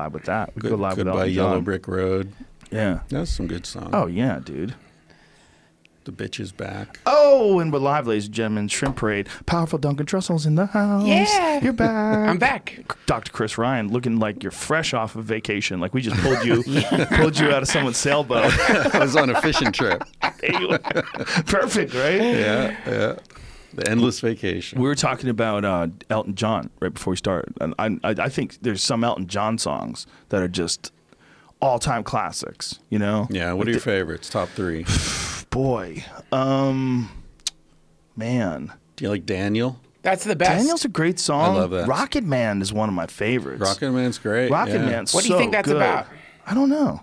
live with that. We could go live with Goodbye Elton Yellow John. Brick Road. Yeah. That's some good songs. Oh, yeah, dude. The Bitch Is Back. Oh, and we're live, ladies and gentlemen. Shrimp Parade. Powerful Duncan Trussell's in the house. Yeah. You're back. I'm back. Dr. Chris Ryan, looking like you're fresh off of vacation. Like we just pulled you pulled you out of someone's sailboat. I was on a fishing trip. There you are. Perfect, right? Yeah, yeah. The endless vacation. We were talking about Elton John right before we started. And I think there's some Elton John songs that are just all-time classics, you know? Yeah, what are your favorites? Top 3. Boy. Man. Do you like Daniel? That's the best. Daniel's a great song. I love that. Rocket Man is one of my favorites. Rocket Man's great. Rocket yeah. Man's What do you so think that's good. about? I don't know.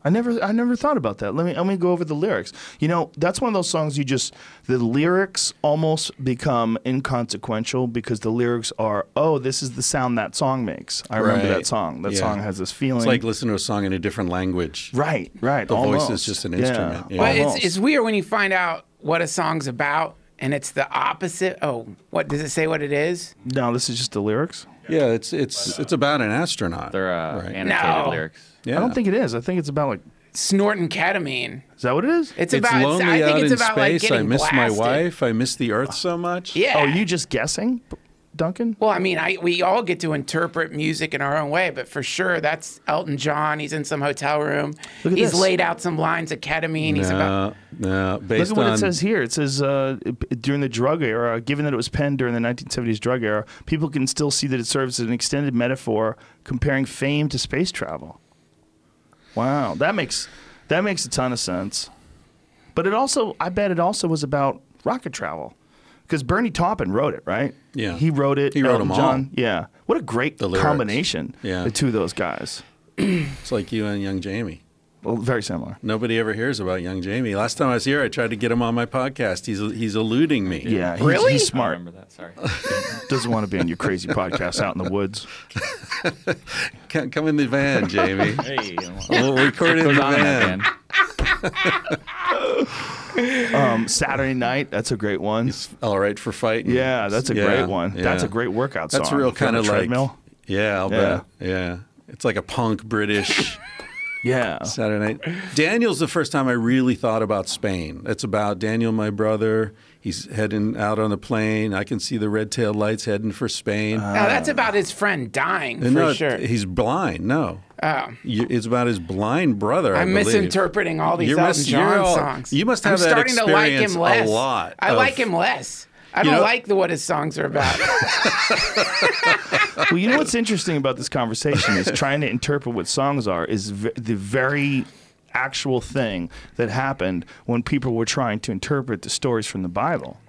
I never thought about that. Let me go over the lyrics. You know, that's one of those songs the lyrics almost become inconsequential because the lyrics are, oh, this is the sound that song makes. I remember that song. That song has this feeling. It's like listening to a song in a different language. Right. The almost. voice is just an instrument. Yeah. But Almost. it's weird when you find out what a song's about and it's the opposite. Oh, what does it say what it is? No, this is just the lyrics. Yeah, it's about an astronaut. They're right? annotated No. lyrics. Yeah. I don't think it is. I think it's about like, Snorting ketamine. is that what it is? It's It's about. lonely I think out it's in about like space. getting I miss my blasted. wife. I miss the Earth so much. Yeah. Oh, are you just guessing, Duncan? Well, I mean, we all get to interpret music in our own way, but for sure, that's Elton John. He's in some hotel room. Look at He's this. laid out some lines of ketamine. He's about. No. Based Look at what on it says here. It says during the drug era, given that it was penned during the 1970s drug era, people can still see that it serves as an extended metaphor comparing fame to space travel. Wow, that makes a ton of sense. But I bet it also was about rocket travel. Because Bernie Taupin wrote it, right? Yeah. He wrote it. He wrote Elton them all. John. Yeah. What a great The lyrics. combination, Yeah. the two of those guys. It's like you and young Jamie. Well, very similar. Nobody ever hears about young Jamie. Last time I was here, I tried to get him on my podcast. He's eluding me. Yeah, Really? he's I smart. remember that. Sorry. Doesn't want to be on your crazy podcast out in the woods. Come in the van, Jamie. Hey, We'll record in the van. Saturday Night, that's a great one. All right for fighting. Yeah, that's a great one. yeah. That's a great workout song. That's a real If you're on kind a of like treadmill. Yeah, I'll bet. Yeah, it's like a punk British Yeah. Saturday Night. Daniel's the first time I really thought about Spain. It's about Daniel, my brother. He's heading out on the plane. I can see the red-tailed lights heading for Spain. Now that's about his friend dying for no, sure. he's blind. No, Oh. it's about his blind brother. I'm believe. misinterpreting all these You're Elton mis- John you're all- songs. you must have I'm that starting to like experience him less. a lot I of- like him less. I You don't know- like what his songs are about. Well, you know what's interesting about this conversation is trying to interpret what songs are is the very actual thing that happened when people were trying to interpret the stories from the Bible.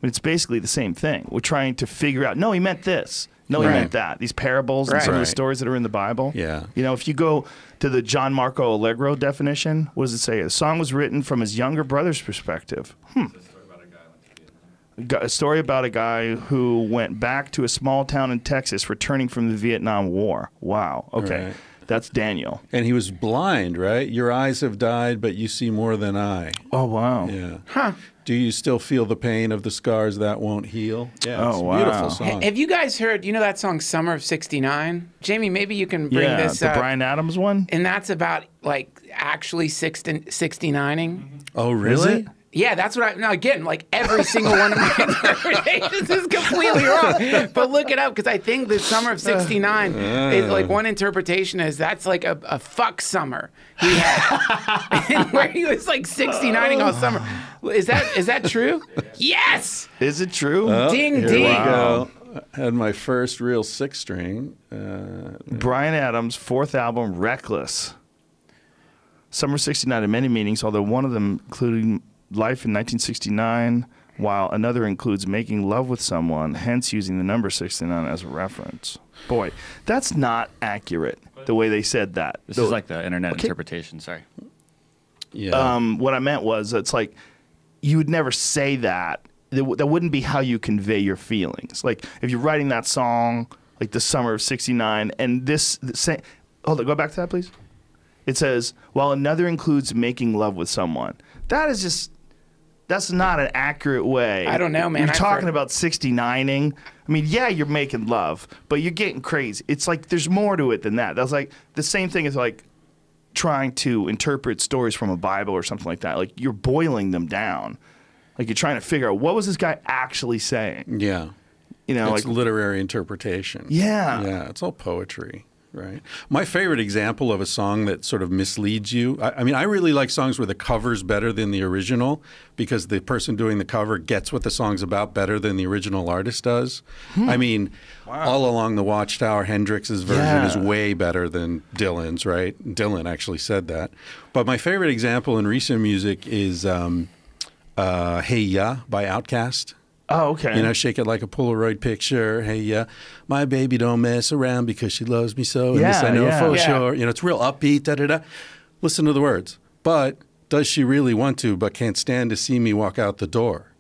It's basically the same thing. We're trying to figure out, no, he meant this. No, he Right. meant that. These parables and some of the Right. stories that are in the Bible. Yeah. You know, if you go to the John Marco Allegro definition, what does it say? The song was written from his younger brother's perspective. A story about a guy who went back to a small town in Texas returning from the Vietnam War. Wow. Okay. Right. That's Daniel. And he was blind, right? Your eyes have died, but you see more than I. Oh, wow. Yeah. Huh. Do you still feel the pain of the scars that won't heal? Yeah, it's Oh, a wow. beautiful song. Have you guys heard, you know that song Summer of 69? Jamie, maybe you can bring Yeah, this the up. Bryan Adams one? And that's about like actually 69ing. Oh, really? Yeah, that's what I. Now again, like every single one of my interpretations is completely wrong. But look it up because I think the summer of '69 is like one interpretation is that's like a fuck summer he had, and where he was like 69ing all summer. Is that true? Yes. Is it true? Ding Here ding. we go. I had my first real six string. Bryan Adams' fourth album, Reckless. Summer 69 had many meanings, although one of them including life in 1969, while another includes making love with someone, hence using the number 69 as a reference. Boy, that's not accurate, the way they said that. This is like the internet interpretation. Sorry. Yeah. What I meant was, it's like, you would never say that. That wouldn't be how you convey your feelings. Like, if you're writing that song, like the summer of 69, and hold on, go back to that, please. It says, while another includes making love with someone. That is just That's not an accurate way. I don't know, man. You're I've talking heard- about 69ing. I mean, yeah, you're making love, but you're getting crazy. It's like there's more to it than that. That's like the same thing as like trying to interpret stories from a Bible or something like that. Like you're boiling them down. Like you're trying to figure out what was this guy actually saying. Yeah. You know, It's like literary interpretation. Yeah. Yeah, it's all poetry, right? My favorite example of a song that sort of misleads you, I mean, I really like songs where the cover's better than the original because the person doing the cover gets what the song's about better than the original artist does. I mean, All Along the Watchtower, Hendrix's version is way better than Dylan's, right? Dylan actually said that. But my favorite example in recent music is Hey Ya by Outkast. oh, okay. You know, shake it like a Polaroid picture. Hey, yeah, my baby don't mess around because she loves me so. And this I know for sure. You know, it's real upbeat, da-da-da. Listen to the words. But does she really want to, but can't stand to see me walk out the door?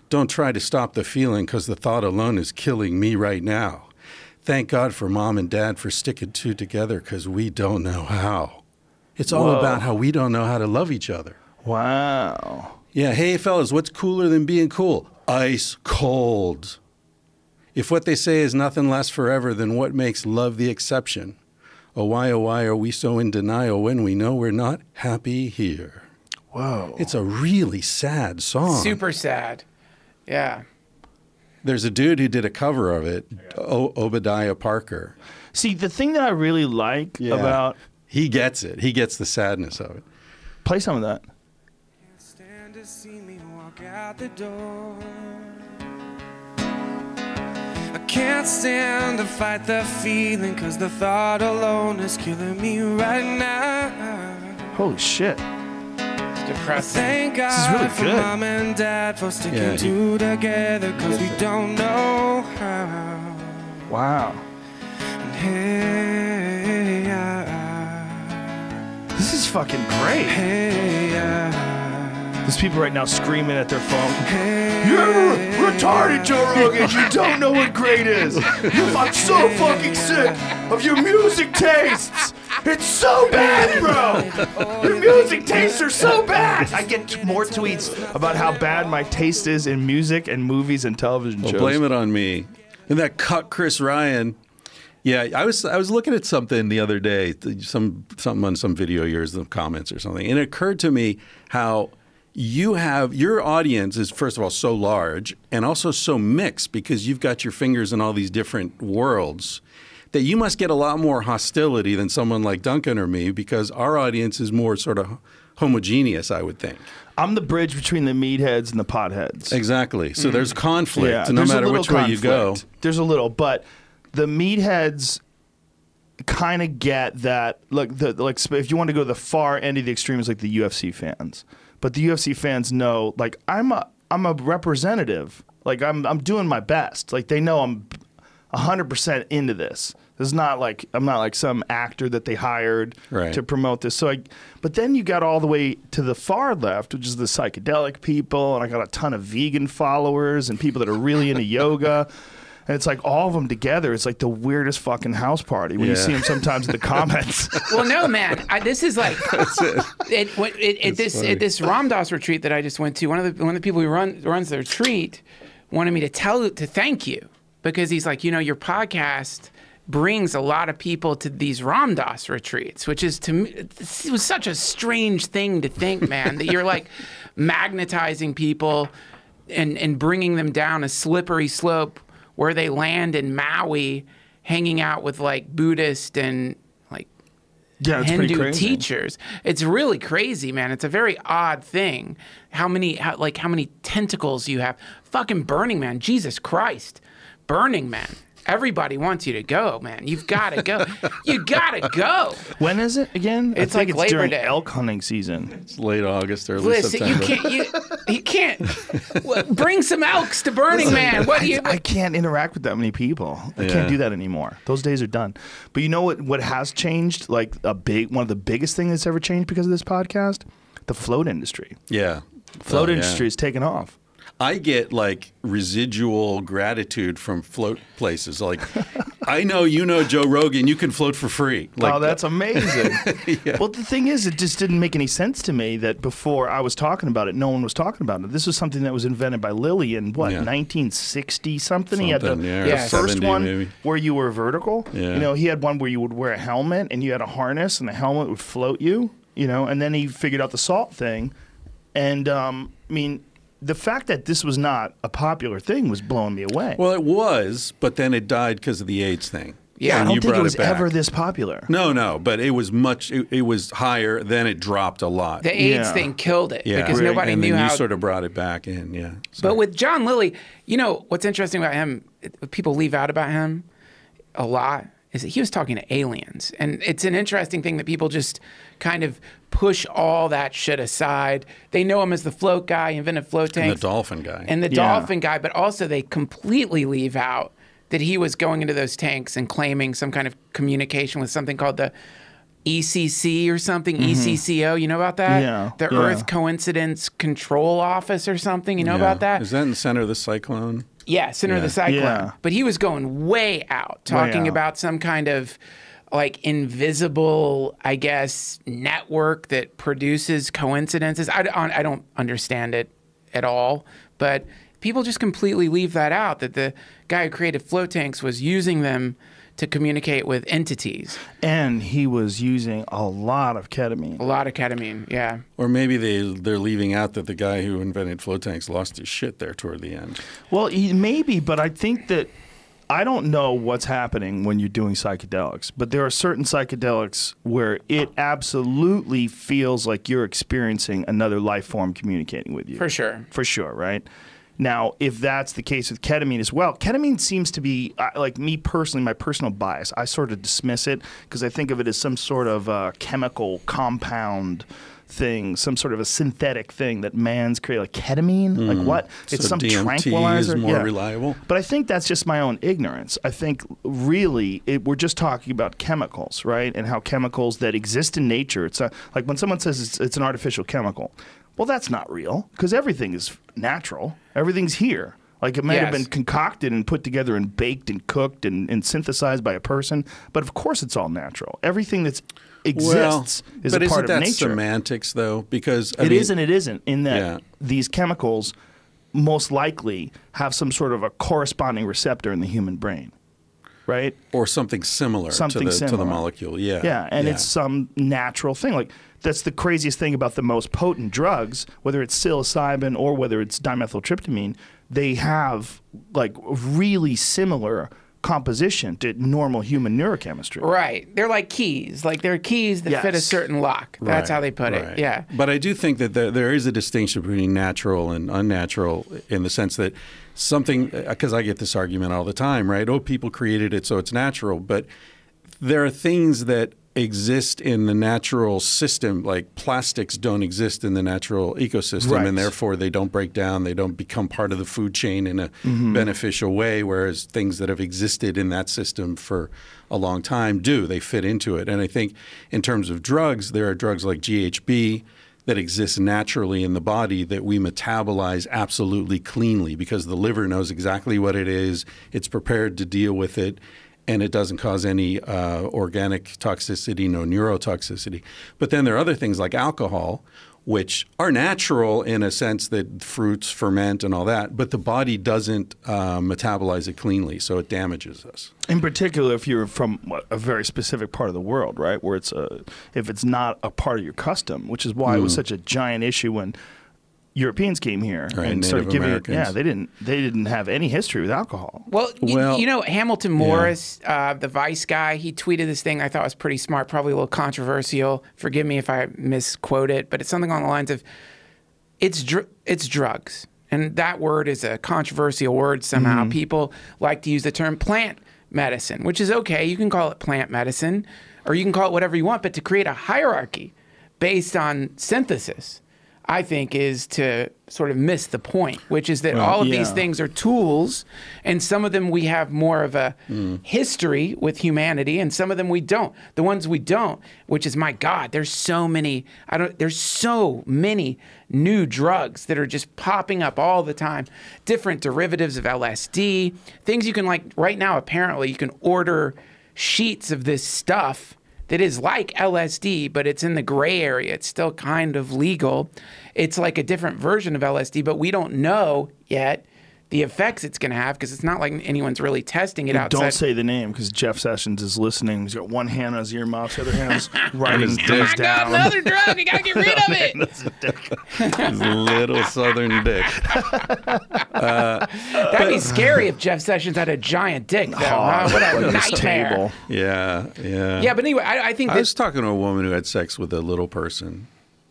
Don't try to stop the feeling because the thought alone is killing me right now. Thank God for mom and dad for sticking two together because we don't know how. It's all about how we don't know how to love each other. Wow. Yeah, hey, fellas, what's cooler than being cool? Ice cold. If what they say is nothing lasts forever, then what makes love the exception? Oh, why are we so in denial when we know we're not happy here? Whoa. It's a really sad song. Super sad. Yeah. There's a dude who did a cover of it, Obadiah Parker. See, the thing that I really like about... He gets it. He gets the sadness of it. Play some of that. Stand to see me walk out the door. I can't stand to fight the feeling, cause the thought alone is killing me right now. Holy shit. It's depressing. Thank God This is really for good. mom and dad for sticking Yeah, two together, cause we don't know how. Wow. And hey, This is fucking great. hey, There's people right now screaming at their phone. You're retarded, Joe Rogan. You don't know what great is. I'm so fucking sick of your music tastes. It's so bad, bro. Your music tastes are so bad. I get more tweets about how bad my taste is in music and movies and television shows. Well, blame it on me. And that cut Chris Ryan. Yeah, I was looking at something the other day, something on some video of yours, the comments or something, and it occurred to me how your audience is, first of all, so large and also so mixed because you've got your fingers in all these different worlds that you must get a lot more hostility than someone like Duncan or me because our audience is more sort of homogeneous, I would think. I'm the bridge between the meatheads and the potheads. Exactly. So there's conflict, no there's a matter little which way you go. conflict. There's a little, but the meatheads kind of get that. Look, if you want to go to the far end of the extremes, like the UFC fans, but the UFC fans know, like I'm a representative. Like I'm doing my best. Like they know I'm 100% into this. It's not like I'm not like some actor that they hired to promote this. So but then you got all the way to the far left, which is the psychedelic people, and I got a ton of vegan followers and people that are really into yoga. And it's like all of them together. It's like the weirdest fucking house party when you see them sometimes in the comments. Well, no, man. This is like at this Ram Dass retreat that I just went to. One of the people who runs the retreat wanted me to thank you because he's like, your podcast brings a lot of people to these Ram Dass retreats, which is to me, it was such a strange thing to think, man, that you're like magnetizing people and bringing them down a slippery slope where they land in Maui, hanging out with like Buddhist and like Hindu teachers. It's really crazy, man. It's a very odd thing. How many tentacles you have? Fucking Burning Man, Jesus Christ, Burning Man. Everybody wants you to go, man. You've got to go. You got to go. When is it again? It's I think like it's Labor during Day. elk hunting season. It's late August, early Listen, September. you can't bring some elks to Burning Man. What do you? I can't interact with that many people. I can't do that anymore. Those days are done. But you know what has changed? Like one of the biggest things that's ever changed because of this podcast? The float industry. Yeah. Float industry is taking off. I get like residual gratitude from float places. Like I know you know Joe Rogan. You can float for free. Oh, that's amazing. Yeah. Well, the thing is, it just didn't make any sense to me that before I was talking about it, no one was talking about it. This was something that was invented by Lilly in, what, 1960 something? He had the first 70 one maybe. where you were vertical. Yeah. You know, he had one where you would wear a helmet and you had a harness and the helmet would float you, you know, and then he figured out the salt thing. And, I mean, the fact that this was not a popular thing was blowing me away. Well, it was, but then it died because of the AIDS thing. Yeah, I And don't you think it brought was back. ever this popular. No, but it was much. It was higher. Then it dropped a lot. The AIDS Yeah. thing killed it Yeah. because Right. nobody and knew then how. you sort of brought it back in. Yeah. But with John Lilly, you know what's interesting about him? People leave out about him a lot is that he was talking to aliens, and it's an interesting thing that people just kind of push all that shit aside. They know him as the float guy, invented float and tanks, the dolphin guy. and the Yeah. dolphin guy, but also they completely leave out that he was going into those tanks and claiming some kind of communication with something called the ECC or something, ECCO. You know about that? Yeah, The yeah. Earth Coincidence Control Office or something. You know about that? Is that in the center of the cyclone? Yeah, center of the cyclone. Yeah. But he was going way out, talking out. about some kind of like invisible, I guess, network that produces coincidences. I don't understand it at all, but people just completely leave that out, that the guy who created float tanks was using them to communicate with entities. And he was using a lot of ketamine. A lot of ketamine, yeah. Or maybe they're leaving out that the guy who invented float tanks lost his shit there toward the end. Well, maybe, but I think that I don't know what's happening when you're doing psychedelics, but there are certain psychedelics where it absolutely feels like you're experiencing another life form communicating with you. For sure. For sure, right? Now, if that's the case with ketamine as well, ketamine seems to be, like me personally, my personal bias, I sort of dismiss it because I think of it as some sort of chemical compound thing, some sort of a synthetic thing that man's created, like ketamine, like what? It's So some DMT tranquilizer. is more Yeah. reliable? But I think that's just my own ignorance. I think really we're just talking about chemicals, right? And how chemicals that exist in nature, it's like when someone says it's an artificial chemical, well, that's not real because everything is natural. Everything's here. Like it might have Yes. been concocted and put together and baked and cooked and synthesized by a person, but of course it's all natural. Everything that exists is a but part isn't of that nature. semantics, though? Because I It mean, is and it isn't, in that Yeah. these chemicals most likely have some sort of a corresponding receptor in the human brain, right? or something similar, Something to the similar. molecule. Yeah. Yeah, and it's some natural thing. Like that's the craziest thing about the most potent drugs, whether it's psilocybin or whether it's dimethyltryptamine, they have like really similar composition to normal human neurochemistry. Right. They're like keys. Like they're keys that fit a Yes. certain lock. That's Right, how they put right. it. Yeah. But I do think that there is a distinction between natural and unnatural in the sense that something, because I get this argument all the time, right? Oh, people created it, so it's natural. But there are things that exist in the natural system, like plastics don't exist in the natural ecosystem, Right. and therefore they don't break down, they don't become part of the food chain in a beneficial way, whereas things that have existed in that system for a long time do. They fit into it. And I think in terms of drugs, there are drugs like GHB that exist naturally in the body that we metabolize absolutely cleanly because the liver knows exactly what it is, it's prepared to deal with it, and it doesn't cause any organic toxicity, no neurotoxicity. But then there are other things like alcohol, which are natural in a sense that fruits ferment and all that, but the body doesn't metabolize it cleanly, so it damages us. In particular, if you're from a very specific part of the world, right, where if it's not a part of your custom, which is why it was such a giant issue when Europeans came here Right, and Native started giving it. Americans. Yeah, they didn't have any history with alcohol. Well, Well, you know, Hamilton Morris, the Vice guy, he tweeted this thing I thought was pretty smart, probably a little controversial. Forgive me if I misquote it, but it's something along the lines of, it's drugs. And that word is a controversial word somehow. People like to use the term plant medicine, which is okay. You can call it plant medicine, or you can call it whatever you want, but to create a hierarchy based on synthesis, I think, is to sort of miss the point, which is that all of these things are tools, and some of them we have more of a history with humanity, and some of them we don't. The ones we don't, which is, my God, there's so many new drugs that are just popping up all the time. Different derivatives of LSD, things you can, like, right now, apparently, you can order sheets of this stuff that is like LSD, but it's in the gray area. It's still kind of legal. It's like a different version of LSD, but we don't know yet the effects it's going to have because it's not like anyone's really testing it outside. Don't say the name because Jeff Sessions is listening. He's got one hand on his earmouth, the other hand's writing things down. I got another drug. You got to get rid of it. That's a dick. His little southern dick. That'd be scary if Jeff Sessions had a giant dick, though. Huh? What a nightmare. Yeah. Yeah, but anyway, I think I was talking to a woman who had sex with a little person,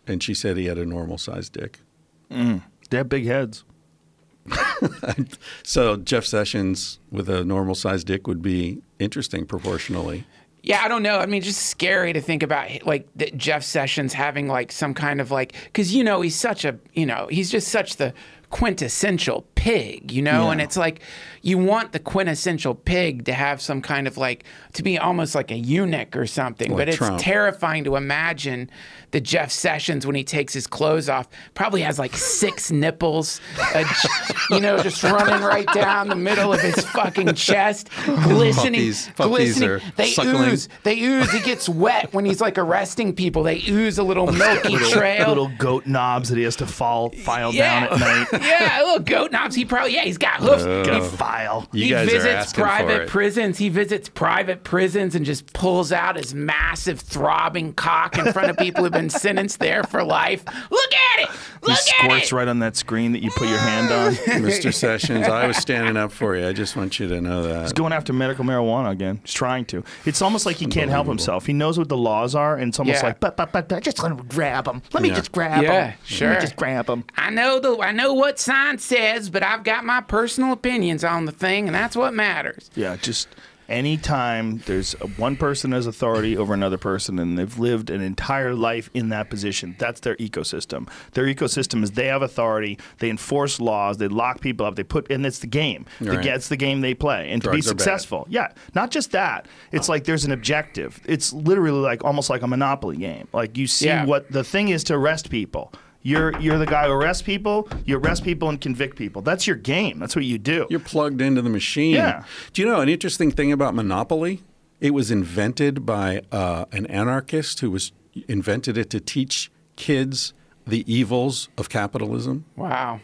and she said he had a normal-sized dick. They have big heads. So Jeff Sessions with a normal-sized dick would be interesting proportionally. Yeah, I don't know. I mean, just scary to think about, like, that Jeff Sessions having, like, some kind of, like, because, you know, he's such a, you know, he's just such the quintessential pig, you know? Yeah. And it's like, you want the quintessential pig to have some kind of, like, to be almost like a eunuch or something. Like but it's Trump. terrifying to imagine that Jeff Sessions, when he takes his clothes off, probably has like 6 nipples, you know, just running right down the middle of his fucking chest, glistening. Puppies are suckling. They ooze. He gets wet when he's like arresting people. They ooze a little milky trail. Little goat knobs that he has to file down at night. Yeah, little goat knobs. He's got hoofs. Gonna file. He visits private prisons. He visits private prisons and just pulls out his massive throbbing cock in front of people who've been sentenced there for life. Look at it. He squirts right on that screen that you put your hand on. Mr. Sessions, I was standing up for you. I just want you to know that. He's going after medical marijuana again. He's trying to. It's almost like he can't help himself. He knows what the laws are, and it's almost like, but, just let him grab him. Let me just grab him. Yeah, sure. Let me just grab him. I know what science says, but I've got my personal opinions on the thing, and that's what matters. Yeah, just anytime there's one person as authority over another person and they've lived an entire life in that position, that's their ecosystem. Their ecosystem is they have authority, they enforce laws, they lock people up, and it's the game. Right. It's the game they play. And Drugs to be successful, not just that, it's like there's an objective. It's literally like almost like a Monopoly game. Like you see what the thing is to arrest people. You're the guy who arrests people. You arrest people and convict people. That's your game. That's what you do. You're plugged into the machine. Yeah. Do you know an interesting thing about Monopoly? It was invented by an anarchist who invented it to teach kids the evils of capitalism. Wow.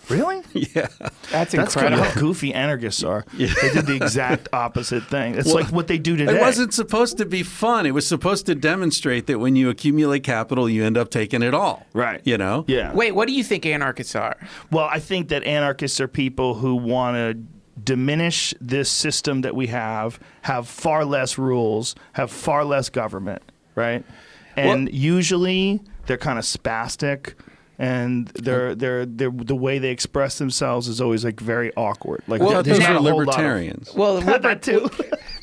Really? Yeah. That's That's kind incredible. of how goofy anarchists are. Yeah. They did the exact opposite thing. It's like what they do today. It wasn't supposed to be fun. It was supposed to demonstrate that when you accumulate capital, you end up taking it all. Right. You know? Yeah. Wait, what do you think anarchists are? Well, I think that anarchists are people who want to diminish this system that we have far less rules, have far less government, right? And usually they're kind of spastic. And the way they express themselves is always like very awkward. Like those are libertarians. Well, that too.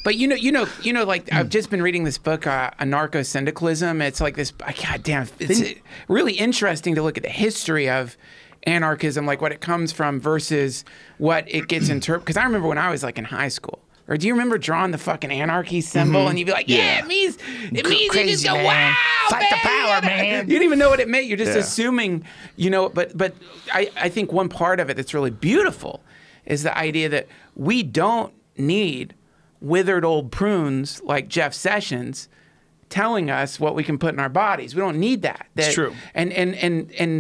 But you know, like I've just been reading this book, Anarcho-Syndicalism. It's like this. Goddamn, it's really interesting to look at the history of anarchism, like what it comes from versus what it gets interpreted. Because I remember when I was like in high school. Or do you remember drawing the fucking anarchy symbol and you'd be like, it means you just go, wow, fight the power, man. You didn't even know what it meant. You're just assuming, you know, but I think one part of it that's really beautiful is the idea that we don't need withered old prunes like Jeff Sessions telling us what we can put in our bodies. We don't need that. It's true. And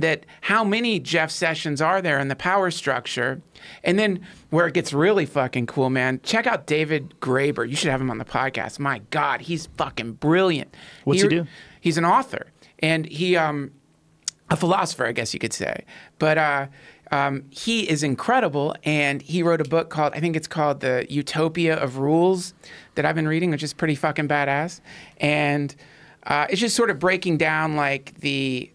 that how many Jeff Sessions are there in the power structure? And then where it gets really fucking cool, man, check out David Graeber. You should have him on the podcast. My God, he's fucking brilliant. What's he do? He's an author. And he, a philosopher, I guess you could say. But he is incredible. And he wrote a book called, I think it's called The Utopia of Rules, that I've been reading, which is pretty fucking badass. And it's just sort of breaking down like the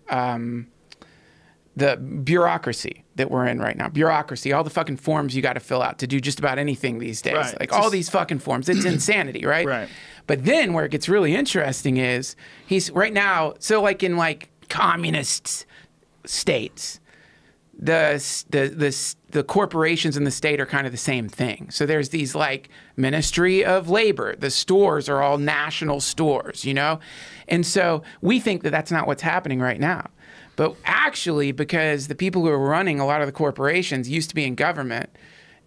bureaucracy that we're in right now. Bureaucracy, all the fucking forms you got to fill out to do just about anything these days. Right. Like all these fucking forms. It's insanity, right? Right. But then where it gets really interesting is he's right now, so like in like communists states, the corporations in the state are kind of the same thing. So there's these like Ministry of Labor. The stores are all national stores, you know? And so we think that that's not what's happening right now. But actually, because the people who are running a lot of the corporations used to be in government,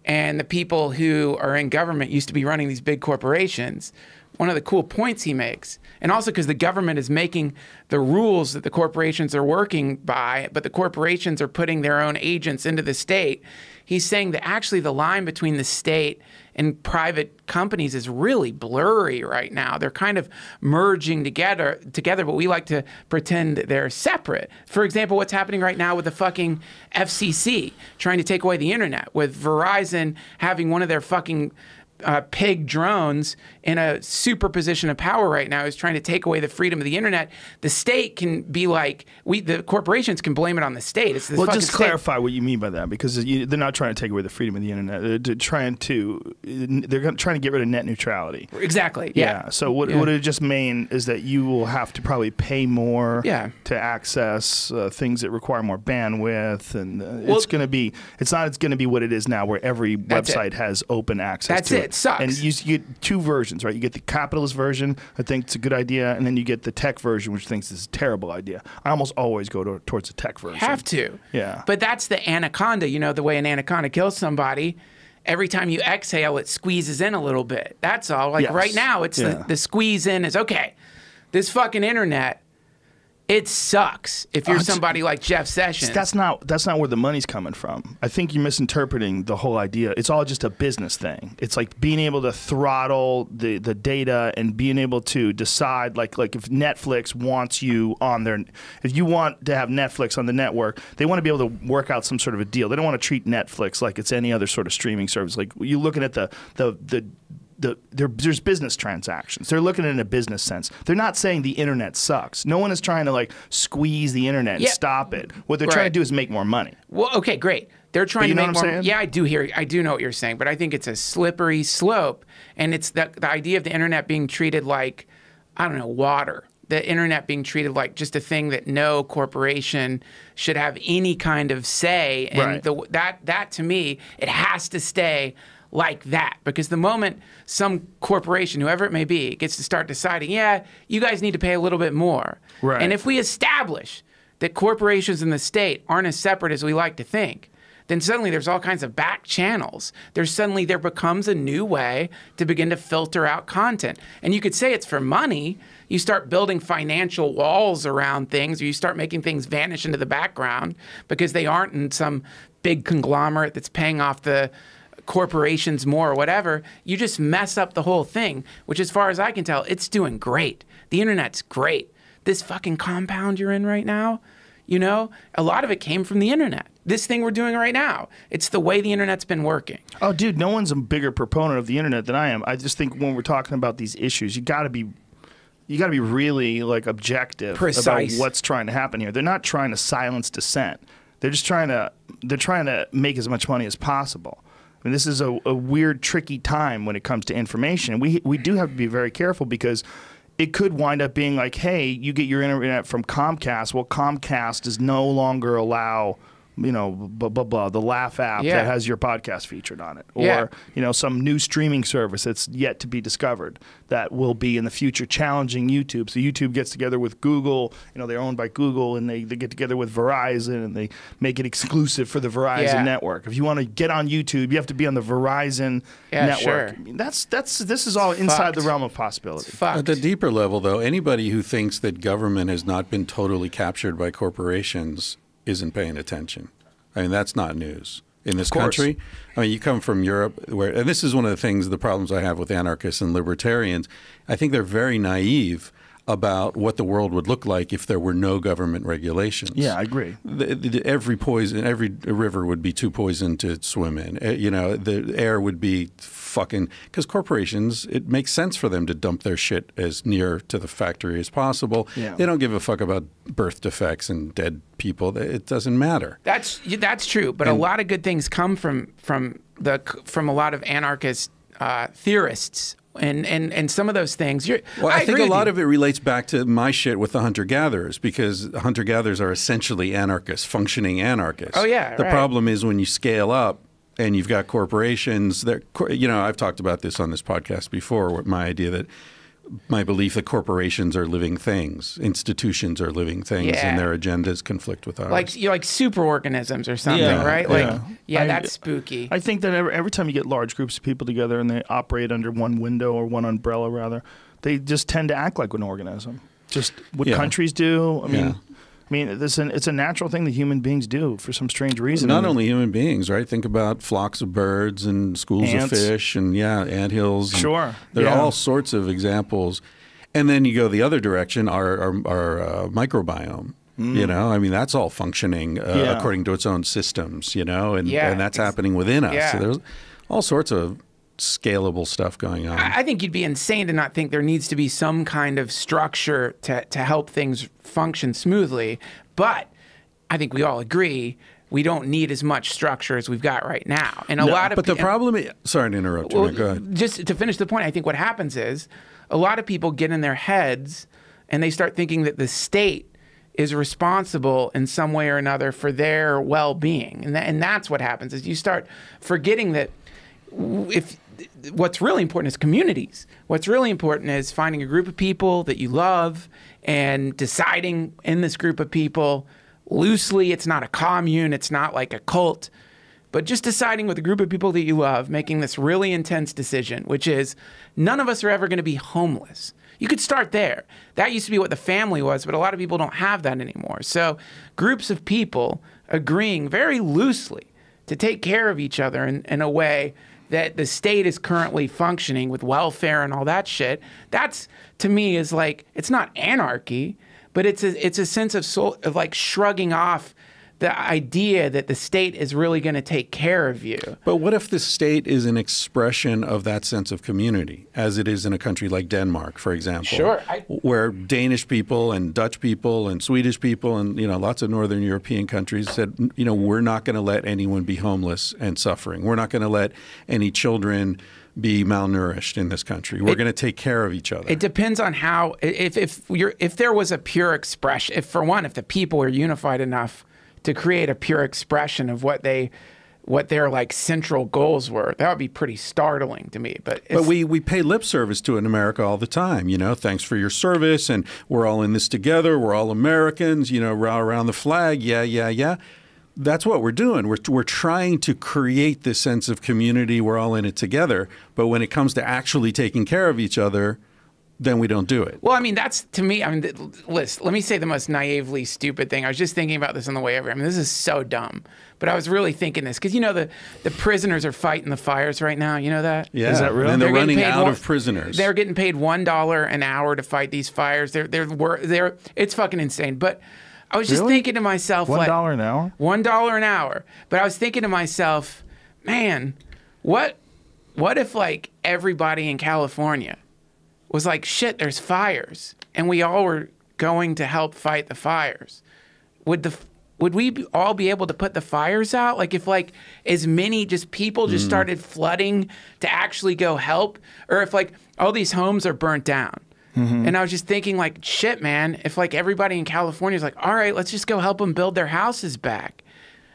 and the people who are in government used to be running these big corporations, one of the cool points he makes, and also because the government is making the rules that the corporations are working by, but the corporations are putting their own agents into the state, he's saying that actually the line between the state and private companies is really blurry right now. They're kind of merging together, but we like to pretend they're separate. For example, what's happening right now with the fucking FCC trying to take away the internet, with Verizon having one of their fucking pig drones in a super position of power right now is trying to take away the freedom of the internet. The state can be like, the corporations can blame it on the state. It's well, just clarify what you mean by that, because they're not trying to take away the freedom of the internet. They're trying to get rid of net neutrality. Exactly. Yeah. So what it just mean is that you will have to probably pay more to access things that require more bandwidth, and it's going to be what it is now, where every website has open access to it. It sucks. And you get two versions, right? You get the capitalist version, I think it's a good idea, and then you get the tech version, which thinks it's a terrible idea. I almost always go towards the tech version. Have to. Yeah. But that's the anaconda. You know, the way an anaconda kills somebody, every time you exhale, it squeezes in a little bit. That's all. Like right now, it's the squeeze in is, okay, this fucking internet, it sucks if you're somebody like Jeff Sessions. That's not where the money's coming from. I think you're misinterpreting the whole idea. It's all just a business thing. It's like being able to throttle the data and being able to decide, like if Netflix wants you on their, if you want to have Netflix on the network, they want to be able to work out some sort of a deal. They don't want to treat Netflix like it's any other sort of streaming service. Like you're looking at there's business transactions. They're looking at it in a business sense. They're not saying the internet sucks. No one is trying to like squeeze the internet and stop it. What they're trying to do is make more money. Well, okay, great. They're trying to make more. Yeah, I do know what you're saying, but I think it's a slippery slope, and it's the idea of the internet being treated like, I don't know, water. The internet being treated like just a thing that no corporation should have any kind of say. And that to me, it has to stay like that, because the moment some corporation, whoever it may be, gets to start deciding, yeah, you guys need to pay a little bit more. Right. And if we establish that corporations in the state aren't as separate as we like to think, then suddenly there's all kinds of back channels. There becomes a new way to begin to filter out content. And you could say it's for money. You start building financial walls around things, or you start making things vanish into the background because they aren't in some big conglomerate that's paying off the corporations more or whatever. You just mess up the whole thing, which as far as I can tell, it's doing great. The internet's great. This fucking compound you're in right now, you know, a lot of it came from the internet. This thing we're doing right now, it's the way the internet's been working. Oh, dude, no one's a bigger proponent of the internet than I am. I just think when we're talking about these issues, you got to be really like objective about what's trying to happen here. They're not trying to silence dissent. They're just trying to make as much money as possible. I mean, this is a weird, tricky time when it comes to information. We do have to be very careful, because it could wind up being like, hey, you get your internet from Comcast. Well, Comcast does no longer allow, you know, blah, blah, blah, the Laugh app that has your podcast featured on it. Or, you know, some new streaming service that's yet to be discovered that will be in the future challenging YouTube. So YouTube gets together with Google, you know, they're owned by Google, and they get together with Verizon, and they make it exclusive for the Verizon network. If you want to get on YouTube, you have to be on the Verizon network. Sure. I mean, this is all inside the realm of possibility. At the deeper level, though, anybody who thinks that government has not been totally captured by corporations isn't paying attention. I mean, that's not news in this country. I mean, you come from Europe, and this is one of the problems I have with anarchists and libertarians. I think they're very naive about what the world would look like if there were no government regulations. Yeah, I agree. Every river would be too poisoned to swim in. You know, the air would be fucking, because corporations, it makes sense for them to dump their shit as near to the factory as possible. Yeah. They don't give a fuck about birth defects and dead people. It doesn't matter. That's true, but a lot of good things come from a lot of anarchist theorists And some of those things. Well, I think a lot of it relates back to my shit with the hunter-gatherers, because hunter-gatherers are essentially anarchists, functioning anarchists. Oh, yeah, The right. problem is when you scale up and you've got corporations that, I've talked about this on this podcast before, with my belief that corporations are living things, institutions are living things, Yeah. and their agendas conflict with ours. Like superorganisms or something, Yeah, right? yeah. That's spooky. I think that every time you get large groups of people together and they operate under one window or one umbrella, rather, they just tend to act like an organism. Just what countries do. I mean, it's a natural thing that human beings do for some strange reason. Not only human beings, right? Think about flocks of birds and schools Ants. of fish and, anthills. Sure. There are all sorts of examples. And then you go the other direction, our microbiome. That's all functioning according to its own systems, and that's happening within us. Yeah. So there's all sorts of scalable stuff going on. I think you'd be insane to not think there needs to be some kind of structure to help things function smoothly. But I think we all agree we don't need as much structure as we've got right now. And a lot of But the problem is, sorry to interrupt you, go ahead. Just to finish the point, I think what happens is a lot of people get in their heads and they start thinking that the state is responsible in some way or another for their well-being. And that's what happens is you start forgetting that what's really important is communities. What's really important is finding a group of people that you love and deciding in this group of people loosely. It's not a commune. It's not like a cult. But just deciding with a group of people that you love, making this really intense decision, which is none of us are ever going to be homeless. You could start there. That used to be what the family was, but a lot of people don't have that anymore. So groups of people agreeing very loosely to take care of each other in a way that the state is currently functioning with welfare and all that shit. That's, to me, is like, it's not anarchy, but it's a sense of like shrugging off the idea that the state is really going to take care of you. But what if the state is an expression of that sense of community, as it is in a country like Denmark, for example? Sure. Where Danish people and Dutch people and Swedish people and lots of Northern European countries said, we're not going to let anyone be homeless and suffering. We're not going to let any children be malnourished in this country. We're going to take care of each other. It depends on how. If there was a pure expression, if the people were unified enough to create a pure expression of what their like central goals were, that would be pretty startling to me. But we pay lip service to it in America all the time. Thanks for your service, and we're all in this together. We're all Americans. Around the flag. Yeah. That's what we're doing. We're trying to create this sense of community. We're all in it together. But when it comes to actually taking care of each other, then we don't do it. Well, that's, to me, let me say the most naively stupid thing. I was just thinking about this on the way over. This is so dumb. But I was really thinking this, because the prisoners are fighting the fires right now. You know that? Yeah. Is that real? And they're running out of prisoners. They're getting paid $1 an hour to fight these fires. It's fucking insane. But I was just thinking to myself, $1 an hour? $1 an hour. But I was thinking to myself, man, what if like everybody in California was like, shit, there's fires, and we all were going to help fight the fires? Would we all be able to put the fires out? Like if like as many people just started flooding to actually go help, or if like all these homes are burnt down. And I was just thinking like, shit, man, if like everybody in California is like, all right, let's just go help them build their houses back.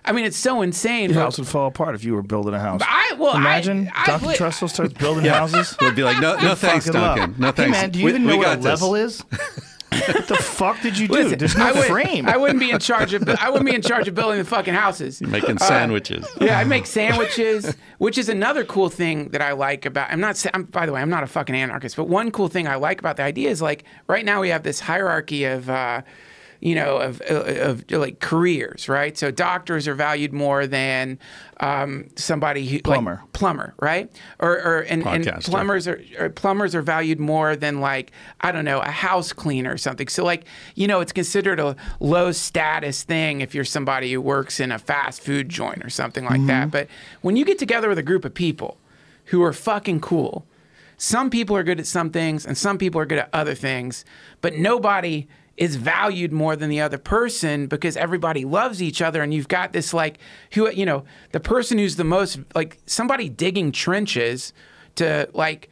It's so insane. Your house would fall apart if you were building a house. Imagine I Duncan Trussell starts building houses. We'd be like, no thanks, Duncan. No thanks. Hey man, do you even know what a level is? What the fuck did you do? Listen, There's no frame. I wouldn't be in charge of building the fucking houses. You're making sandwiches. Yeah, I make sandwiches, which is another cool thing that I like about. By the way, I'm not a fucking anarchist, but one cool thing I like about the idea is like right now we have this hierarchy of like careers, right? So doctors are valued more than somebody who plumber, right? And plumbers are valued more than like, I don't know, a house cleaner or something. So like, it's considered a low status thing if you're somebody who works in a fast food joint or something like that. But when you get together with a group of people who are fucking cool, some people are good at some things and some people are good at other things, but nobody is valued more than the other person because everybody loves each other. And you've got this like, the person who's the most, like somebody digging trenches to like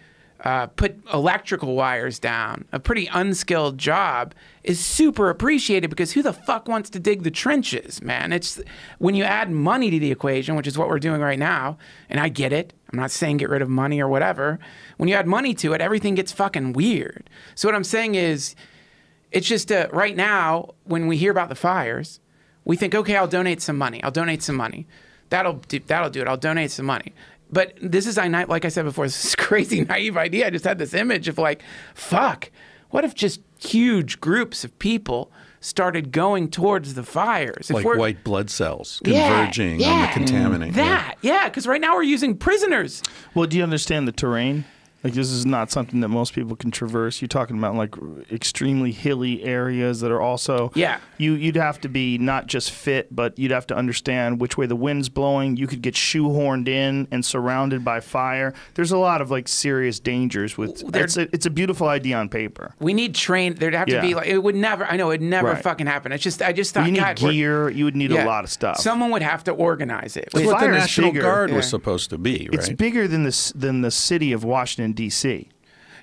put electrical wires down, a pretty unskilled job, is super appreciated because who the fuck wants to dig the trenches, man? It's when you add money to the equation, which is what we're doing right now, and I get it. I'm not saying get rid of money or whatever. When you add money to it, everything gets fucking weird. So what I'm saying is, it's just right now, when we hear about the fires, we think, okay, I'll donate some money. I'll donate some money. That'll do it. I'll donate some money. But this is, like I said before, this crazy naive idea. I just had this image of like, fuck, what if just huge groups of people started going towards the fires? If like white blood cells converging on the contaminant. Because right now we're using prisoners. Well, do you understand the terrain? Like, this is not something that most people can traverse. You're talking about like extremely hilly areas that are also. Yeah. You'd have to be not just fit, but you'd have to understand which way the wind's blowing. You could get shoehorned in and surrounded by fire. There's a lot of like serious dangers with. It's a beautiful idea on paper. We need train. There'd have to be like, it would never. I know it'd never fucking happen. It's just I just thought you need gear. You would need a lot of stuff. Someone would have to organize it. That's what the National Guard was supposed to be. Right? It's bigger than the city of Washington D.C.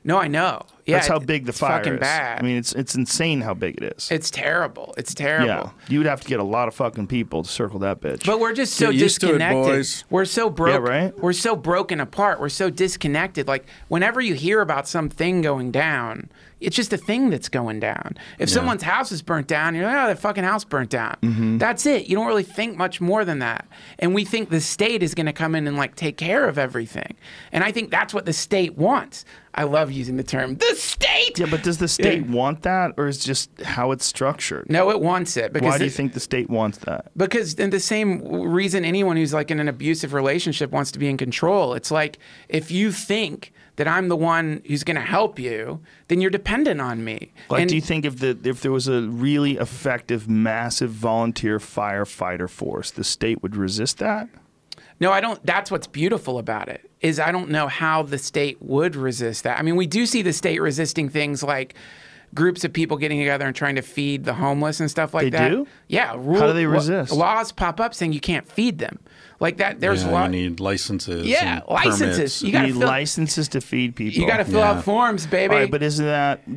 No, I know. Yeah, that's how big the fire fucking is. Bad. I mean, it's insane how big it is. It's terrible. It's terrible. Yeah, you would have to get a lot of fucking people to circle that bitch. But we're just so Get used to it, disconnected. boys. We're so broke. Yeah, right? We're so broken apart. We're so disconnected. Like whenever you hear about something going down, it's just a thing that's going down. If someone's house is burnt down, you're like, oh, that fucking house burnt down. That's it. You don't really think much more than that. And we think the state is going to come in and like take care of everything. And I think that's what the state wants. I love using the term the state. Yeah, but does the state want that, or is it just how it's structured? No, it wants it. Because why do you think the state wants that? Because in the same reason anyone who's like in an abusive relationship wants to be in control. It's like if you think that I'm the one who's going to help you, then you're dependent on me. Like, do you think if there was a really effective, massive volunteer firefighter force, the state would resist that? No, I don't. That's what's beautiful about it, is I don't know how the state would resist that. I mean, we do see the state resisting things like groups of people getting together and trying to feed the homeless and stuff like that. They do? Yeah. How do they resist? Laws pop up saying you can't feed them. Like that, there's a lot. You need licenses. Yeah, licenses. You need licenses to feed people. You got to fill out forms, baby. All right, but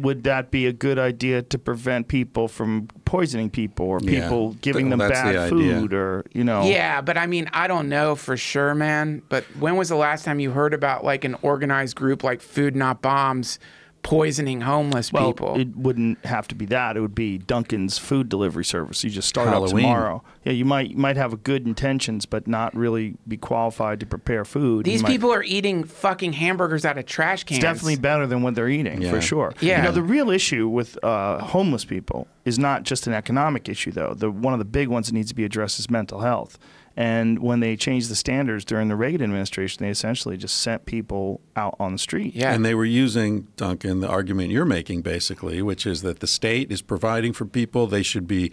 would that be a good idea to prevent people from poisoning people or people giving them bad food or, you know? Yeah, but I mean, I don't know for sure, man. But when was the last time you heard about like an organized group like Food Not Bombs poisoning homeless people? It wouldn't have to be that. It would be Duncan's food delivery service. You just start up tomorrow. Yeah, you might have good intentions, but not really be qualified to prepare food. These people are eating fucking hamburgers out of trash cans. It's definitely better than what they're eating, for sure. Yeah. You know, the real issue with homeless people is not just an economic issue, though. One of the big ones that needs to be addressed is mental health. And when they changed the standards during the Reagan administration, they essentially just sent people out on the street. Yeah. And they were using, Duncan, the argument you're making basically, which is that the state is providing for people. There should be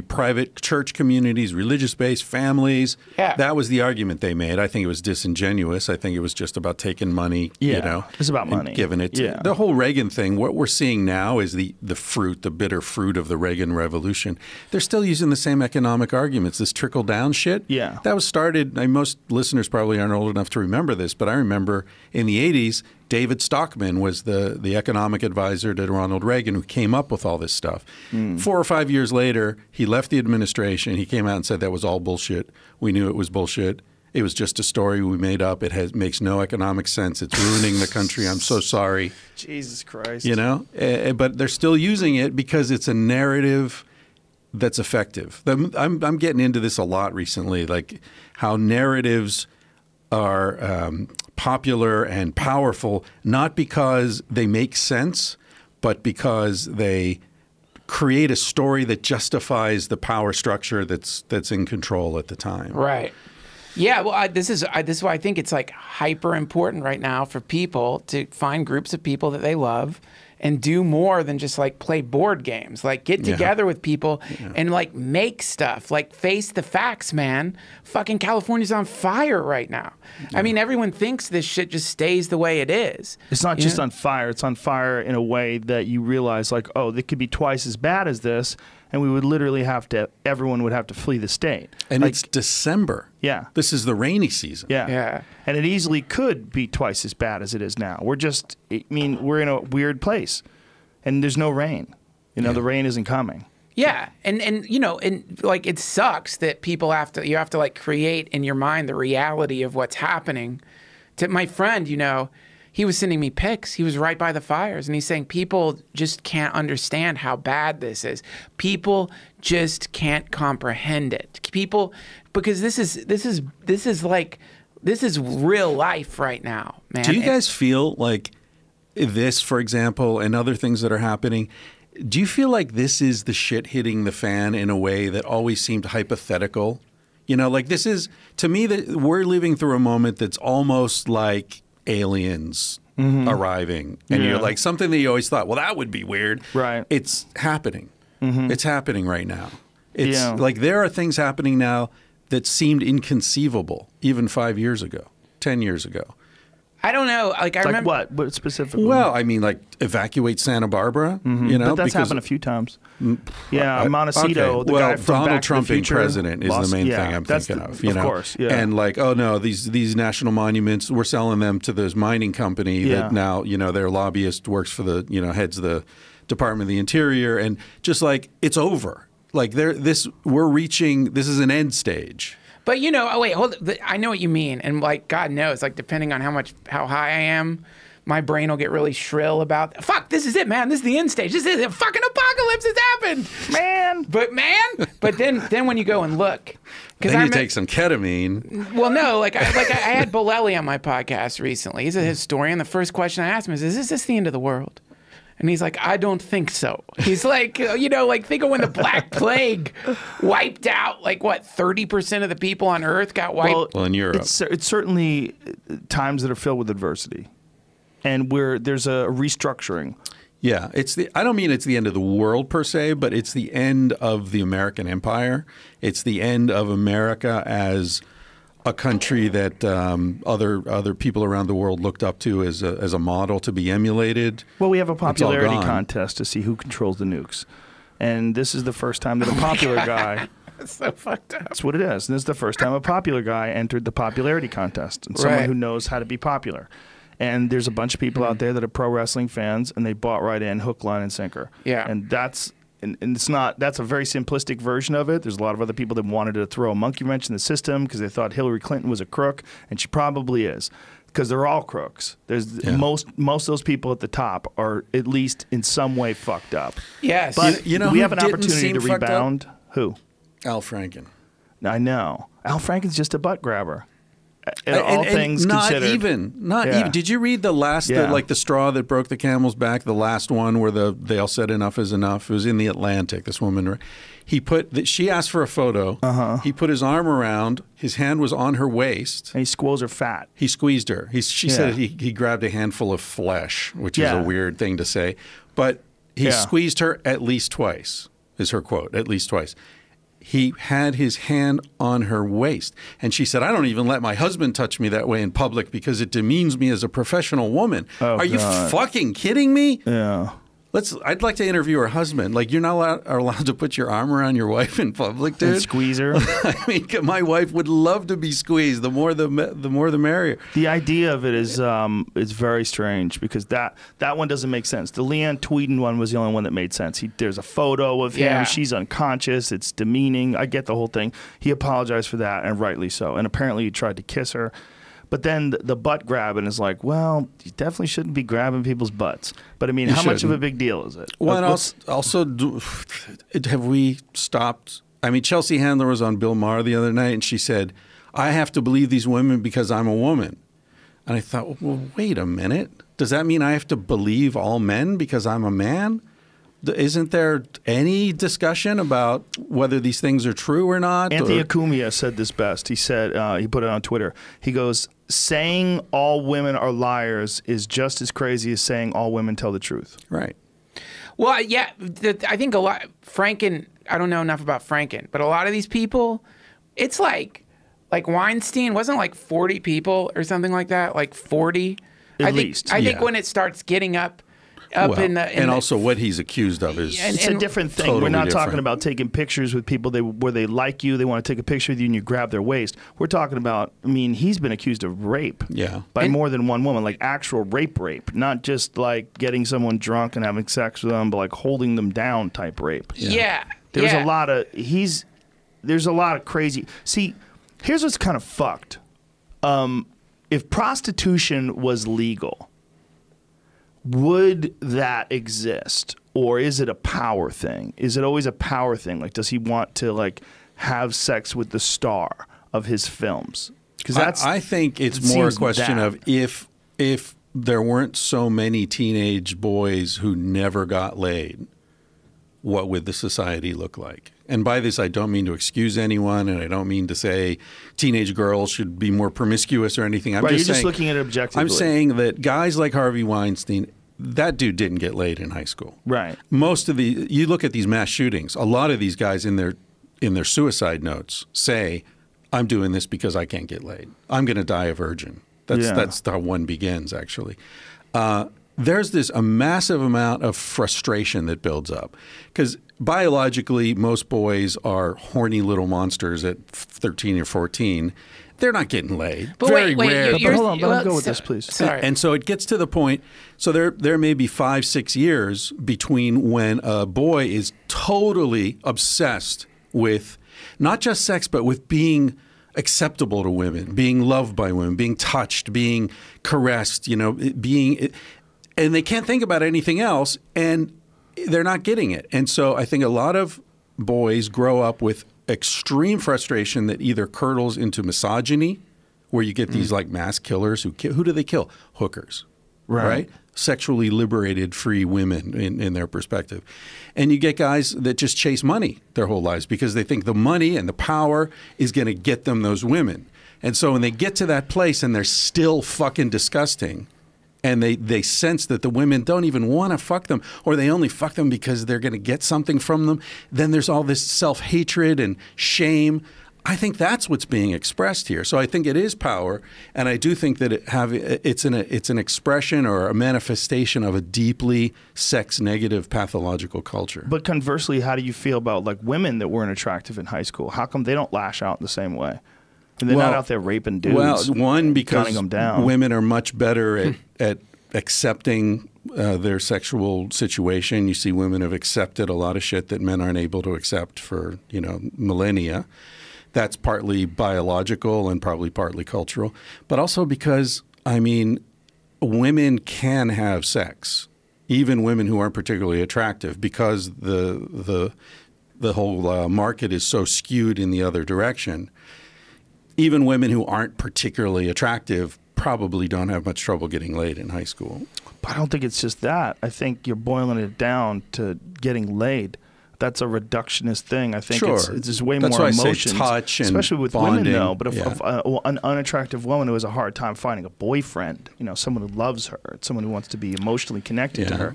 private church communities, religious-based families. Yeah. That was the argument they made. I think it was disingenuous. I think it was just about taking money, you know. It's about money. Giving it to the whole Reagan thing. What we're seeing now is the bitter fruit of the Reagan Revolution. They're still using the same economic arguments, this trickle-down shit. Yeah. That was started, most listeners probably aren't old enough to remember this, but I remember in the 80s, David Stockman was the economic advisor to Ronald Reagan who came up with all this stuff. 4 or 5 years later, he left the administration. He came out and said that was all bullshit. We knew it was bullshit. It was just a story we made up. It makes no economic sense. It's ruining the country. I'm so sorry. Jesus Christ. You know? But they're still using it because it's a narrative that's effective. I'm getting into this a lot recently, like how narratives are popular and powerful, not because they make sense, but because they create a story that justifies the power structure that's in control at the time. Right. Yeah, well, this is why I think it's like hyper important right now for people to find groups of people that they love and do more than just like play board games. Like get together with people and like make stuff. Like face the facts, man. Fucking California's on fire right now. I mean, everyone thinks this shit just stays the way it is. It's not just on fire. It's on fire in a way that you realize like, oh, it could be twice as bad as this. And we would literally everyone would have to flee the state. And it's December. Yeah. This is the rainy season. Yeah. Yeah. And it easily could be twice as bad as it is now. We're in a weird place. And there's no rain. The rain isn't coming. Yeah, and like it sucks that people have to like create in your mind the reality of what's happening. To my friend, he was sending me pics. He was right by the fires, and he's saying people just can't understand how bad this is. People just can't comprehend it. Because this is real life right now, man. Do you guys feel like this, for example, and other things that are happening? Do you feel like this is the shit hitting the fan in a way that always seemed hypothetical? Like this is, to me, that we're living through a moment that's almost like aliens arriving. And you're like, something that you always thought, well, that would be weird. Right. It's happening. It's happening right now. It's like there are things happening now that seemed inconceivable even 5 years ago, 10 years ago. I don't know. Like I remember what specifically? Well, I mean, like evacuate Santa Barbara. But that's happened a few times. Yeah, Montecito. Okay. The guy from Donald Back to Trump the being Future president is the main thing I'm thinking of. Of course, yeah. And like, oh no, these national monuments, we're selling them to this mining company that now their lobbyist works for the heads of the Department of the Interior, and just like it's over. Like we're reaching. This is an end stage. But wait, hold. I know what you mean, and like God knows, like depending on how high I am, my brain will get really shrill about. Fuck, this is it, man. This is the end stage. This is a fucking apocalypse has happened, man. But then when you go and look, then you take some ketamine. Well, no, like I had Bolelli on my podcast recently. He's a historian. The first question I asked him is this the end of the world? And he's like, I don't think so. He's like, like think of when the Black Plague wiped out, like what, 30% of the people on Earth got wiped? Well, in Europe. It's certainly times that are filled with adversity. And there's a restructuring. Yeah, I don't mean it's the end of the world per se, but it's the end of the American empire. It's the end of America as a country that other people around the world looked up to as a model to be emulated. Well, we have a popularity contest to see who controls the nukes. And this is the first time that a popular guy... That's so fucked up. That's what it is. And this is the first time a popular guy entered the popularity contest. And someone who knows how to be popular. And there's a bunch of people out there that are pro wrestling fans, and they bought right in, hook, line, and sinker. Yeah. And that's a very simplistic version of it. There's a lot of other people that wanted to throw a monkey wrench in the system because they thought Hillary Clinton was a crook, and she probably is, because they're all crooks. Most of those people at the top are at least in some way fucked up. Yes. But we have an opportunity to rebound. Who? Al Franken. I know. Al Franken's just a butt grabber. All things considered. Not even. Did you read the last, the straw that broke the camel's back, the last one where they all said enough is enough? It was in the Atlantic, this woman. She asked for a photo. He put his arm around, his hand was on her waist. And he squeezed her fat. He squeezed her. She said he grabbed a handful of flesh, which is a weird thing to say. But he squeezed her at least twice, is her quote, at least twice. He had his hand on her waist. And she said, I don't even let my husband touch me that way in public because it demeans me as a professional woman. Are you fucking kidding me? Yeah. I'd like to interview her husband. Like, you're not allowed to put your arm around your wife in public, dude. And squeeze her. I mean, my wife would love to be squeezed. The more the merrier. The idea of it is very strange because that one doesn't make sense. The Leanne Tweeden one was the only one that made sense. There's a photo of him. Yeah. She's unconscious. It's demeaning. I get the whole thing. He apologized for that, and rightly so. And apparently he tried to kiss her. But then the butt grabbing is like, well, you definitely shouldn't be grabbing people's butts. But I mean, how much of a big deal is it? Well, and also, have we stopped? I mean, Chelsea Handler was on Bill Maher the other night, and she said, I have to believe these women because I'm a woman. And I thought, well, wait a minute. Does that mean I have to believe all men because I'm a man? Isn't there any discussion about whether these things are true or not? Anthony Acumia said this best. He said, he put it on Twitter. He goes, saying all women are liars is just as crazy as saying all women tell the truth. Right. Well, yeah, I think a lot, Franken, I don't know enough about Franken, but a lot of these people, it's like Weinstein, wasn't like 40 people or something like that? Like 40? At least. I think when it starts getting up, and also what he's accused of is it's a different thing. Totally We're not different. talking about taking pictures with people where they like you, they want to take a picture with you, and you grab their waist. We're talking about, I mean, he's been accused of rape by more than one woman, like actual rape, not just like getting someone drunk and having sex with them, but like holding them down type rape. There's a lot of there's a lot of crazy. See, here's what's kind of fucked. If prostitution was legal, would that exist, or is it a power thing? Is it always a power thing? Like, does he want to like have sex with the star of his films? Because I think it's more a question of if there weren't so many teenage boys who never got laid, what would the society look like? And by this, I don't mean to excuse anyone, and I don't mean to say teenage girls should be more promiscuous or anything. You're just looking at it objectively. I'm saying that guys like Harvey Weinstein, that dude didn't get laid in high school. Right. Most of you look at these mass shootings, a lot of these guys in their suicide notes say, I'm doing this because I can't get laid. I'm going to die a virgin. That's how one begins, actually. There's a massive amount of frustration that builds up because biologically, most boys are horny little monsters at 13 or 14. They're not getting laid. But Very wait, rare. But hold on, let him go with this, please. Sorry. And so it gets to the point. So there may be 5-6 years between when a boy is totally obsessed with not just sex, but with being acceptable to women, being loved by women, being touched, being caressed, and they can't think about anything else, and they're not getting it. And so I think a lot of boys grow up with extreme frustration that either curdles into misogyny, where you get these like mass killers who do they kill? Hookers, right? Sexually liberated free women in their perspective. And you get guys that just chase money their whole lives because they think the money and the power is going to get them those women. And so when they get to that place and they're still fucking disgusting, and they sense that the women don't even want to fuck them, or they only fuck them because they're going to get something from them, then there's all this self-hatred and shame. I think that's what's being expressed here. So I think it is power, and I do think that it's an expression or a manifestation of a deeply sex-negative pathological culture. But conversely, how do you feel about like women that weren't attractive in high school? How come they don't lash out in the same way? And they're not out there raping dudes. Well, one, because gunning them down. Women are much better at accepting their sexual situation. You see women have accepted a lot of shit that men aren't able to accept for, millennia. That's partly biological and probably partly cultural. But also because, women can have sex, even women who aren't particularly attractive, because the whole market is so skewed in the other direction. Even women who aren't particularly attractive probably don't have much trouble getting laid in high school. But I don't think it's just that. I think you're boiling it down to getting laid. That's a reductionist thing. I think it's just way more emotions, touch and especially with bonding. women, though. But if an unattractive woman who has a hard time finding a boyfriend, someone who loves her, someone who wants to be emotionally connected to her,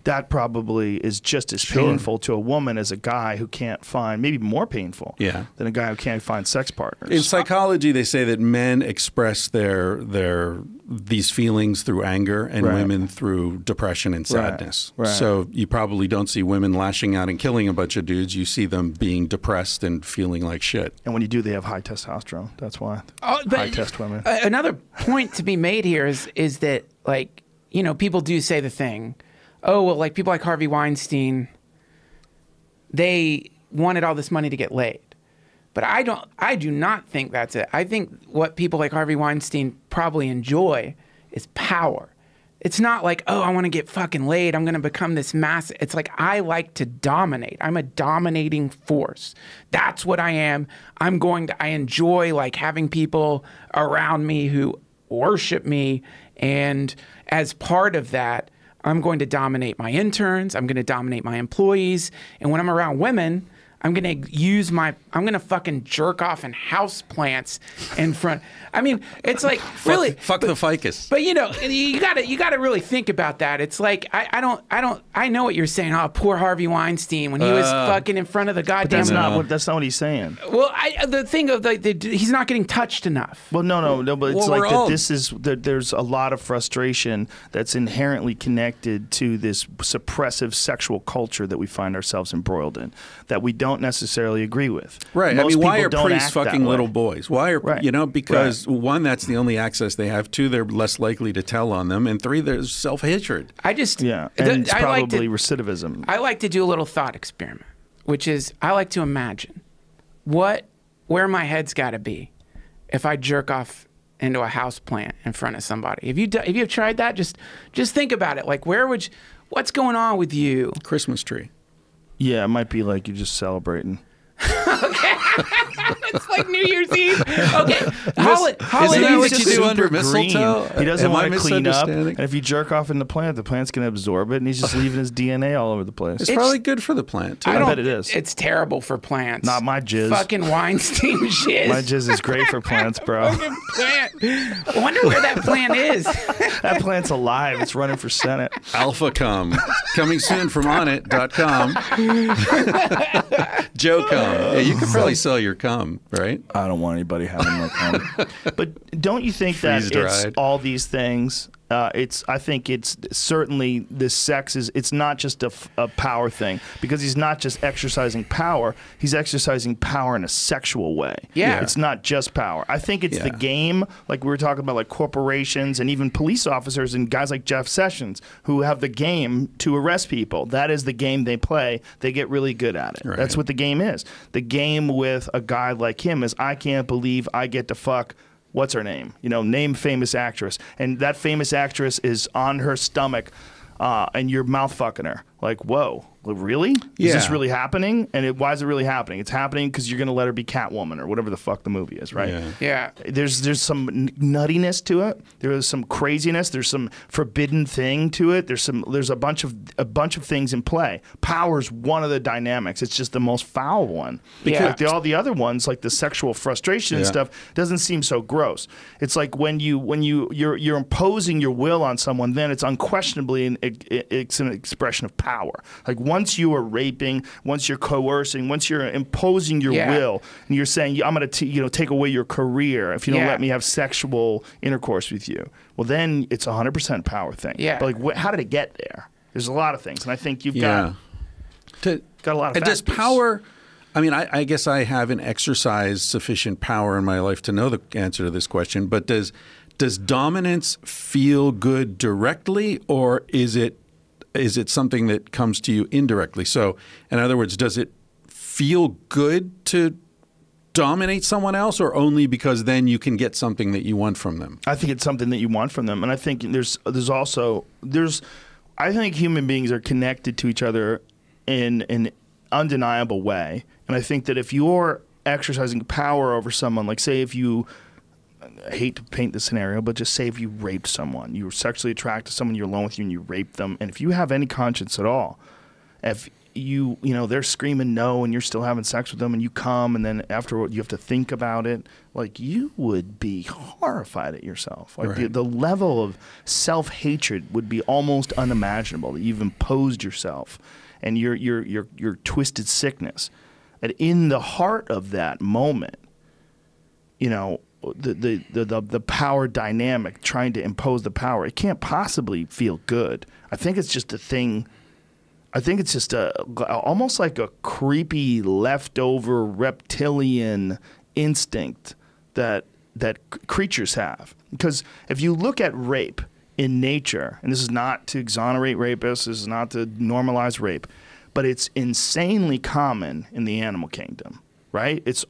that probably is just as painful to a woman as a guy who can't find, maybe more painful than a guy who can't find sex partners. In psychology, they say that men express these feelings through anger and women through depression and sadness. So you probably don't see women lashing out and killing a bunch of dudes. You see them being depressed and feeling like shit. And when you do, they have high testosterone. That's why. High test women. Another point to be made here is that, people do say the thing, people like Harvey Weinstein, they wanted all this money to get laid. But I do not think that's it. I think what people like Harvey Weinstein probably enjoy is power. It's not like, I want to get fucking laid. I'm going to become this massive. It's like, I like to dominate. I'm a dominating force. That's what I am. I enjoy like having people around me who worship me. And as part of that, I'm going to dominate my interns. I'm going to dominate my employees. And when I'm around women, I'm going to fucking jerk off in house plants in front. I mean, it's like really fuck the ficus. But you gotta really think about that. It's like I know what you're saying. Oh, poor Harvey Weinstein when he was fucking in front of the goddamn. That's not what he's saying. Well, the thing of he's not getting touched enough. Well, no, but it's like that. There's a lot of frustration that's inherently connected to this suppressive sexual culture that we find ourselves embroiled in, that we don't necessarily agree with. Right. Most I mean, why are people don't priests act that fucking way. little boys? Why are because one, that's the only access they have. Two, they're less likely to tell on them, and three, there's self-hatred. And it's probably recidivism. I like to do a little thought experiment, which is I like to imagine where my head's got to be if I jerk off into a house plant in front of somebody. Have you tried that? Just think about it. Like, what's going on with you? Christmas tree. Yeah, it might be like you're just celebrating. Okay. It's like New Year's Eve. Okay. Isn't that what you do under mistletoe? He doesn't want to clean up. misunderstanding? And if you jerk off in the plant's going to absorb it, and he's just leaving his DNA all over the place. It's probably good for the plant, too. I bet it is. It's terrible for plants. Not my jizz. Fucking Weinstein jizz. My jizz is great for plants, bro. Fucking plant. I wonder where that plant is. That plant's alive. It's running for Senate. Alpha Cum. Coming soon from onit.com. Joe Cum. Yeah, you could probably sell your cum, right? I don't want anybody having my cum. But don't you think that it's Freeze-dried. all these things? I think it's certainly this sex is. It's not just a power thing, because he's not just exercising power. He's exercising power in a sexual way. Yeah. It's not just power. I think it's the game, like we were talking about, like corporations and even police officers and guys like Jeff Sessions who have the game to arrest people. That is the game they play. They get really good at it. Right. That's what the game is. The game with a guy like him is, I can't believe I get to fuck what's her name? Name famous actress. And that famous actress is on her stomach and you're mouth fucking her. Like, whoa, really? Is this really happening? And why is it really happening? It's happening because you're going to let her be Catwoman or whatever the fuck the movie is, right? Yeah. There's some nuttiness to it. There is some craziness. There's some forbidden thing to it. There's a bunch of things in play. Power's one of the dynamics. It's just the most foul one. Because all the other ones, like the sexual frustration and stuff, doesn't seem so gross. It's like when you're imposing your will on someone, then it's unquestionably it's an expression of power. Like once you are raping, once you're coercing, once you're imposing your will, and you're saying, I'm going to take away your career if you don't let me have sexual intercourse with you. Well, then it's 100% power thing. Yeah. But like, how did it get there? There's a lot of things, and I think you've got a lot of factors. Does power? I mean, I guess I haven't exercised sufficient power in my life to know the answer to this question. But does dominance feel good directly, or is it something that comes to you indirectly? So, in other words, does it feel good to dominate someone else, or only because then you can get something that you want from them? I think it's something that you want from them, and I think there's I think human beings are connected to each other in an undeniable way, and I think that if you're exercising power over someone, like say if you, I hate to paint the scenario, but just say if you raped someone, you were sexually attracted to someone, you're alone with you, and you raped them, and if you have any conscience at all, if they're screaming no and you're still having sex with them and you come and then afterward you have to think about it, like you would be horrified at yourself. Like the level of self-hatred would be almost unimaginable, that you've imposed yourself and your twisted sickness. And in the heart of that moment, the power dynamic, trying to impose the power, it can't possibly feel good. I think it's just a thing. I think it's just almost like a creepy leftover reptilian instinct that creatures have. Because if you look at rape in nature, and this is not to exonerate rapists, this is not to normalize rape, but it's insanely common in the animal kingdom, right? It's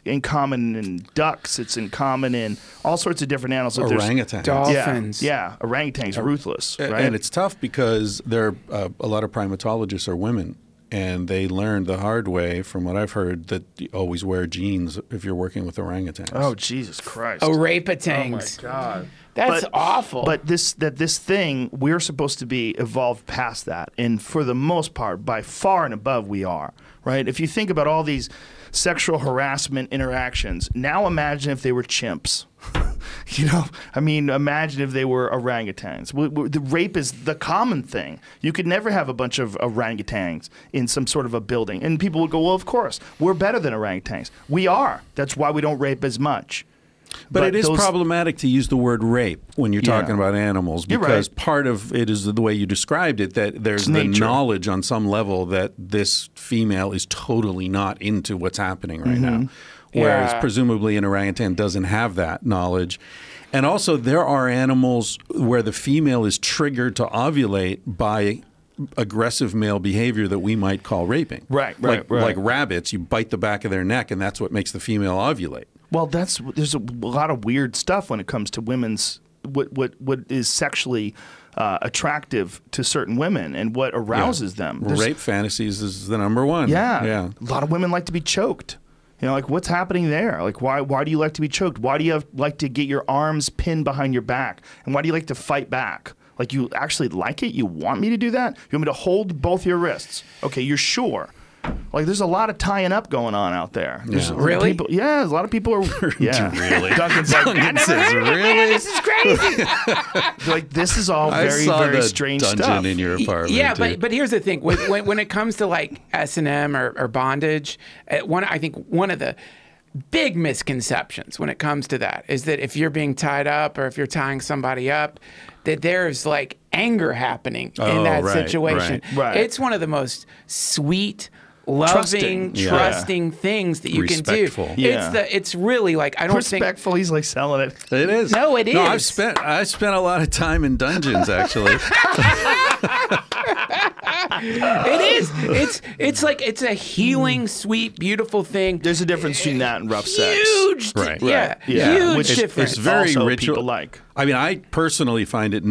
in common in ducks. It's in common in all sorts of different animals. Orangutans. Dolphins. Yeah, orangutans, ruthless. Right? And it's tough because a lot of primatologists are women, and they learned the hard way, from what I've heard, that you always wear jeans if you're working with orangutans. Oh, Jesus Christ. Orangutans. Oh, my God. That's awful. But this thing, we're supposed to be evolved past that, and for the most part, by far and above, we are. Right? If you think about all these sexual harassment interactions, now imagine if they were chimps. You know, I mean, imagine if they were orangutans. The rape is the common thing. You could never have a bunch of orangutans in some sort of a building. And people would go, well, of course, we're better than orangutans. We are. That's why we don't rape as much. But it is problematic to use the word rape when you're talking about animals, because part of it is the way you described it, that there's the knowledge on some level that this female is totally not into what's happening right now. Whereas presumably an orangutan doesn't have that knowledge. And also there are animals where the female is triggered to ovulate by aggressive male behavior that we might call raping. Like rabbits, you bite the back of their neck and that's what makes the female ovulate. Well, there's a lot of weird stuff when it comes to women's what is sexually attractive to certain women and what arouses them. Rape fantasies is the number one. A lot of women like to be choked. You know, like what's happening there? Like why do you like to be choked? Why do you like to get your arms pinned behind your back? And why do you like to fight back? Like you actually like it? You want me to do that? You want me to hold both your wrists? Okay, you're sure. Like there's a lot of tying up going on out there. Really? People, a lot of people are. Yeah, really. Duncan's like, I never heard of really? This is crazy. Like this is all very, very strange dungeon stuff. In your apartment. Yeah, but here's the thing: when it comes to like S&M or bondage, I think one of the big misconceptions when it comes to that is that if you're being tied up or if you're tying somebody up, that there's like anger happening in that situation. Right. It's one of the most sweet, loving, trusting things that you can do. Yeah. It's really like, I don't think respectful. He's like selling it. It is. No, it is. No, I spent a lot of time in dungeons actually. It is. It's like it's a healing, sweet, beautiful thing. There's a difference between that and rough sex. Huge. Huge difference. It's very also ritual. People like. I mean, I personally find it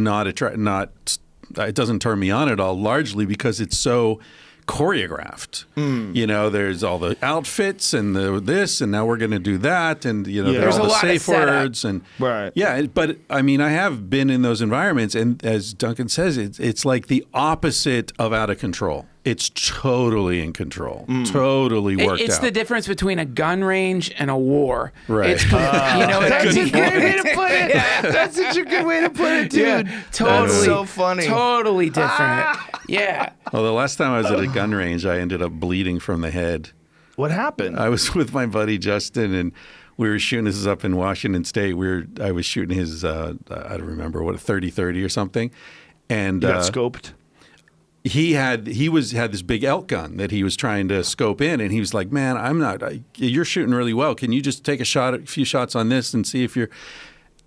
it doesn't turn me on at all, largely because it's so choreographed. You know, there's all the outfits and this, and now we're going to do that, and you know, there's all the safe words and But I mean, I have been in those environments, and as Duncan says, it's like the opposite of out of control. It's totally in control, totally worked out. It's the difference between a gun range and a war. Right. It's, you know, That's a great way to put it. That's such a good way to put it, dude. Totally. That's so funny. Totally different. Yeah. Well, the last time I was at a gun range, I ended up bleeding from the head. What happened? I was with my buddy Justin, and we were shooting. This is up in Washington State. I was shooting his, I don't remember what, a 30-30 or something, and you got scoped. He had this big elk gun that he was trying to scope in, and he was like, "Man, you're shooting really well. Can you just take a few shots on this and see if you're?"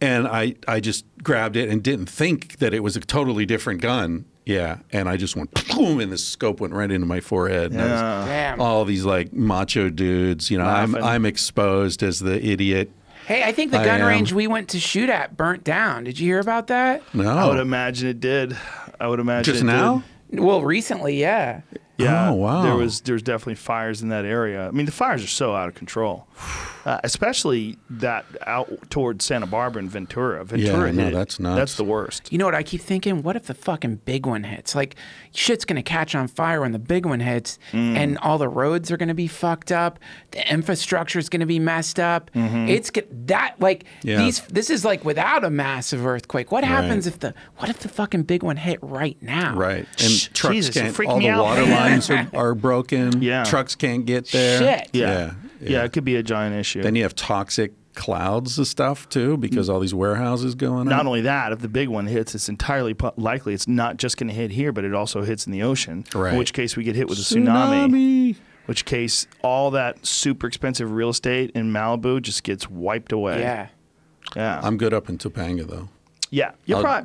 And I just grabbed it and didn't think that it was a totally different gun. Yeah, and I just went boom, and the scope went right into my forehead. And Damn. All these like macho dudes, you know, I'm exposed as the idiot. Hey, I think the gun range we went to shoot at burnt down. Did you hear about that? No, I would imagine it did. I would imagine just it now. Did. Well, recently, yeah. Yeah. Oh, wow. There was definitely fires in that area. I mean, the fires are so out of control, especially that out towards Santa Barbara and Ventura. Ventura hit. That's nuts. That's the worst. You know what I keep thinking? What if the fucking big one hits? Like, shit's going to catch on fire when the big one hits, and all the roads are going to be fucked up. The infrastructure is going to be messed up. It's this is like without a massive earthquake. What happens if the fucking big one hit right now? Right. And trucks Jesus, can't, freak all me the out, water man. lines are broken. Yeah. Trucks can't get there. Shit. Yeah, it could be a giant issue. Then you have toxic clouds of stuff too, because all these warehouses going on. Not only that, if the big one hits, it's entirely likely it's not just going to hit here, but it also hits in the ocean. Right. In which case we get hit with a tsunami. Which case all that super expensive real estate in Malibu just gets wiped away. Yeah. I'm good up in Topanga though. Yeah,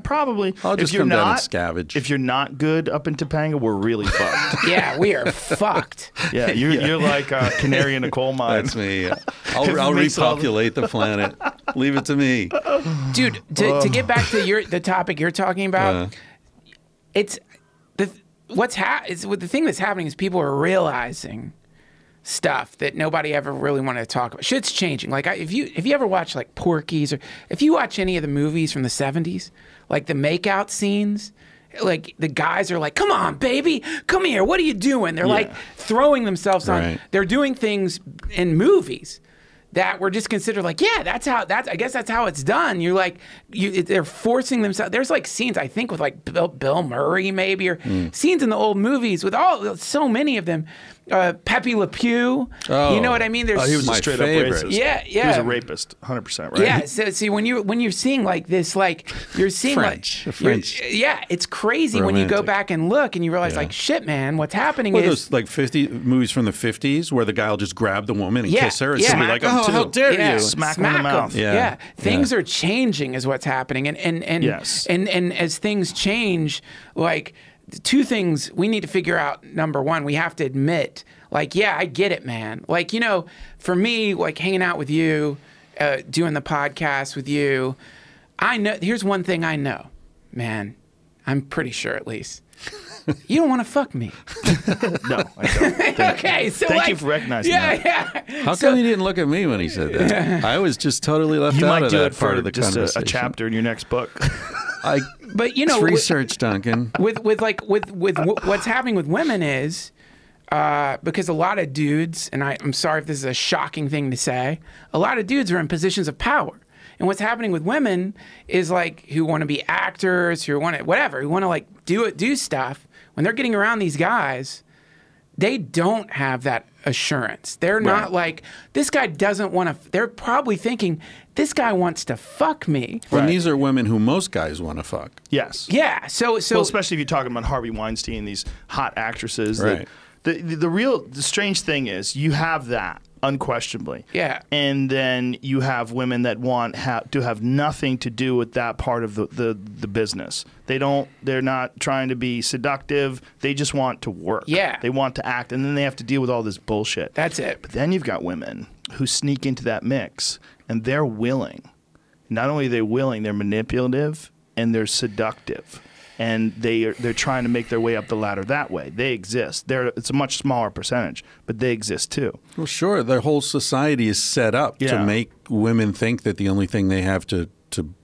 probably. I'll just come down and scavenge. If you're not good up in Topanga, we're really fucked. Yeah, we are fucked. Yeah, you're like a canary in a coal mine. That's me. I'll repopulate the planet. Leave it to me, dude. To get back to the topic you're talking about, the thing that's happening is people are realizing stuff that nobody ever really wanted to talk about. Shit's changing. Like if you ever watch like Porky's, or if you watch any of the movies from the 70s, like the makeout scenes, like the guys are like, come on, baby, come here. What are you doing? They're like throwing themselves on. Right. They're doing things in movies that were just considered like, yeah, I guess that's how it's done. You're like, they're forcing themselves. There's like scenes, I think, with like Bill Murray maybe, or scenes in the old movies with so many of them. Pepe Le Pew, you know what I mean? He was a straight up racist. Yeah. He was a rapist, 100%, right? Yeah. So see, when you're seeing like this, like you're seeing French. yeah, it's crazy when you go back and look and you realize like, shit, man, what's happening those like 50 movies from the 50s where the guy will just grab the woman and kiss her and yeah. be like, oh, how dare you? Smack him in the mouth. Yeah. Things are changing is what's happening. And as things change, like, two things we need to figure out. Number one, we have to admit, like, yeah, I get it, man. Like, you know, for me, like hanging out with you, doing the podcast with you, I know, here's one thing I know, man, I'm pretty sure at least. You don't want to fuck me. No, I don't. Okay, so Thank like, you for recognizing that. Yeah. How come he didn't look at me when he said that? I was just totally left You out might of do that it part for of the just conversation. a chapter in your next book. But you know, it's research, Duncan. with what's happening with women is because a lot of dudes, and I'm sorry if this is a shocking thing to say, a lot of dudes are in positions of power. And what's happening with women is like who want to be actors, who want to whatever, who want to like do stuff. When they're getting around these guys, they don't have that assurance. They're not like, this guy doesn't want to. They're probably thinking, this guy wants to fuck me. Well, these are women who most guys want to fuck. Yes. Yeah. So well, especially if you're talking about Harvey Weinstein, these hot actresses. Right. The strange thing is you have that unquestionably. Yeah. And then you have women that want to have nothing to do with that part of the business. They're not trying to be seductive. They just want to work. Yeah. They want to act, and then they have to deal with all this bullshit. That's it. But then you've got women who sneak into that mix, and they're willing. Not only are they willing, they're manipulative and they're seductive. And they're trying to make their way up the ladder that way. They exist. It's a much smaller percentage, but they exist too. Well, sure. The whole society is set up to make women think that the only thing they have to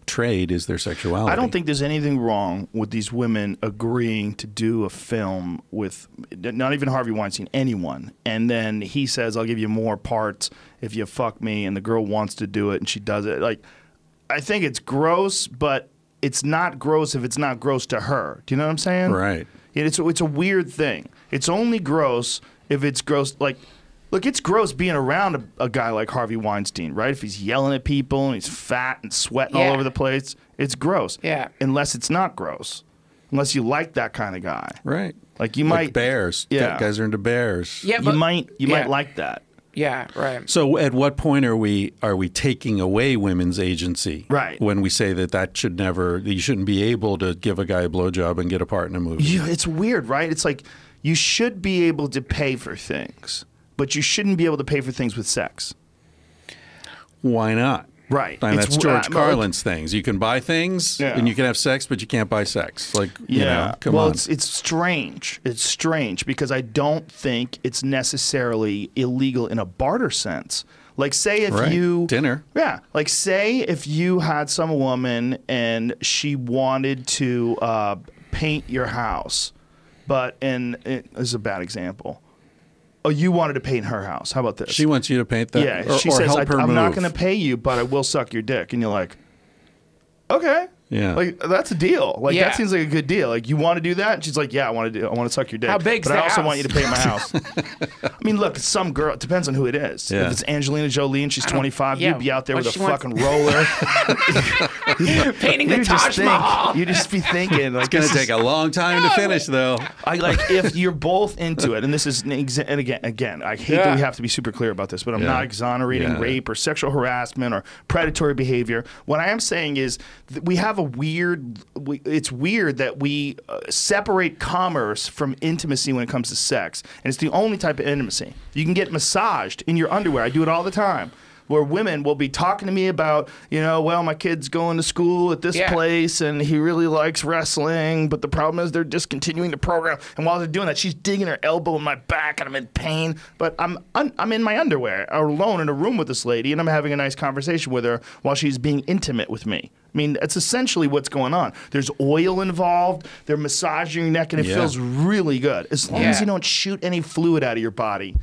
trade is their sexuality. I don't think there's anything wrong with these women agreeing to do a film with not even Harvey Weinstein, anyone. And then he says, I'll give you more parts if you fuck me, and the girl wants to do it and she does it. Like, I think it's gross, but it's not gross if it's not gross to her. Do you know what I'm saying? Right. It's a weird thing. It's only gross if it's gross. Like, look, it's gross being around a guy like Harvey Weinstein, right? If he's yelling at people and he's fat and sweating all over the place, it's gross. Yeah. Unless it's not gross. Unless you like that kind of guy. Right. Like you like might. bears. Yeah. Guys are into bears. Yeah, You might like that. Yeah, right. So at what point are we taking away women's agency? Right. When we say that should never, you shouldn't be able to give a guy a blowjob and get a part in a movie. Yeah, it's weird, right? It's like you should be able to pay for things, but you shouldn't be able to pay for things with sex. Why not? Right. And It's that's George Carlin's things. You can buy things and you can have sex, but you can't buy sex. Like, you know, come on. It's strange. It's strange because I don't think it's necessarily illegal in a barter sense. Like, say if you... Dinner. Yeah. Like, say if you had some woman and she wanted to paint your house, but, and this is a bad example. Oh, you wanted to paint her house. How about this? She wants you to paint that. Yeah, or, she or says, help her I'm move. not going to pay you, but I will suck your dick. And you're like, okay. Yeah. Like, that's a deal. Like, Yeah. that seems like a good deal. Like, you want to do that? And she's like, yeah, I want to suck your dick. How big's But I the also house? want you to paint my house. I mean, look, some girl, it depends on who it is. Yeah. If it's Angelina Jolie and she's 25, yeah, you'd be out there what with a she wants- fucking roller. Painting the You just Taj Mahal. think, you just be thinking, like, It's going to take a long time to finish, though. I like if you're both into it, and this is and again, I hate that we have to be super clear about this, but I'm not exonerating rape or sexual harassment or predatory behavior. What I am saying is that we have a weird. It's weird that we separate commerce from intimacy when it comes to sex, and it's the only type of intimacy. You can get massaged in your underwear. I do it all the time. where women will be talking to me about, well, my kid's going to school at this place and he really likes wrestling, but the problem is they're discontinuing the program. And while they're doing that, she's digging her elbow in my back and I'm in pain. But I'm in my underwear alone in a room with this lady and I'm having a nice conversation with her while she's being intimate with me. I mean, that's essentially what's going on. There's oil involved. They're massaging your neck, and it feels really good. As long as you don't shoot any fluid out of your body,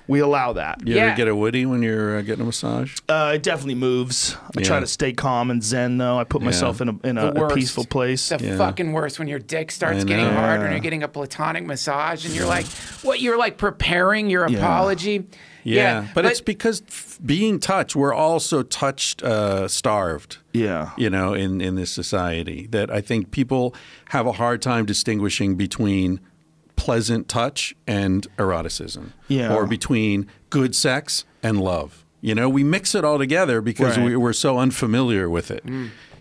we allow that. You ever get a woody when you're getting a massage? It definitely moves. I try to stay calm and zen, though. I put myself in a peaceful place. The fucking worst when your dick starts getting hard when you're getting a platonic massage, and you're like, what? You're like preparing your apology. Yeah, but it's because being touched, we're also touched, starved. Yeah. In this society, that I think people have a hard time distinguishing between pleasant touch and eroticism, or between good sex and love. We mix it all together because we're so unfamiliar with it.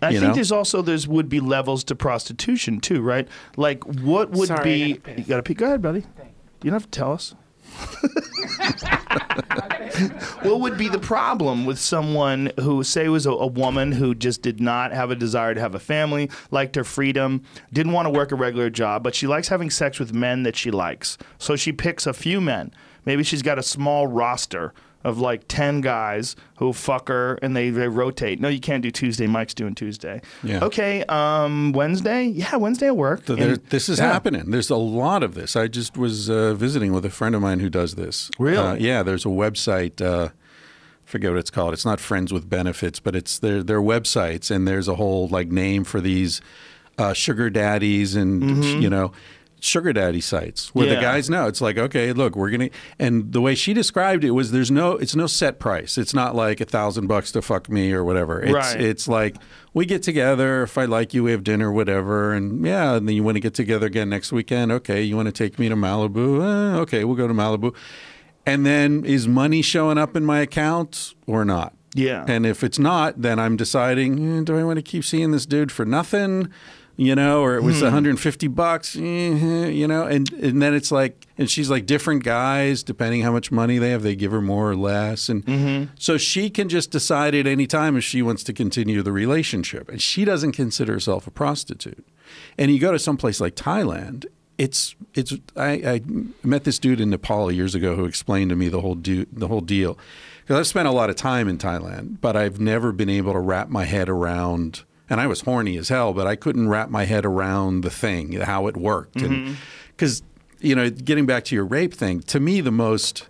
I think there would be levels to prostitution too, right? Like what would be? You gotta pee. Go ahead, buddy. You don't have to tell us. What would be the problem with someone who, say, was a woman who just did not have a desire to have a family, liked her freedom, didn't want to work a regular job, but she likes having sex with men that she likes. So she picks a few men. Maybe she's got a small roster of like 10 guys who fuck her and they rotate. No, you can't do Tuesday. Mike's doing Tuesday. Yeah. Okay, Wednesday? Yeah, Wednesday will work. So this is happening. There's a lot of this. I just was visiting with a friend of mine who does this. Really? Yeah, there's a website, I forget what it's called. It's not Friends with Benefits, but it's their websites, and there's a whole like name for these sugar daddies and, sugar daddy sites where the guys know. It's like, okay, look, we're gonna, and the way she described it was it's no set price. It's not like $1,000 to fuck me or whatever. It's like we get together, if I like you, we have dinner, whatever, and then you want to get together again next weekend. Okay, you want to take me to Malibu? Okay, we'll go to Malibu. And then is money showing up in my account or not? Yeah. And if it's not, then I'm deciding, do I want to keep seeing this dude for nothing? Or it was $150, and then it's like, and she's like different guys, depending how much money they have, they give her more or less. And so she can just decide at any time if she wants to continue the relationship. And she doesn't consider herself a prostitute. And you go to some place like Thailand, I met this dude in Nepal years ago who explained to me the whole deal. Because I've spent a lot of time in Thailand, but I've never been able to wrap my head around. And I was horny as hell, but I couldn't wrap my head around the thing, how it worked. And because, getting back to your rape thing, to me, the most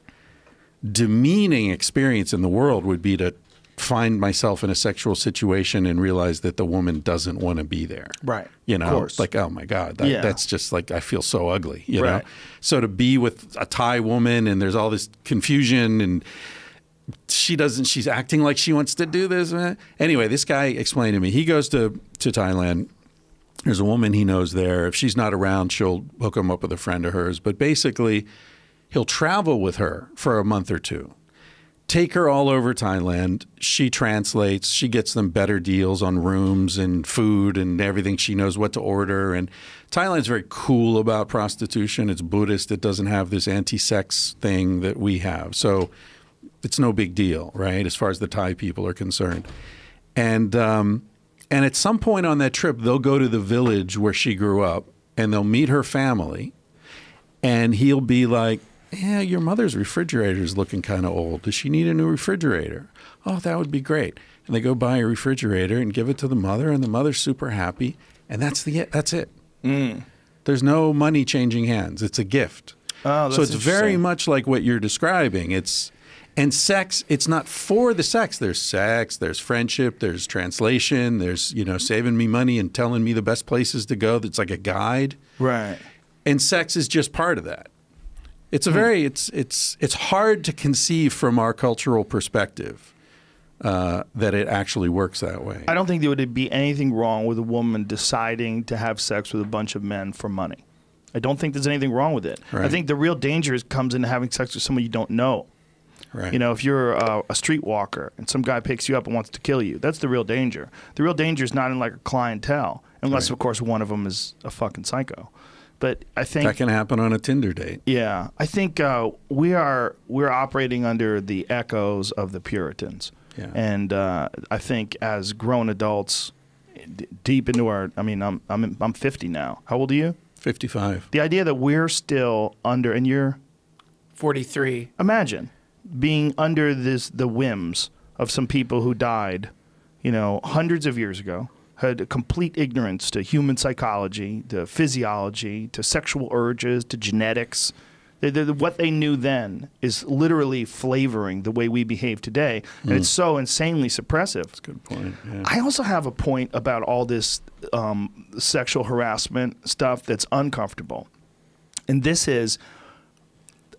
demeaning experience in the world would be to find myself in a sexual situation and realize that the woman doesn't want to be there. Right. Of course. Like, oh my God, that's just like, I feel so ugly, you know? So to be with a Thai woman and there's all this confusion and she's acting like she wants to do this. Anyway, this guy explained to me, he goes to Thailand. There's a woman he knows there. If she's not around, she'll hook him up with a friend of hers. But basically, he'll travel with her for a month or two, take her all over Thailand. She translates. She gets them better deals on rooms and food and everything. She knows what to order. And Thailand's very cool about prostitution. It's Buddhist. It doesn't have this anti-sex thing that we have. So it's no big deal, right, as far as the Thai people are concerned. And at some point on that trip, they'll go to the village where she grew up, and they'll meet her family, and he'll be like, yeah, your mother's refrigerator is looking kind of old. Does she need a new refrigerator? Oh, that would be great. And they go buy a refrigerator and give it to the mother, and the mother's super happy, and that's it. There's no money changing hands. It's a gift. Oh, that's so it's very much like what you're describing. And sex, it's not for the sex. There's friendship, there's translation, there's, saving me money and telling me the best places to go. That's like a guide. Right. And sex is just part of that. It's a very, it's hard to conceive from our cultural perspective that it actually works that way. I don't think there would be anything wrong with a woman deciding to have sex with a bunch of men for money. I don't think there's anything wrong with it. Right. I think the real danger comes in having sex with someone you don't know. Right. If you're a streetwalker and some guy picks you up and wants to kill you, that's the real danger. The real danger is not in like a clientele, unless of course one of them is a fucking psycho. But I think that can happen on a Tinder date. Yeah, I think we're operating under the echoes of the Puritans. Yeah. And I think as grown adults, deep into our, I mean, I'm 50 now. How old are you? 55. The idea that we're still under, and you're 43. Imagine being under the whims of some people who died, you know, hundreds of years ago, had a complete ignorance to human psychology, to physiology, to sexual urges, to genetics. What they knew then is literally flavoring the way we behave today, and it's so insanely suppressive. That's a good point. Yeah. I also have a point about all this sexual harassment stuff that's uncomfortable, and this is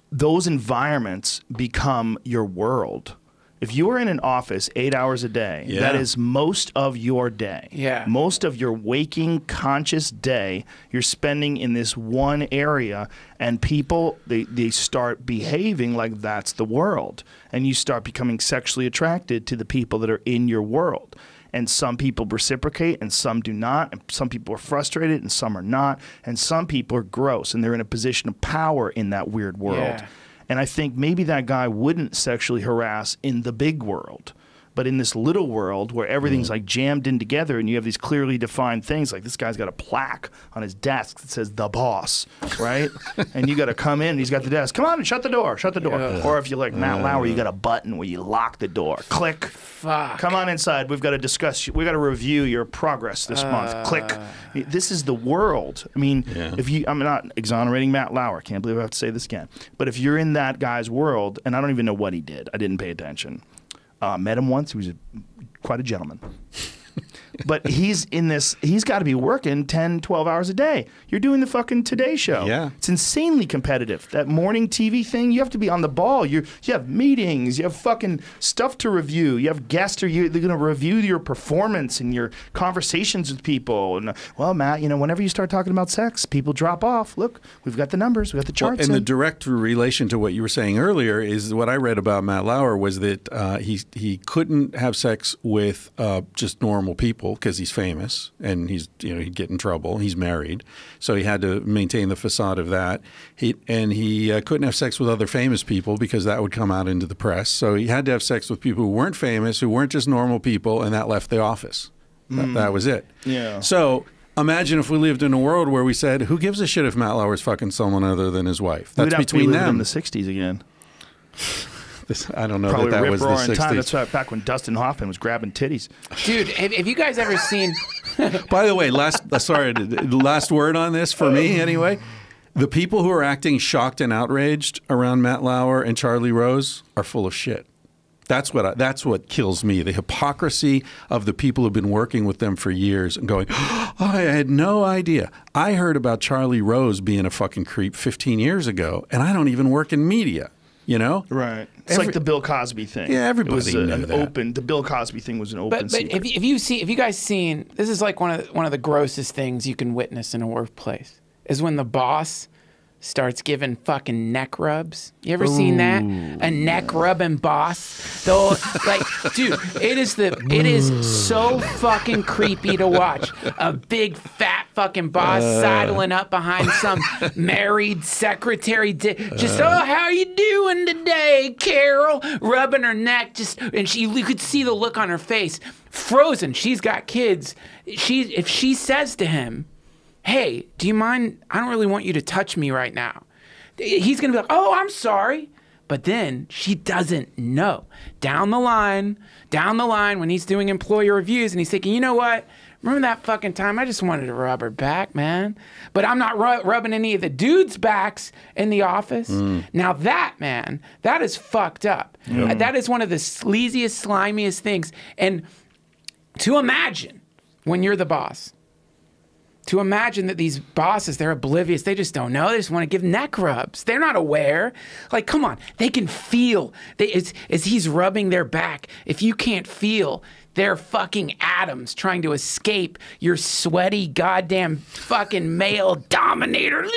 those environments become your world. If you are in an office 8 hours a day, that is most of your day. Yeah. Most of your waking, conscious day, you're spending in this one area, and people, they start behaving like that's the world. And you start becoming sexually attracted to the people that are in your world. And some people reciprocate and some do not. And some people are frustrated and some are not. And some people are gross and they're in a position of power in that weird world. Yeah. And I think maybe that guy wouldn't sexually harass in the big world. But in this little world where everything's like jammed in together and you have these clearly defined things, like this guy's got a plaque on his desk that says the boss, right? And you got to come in and he's got the desk. Come on and shut the door, shut the door. Or if you're like Matt Lauer, you got a button where you lock the door. Click. Fuck. Come on inside. We've got to discuss, we've got to review your progress this month. Click. This is the world. I mean, if you, I'm not exonerating Matt Lauer. Can't believe I have to say this again. But if you're in that guy's world, and I don't even know what he did. I didn't pay attention. Met him once. He was quite a gentleman. But he's in this, he's got to be working 10, 12 hours a day. You're doing the fucking Today Show. Yeah. It's insanely competitive. That morning TV thing, you have to be on the ball. You have meetings. You have fucking stuff to review. You have guests, they're going to review your performance and your conversations with people. And, well, Matt, you know, whenever you start talking about sex, people drop off. Look, we've got the numbers. We've got the charts. And the direct relation to what you were saying earlier is what I read about Matt Lauer was that he couldn't have sex with just normal people because he's famous and he'd get in trouble. He's married, so he had to maintain the facade of that. He couldn't have sex with other famous people because that would come out into the press. So he had to have sex with people who weren't famous, who weren't just normal people, and that left the office. That was it. Yeah. So imagine if we lived in a world where we said, "Who gives a shit if Matt Lauer's fucking someone other than his wife?" That's between them. In the '60s again. I don't know Probably that was the rip-roaring 60s. time. That's back when Dustin Hoffman was grabbing titties. Dude, have you guys ever seen... By the way, the last word on this for me anyway. The people who are acting shocked and outraged around Matt Lauer and Charlie Rose are full of shit. That's what kills me. The hypocrisy of the people who've been working with them for years and going, oh, I had no idea. I heard about Charlie Rose being a fucking creep 15 years ago, and I don't even work in media. You know? Right. It's like the Bill Cosby thing. Yeah, everybody knew that. The Bill Cosby thing was an open secret. But have you guys seen, this is like one of the grossest things you can witness in a workplace, is when the boss starts giving fucking neck rubs. You ever seen that? A neck rubbing boss? Though, like, dude, it is so fucking creepy to watch. A big fat fucking boss sidling up behind some married secretary, just oh, how you doing today, Carol? Rubbing her neck, and you could see the look on her face, frozen. She's got kids. If she says to him, hey, do you mind? I don't really want you to touch me right now. He's going to be like, oh, I'm sorry. But then she doesn't know. Down the line, when he's doing employee reviews and he's thinking, you know what? Remember that fucking time? I just wanted to rub her back, man. But I'm not rubbing any of the dudes' backs in the office. Now that, man, that is fucked up. That is one of the sleaziest, slimiest things. And to imagine when you're the boss, to imagine that these bosses, they're oblivious. They just don't know. They just want to give neck rubs. They're not aware. Like, come on. They can feel. As he's rubbing their back, if you can't feel, they're fucking atoms trying to escape your sweaty goddamn fucking male dominator. Rubbing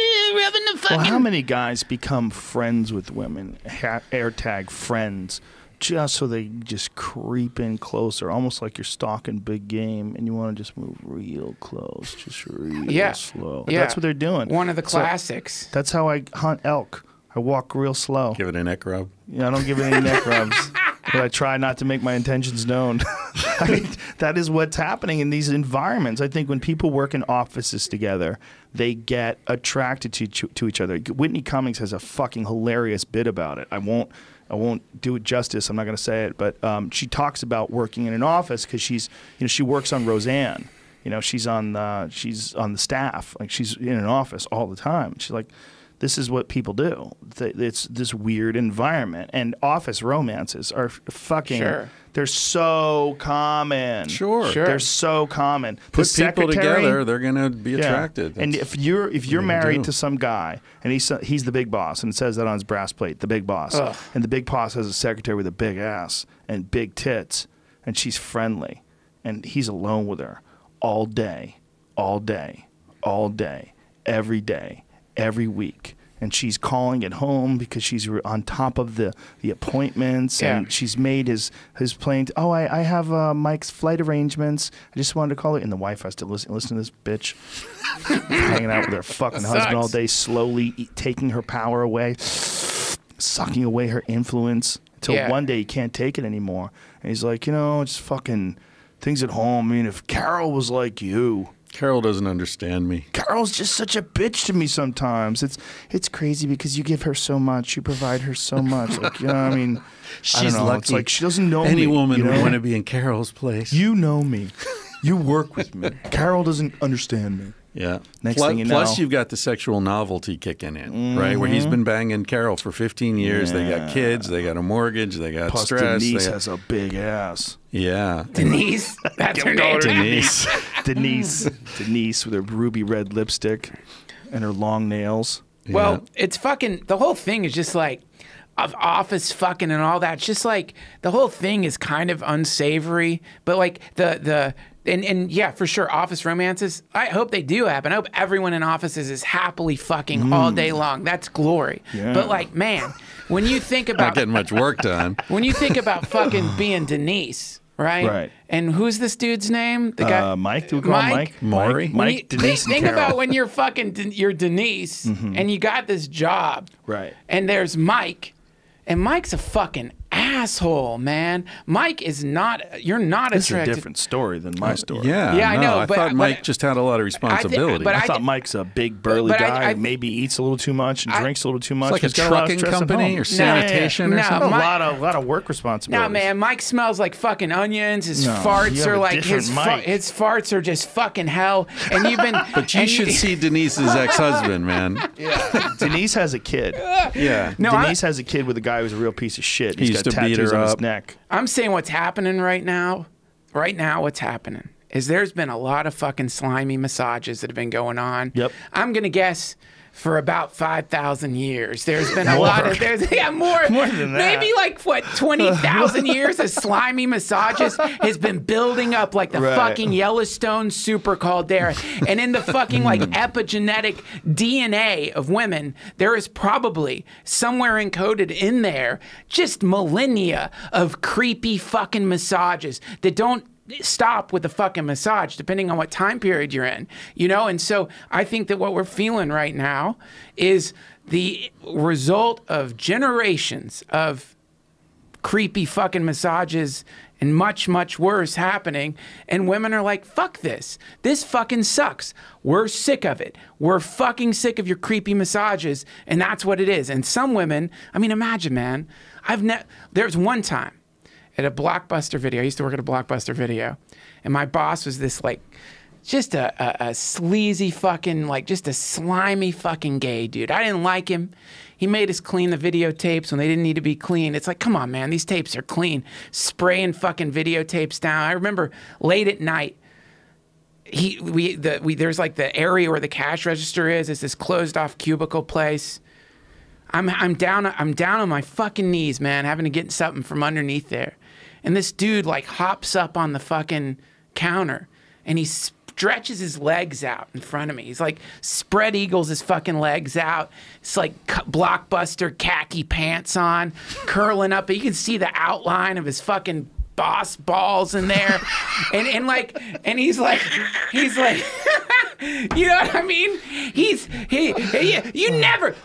the fucking... Well, how many guys become friends with women, AirTag friends, just so they just creep in closer, almost like you're stalking big game, and you want to just move real close, just real slow. Yeah. That's what they're doing. One of the classics. That's how I hunt elk. I walk real slow. Give it a neck rub. Yeah, I don't give it any neck rubs. but I try not to make my intentions known. I mean, that is what's happening in these environments. I think when people work in offices together, they get attracted to each other. Whitney Cummings has a fucking hilarious bit about it. I won't do it justice. I'm not going to say it, but she talks about working in an office because she works on Roseanne. She's on the staff. Like, she's in an office all the time. She's like, this is what people do. It's this weird environment, and office romances are fucking. Sure. They're so common. Sure. They're so common. Put people together, they're gonna be attracted. And if you're married to some guy, and he's the big boss, and it says that on his brass plate, the big boss, and the big boss has a secretary with a big ass and big tits, and she's friendly, and he's alone with her all day, every day, every week. And she's calling it home because she's on top of the appointments, and she's made his plane. I have Mike's flight arrangements. I just wanted to call it. And the wife has to listen to this bitch hanging out with her fucking husband all day, slowly taking her power away, sucking away her influence until one day he can't take it anymore. And he's like, just fucking things at home. I mean, if Carol was like you. Carol doesn't understand me. Carol's just such a bitch to me sometimes. It's crazy because you give her so much, you provide her so much. Like, I mean, she's lucky. It's like she doesn't know Any me. woman would want to be in Carol's place. You know me. You work with me. Carol doesn't understand me. Yeah. Next thing you know. Plus, you've got the sexual novelty kicking in, right? Where he's been banging Carol for 15 years. They got kids. They got a mortgage. They got Plus stress. Denise has a big ass. Yeah. Denise? That's her name. Denise with her ruby red lipstick and her long nails. Yeah. Well, it's fucking, the whole thing is just like, of office fucking and all that. It's just like, the whole thing is kind of unsavory, but like and yeah, for sure, office romances, I hope they do happen. I hope everyone in offices is happily fucking all day long. That's glory. Yeah. But like, man, when you think about... Not getting much work done. When you think about fucking being Denise, right? Right. And who's this dude's name? The guy... Mike? Do we call him Mike? Maury? Mike, Denise, think and Carol. about when you're fucking... You're Denise, and you got this job. Right. And there's Mike, and Mike's a fucking asshole, man. Mike is not... You're not This attracted... is a different story than my story. Yeah, I know. I thought Mike just had a lot of responsibility. I thought Mike's a big burly guy who maybe eats a little too much and drinks a little too much. It's like a trucking company or sanitation or something. A lot of work responsibilities. No, man, Mike smells like fucking onions. His farts are like his farts are just fucking hell. And you've been But you should see Denise's ex-husband, man. Yeah. Denise has a kid. Yeah. No, Denise has a kid with a guy who's a real piece of shit. He's got used to beat tattoos her on his up. neck. I'm saying what's happening right now. Right now, what's happening is there's been a lot of fucking slimy massages that have been going on. Yep. I'm gonna guess for about 5,000 years. There's been a lot of more than that. Maybe like what 20,000 years of slimy massages has been building up like the fucking Yellowstone super caldera. And in the fucking like epigenetic DNA of women, there is probably somewhere encoded in there just millennia of creepy fucking massages that don't stop with the fucking massage, depending on what time period you're in, And so I think that what we're feeling right now is the result of generations of creepy fucking massages and much, much worse happening. And women are like, fuck this. This fucking sucks. We're sick of it. We're fucking sick of your creepy massages. And that's what it is. And some women, I mean, imagine, man, there's one time at a Blockbuster Video. I used to work at a Blockbuster Video. And my boss was this, like, just a sleazy fucking, like, just a slimy fucking gay dude. I didn't like him. He made us clean the videotapes when they didn't need to be clean. It's like, come on, man, these tapes are clean. Spraying fucking videotapes down. I remember late at night, there's like the area where the cash register is. It's this closed off cubicle place. I'm down on my fucking knees, man, having to get something from underneath there. And this dude like hops up on the fucking counter and he stretches his legs out in front of me. He's like spread eagles his fucking legs out. It's like Blockbuster khaki pants on, curling up. You can see the outline of his fucking boss balls in there. and he's like You know what I mean?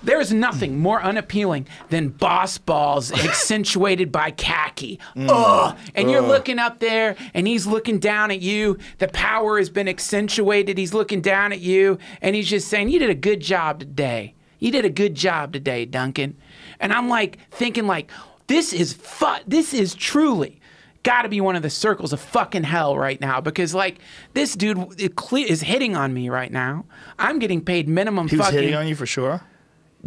There's nothing more unappealing than boss balls accentuated by khaki. And you're looking up there and he's looking down at you. The power has been accentuated. He's looking down at you and he's just saying, you did a good job today. You did a good job today, Duncan. And I'm like thinking like, this is truly got to be one of the circles of fucking hell right now, because like this dude is hitting on me right now. I'm getting paid minimum. He was hitting on you for sure.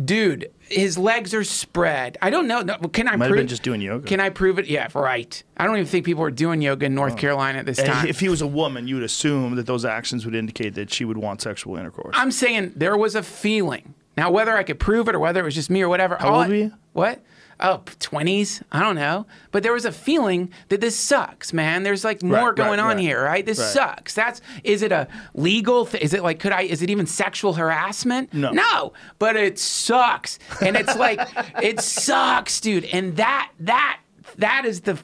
Dude, his legs are spread. I don't know. No, can I Might prove? have been just doing yoga. Can I prove it? Yeah, right. I don't even think people were doing yoga in North Carolina at this time. If he was a woman, you would assume that those actions would indicate that she would want sexual intercourse. I'm saying there was a feeling. Now, whether I could prove it or whether it was just me or whatever. How old were you? What? Oh, 20s? I don't know. But there was a feeling that this sucks, man. There's like more going on here, right? This sucks. Is it a legal is it like, is it even sexual harassment? No. No, but it sucks. And it's like, it sucks, dude. And that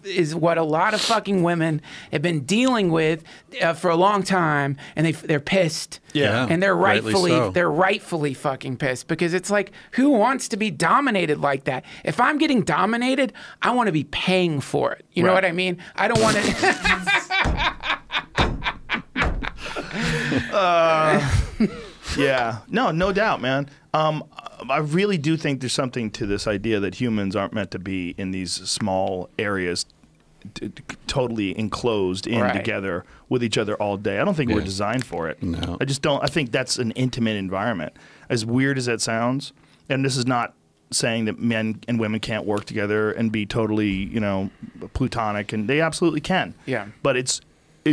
is what a lot of fucking women have been dealing with for a long time, and they're pissed. Yeah, and they're rightly rightfully fucking pissed, because it's like, who wants to be dominated like that? If I'm getting dominated, I want to be paying for it. You know what I mean? I don't want to. Yeah, no doubt, man. I really do think there's something to this idea that humans aren't meant to be in these small areas, totally enclosed in together with each other all day. I don't think we're designed for it. No. I just don't. I think that's an intimate environment. As weird as that sounds, and this is not saying that men and women can't work together and be totally, plutonic, and they absolutely can. Yeah. But it's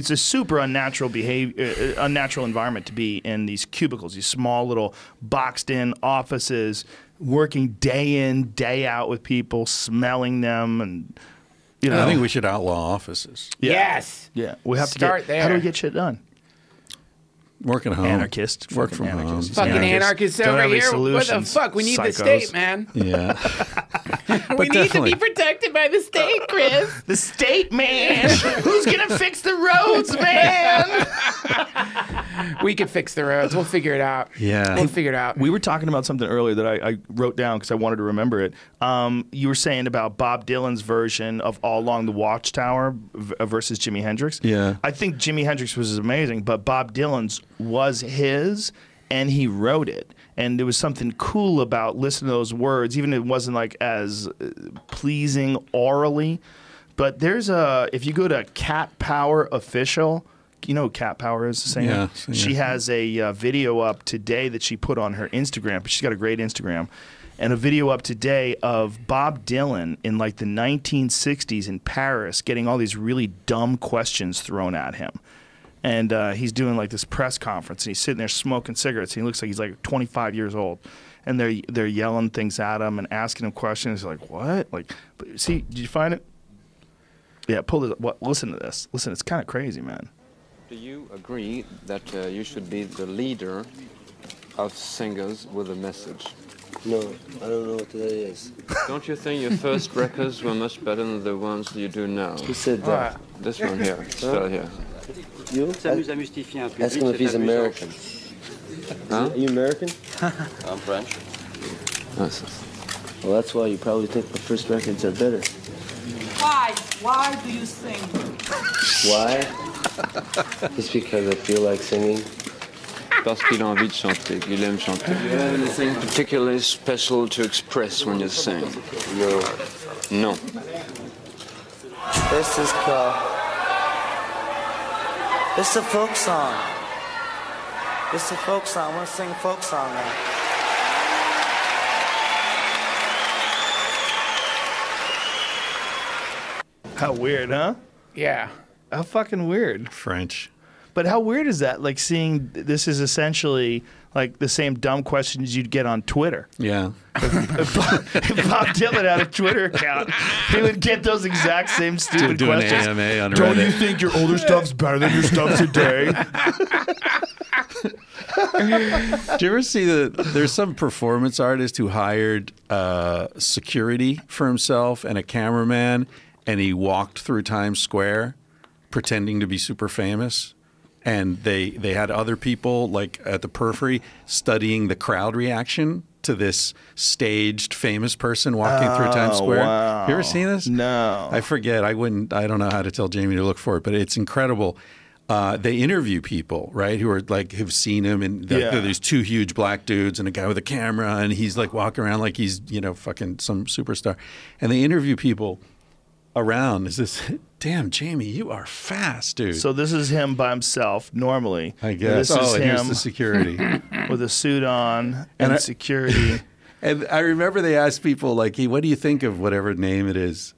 a super unnatural unnatural environment to be in, these cubicles, these small little boxed-in offices, working day in, day out with people, smelling them, and I think we should outlaw offices. Yeah. Yes. Yeah, we have Start to there. How do we get shit done? Work at home. Anarchist. Work Fucking from home. anarchist. Fucking anarchists Don't over have any here. What the solutions, fuck? We need the psychos. state, man. Yeah. We need to definitely. be protected by the state, Chris. The state, man. Who's gonna fix the roads, man? We can fix the roads. We'll figure it out. Yeah. We'll figure it out. We were talking about something earlier that I wrote down because I wanted to remember it. You were saying about Bob Dylan's version of All Along the Watchtower versus Jimi Hendrix. Yeah. I think Jimi Hendrix was amazing, but Bob Dylan's was his, and he wrote it. And there was something cool about listening to those words, even if it wasn't like as pleasing orally. But there's if you go to Cat Power Official, you know who Cat Power is, the singer? Yeah. She has a video up today that she put on her Instagram. She's got a great Instagram. And a video up today of Bob Dylan in like the 1960s in Paris getting all these really dumb questions thrown at him. And he's doing like this press conference, and he's sitting there smoking cigarettes. And he looks like he's like 25 years old. And they're yelling things at him and asking him questions. He's like, what? Like, see, did you find it? Yeah, pull this. Listen to this. Listen, it's kind of crazy, man. Do you agree that you should be the leader of singers with a message? No, I don't know what that is. Don't you think your first records were much better than the ones you do now? Who said that? This one here, still here. You? Ask him if he's American. Huh? Are you American? I'm French. Well, that's why you probably think my first records are better. Why? Why do you sing? Why? Just because I feel like singing. Parce qu'il a envie de chanter, qu'il aime chanter. Do you have anything particularly special to express when you sing? No. No. This is called. It's a folk song. It's a folk song. I want to sing a folk song now. How weird, huh? Yeah. How fucking weird. French. But how weird is that? Like seeing this is essentially like the same dumb questions you'd get on Twitter. Yeah. If Bob Dylan had a Twitter account, he would get those exact same stupid Do an questions. AMA on Don't you Reddit. think your older stuff's better than your stuff today? Do you ever see there's some performance artist who hired security for himself and a cameraman, and he walked through Times Square pretending to be super famous? and they had other people like at the periphery studying the crowd reaction to this staged famous person walking through Times Square. Wow. You ever seen this? No. I forget. I don't know how to tell Jamie to look for it, but it's incredible. They interview people, right, who are like have seen him, and there's two huge black dudes and a guy with a camera, and he's like walking around like he's fucking some superstar, and they interview people around. Is this? Damn, Jamie, you are fast, dude. So this is him by himself normally. I guess. And this is and him here's the security with a suit on and security. And I remember they asked people like, "Hey, what do you think of whatever name it is?"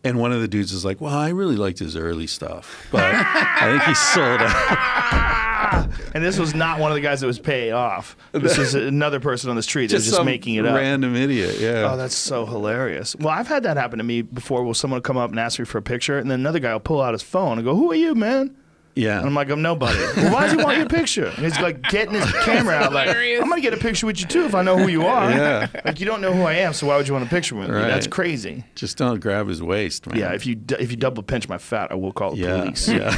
And one of the dudes is like, "Well, I really liked his early stuff, but I think he sold out." And this was not one of the guys that was paid off. This was another person on the street that was just some making it up. Random idiot, yeah. Oh, that's so hilarious. Well, I've had that happen to me before where someone will come up and ask me for a picture, and then another guy will pull out his phone and go, "Who are you, man?" Yeah. And I'm like, "I'm nobody." "Well, why does he want your picture?" And he's like getting his camera out like, "I'm going to get a picture with you too if I know who you are." Yeah. Like, you don't know who I am, so why would you want a picture with me? Right. That's crazy. Just don't grab his waist, man. Yeah, if you double pinch my fat, I will call the police. Yeah.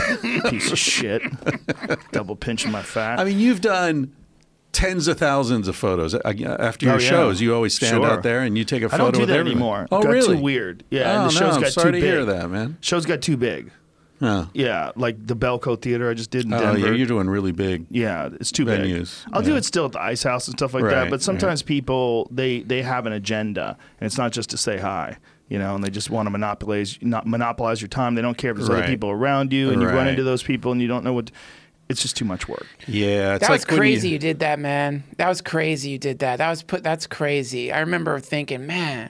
Piece of shit. Double pinching my fat. I mean, you've done tens of thousands of photos. After your Oh, yeah. shows, you always stand Sure. out there and you take a I photo don't do with that everybody. anymore. Oh, Got really? too weird. Yeah, Oh, and the shows no, got I'm sorry too to big. hear that, man. Shows got too big. Oh. Yeah, like the Belco Theater I just did in Oh, Denver. yeah, you're doing really big. Yeah, it's too big. venues. I'll do Yeah. it still at the Ice House and stuff like Right, that. But sometimes people they have an agenda, and it's not just to say hi. And they just want to monopolize your time. They don't care if there's other Right. people around you, and you run Right. into those people, and you don't know what. It's just too much work. Yeah, it's That like was when crazy you did that, man. That was crazy you did that. That's crazy. I remember thinking, man.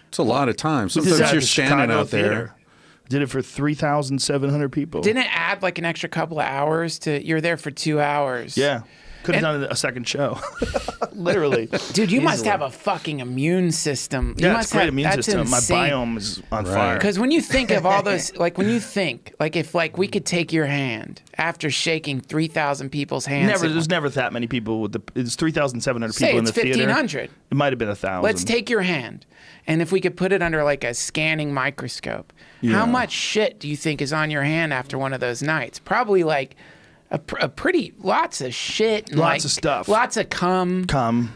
It's a lot of time. Did Sometimes that you're at the standing Chicago out there. Theater. Did it for 3,700 people. Didn't it add like an extra couple of hours to? You're there for 2 hours. Yeah. Could have done a second show. Literally. Dude, you must Easily. have a fucking immune system. You Yeah, must it's a great have, immune that's system. insane. My biome is on fire. Because when you think of all those, like when you think, like if like we could take your hand after shaking 3,000 people's hands. There's never that many people with it's 3,700 Say people in it's the theater. 1,500. It might have been 1,000. Let's take your hand, and if we could put it under like a scanning microscope, Yeah. how much shit do you think is on your hand after one of those nights? Probably like a pretty lots of shit, and Lots like, of stuff. lots of cum,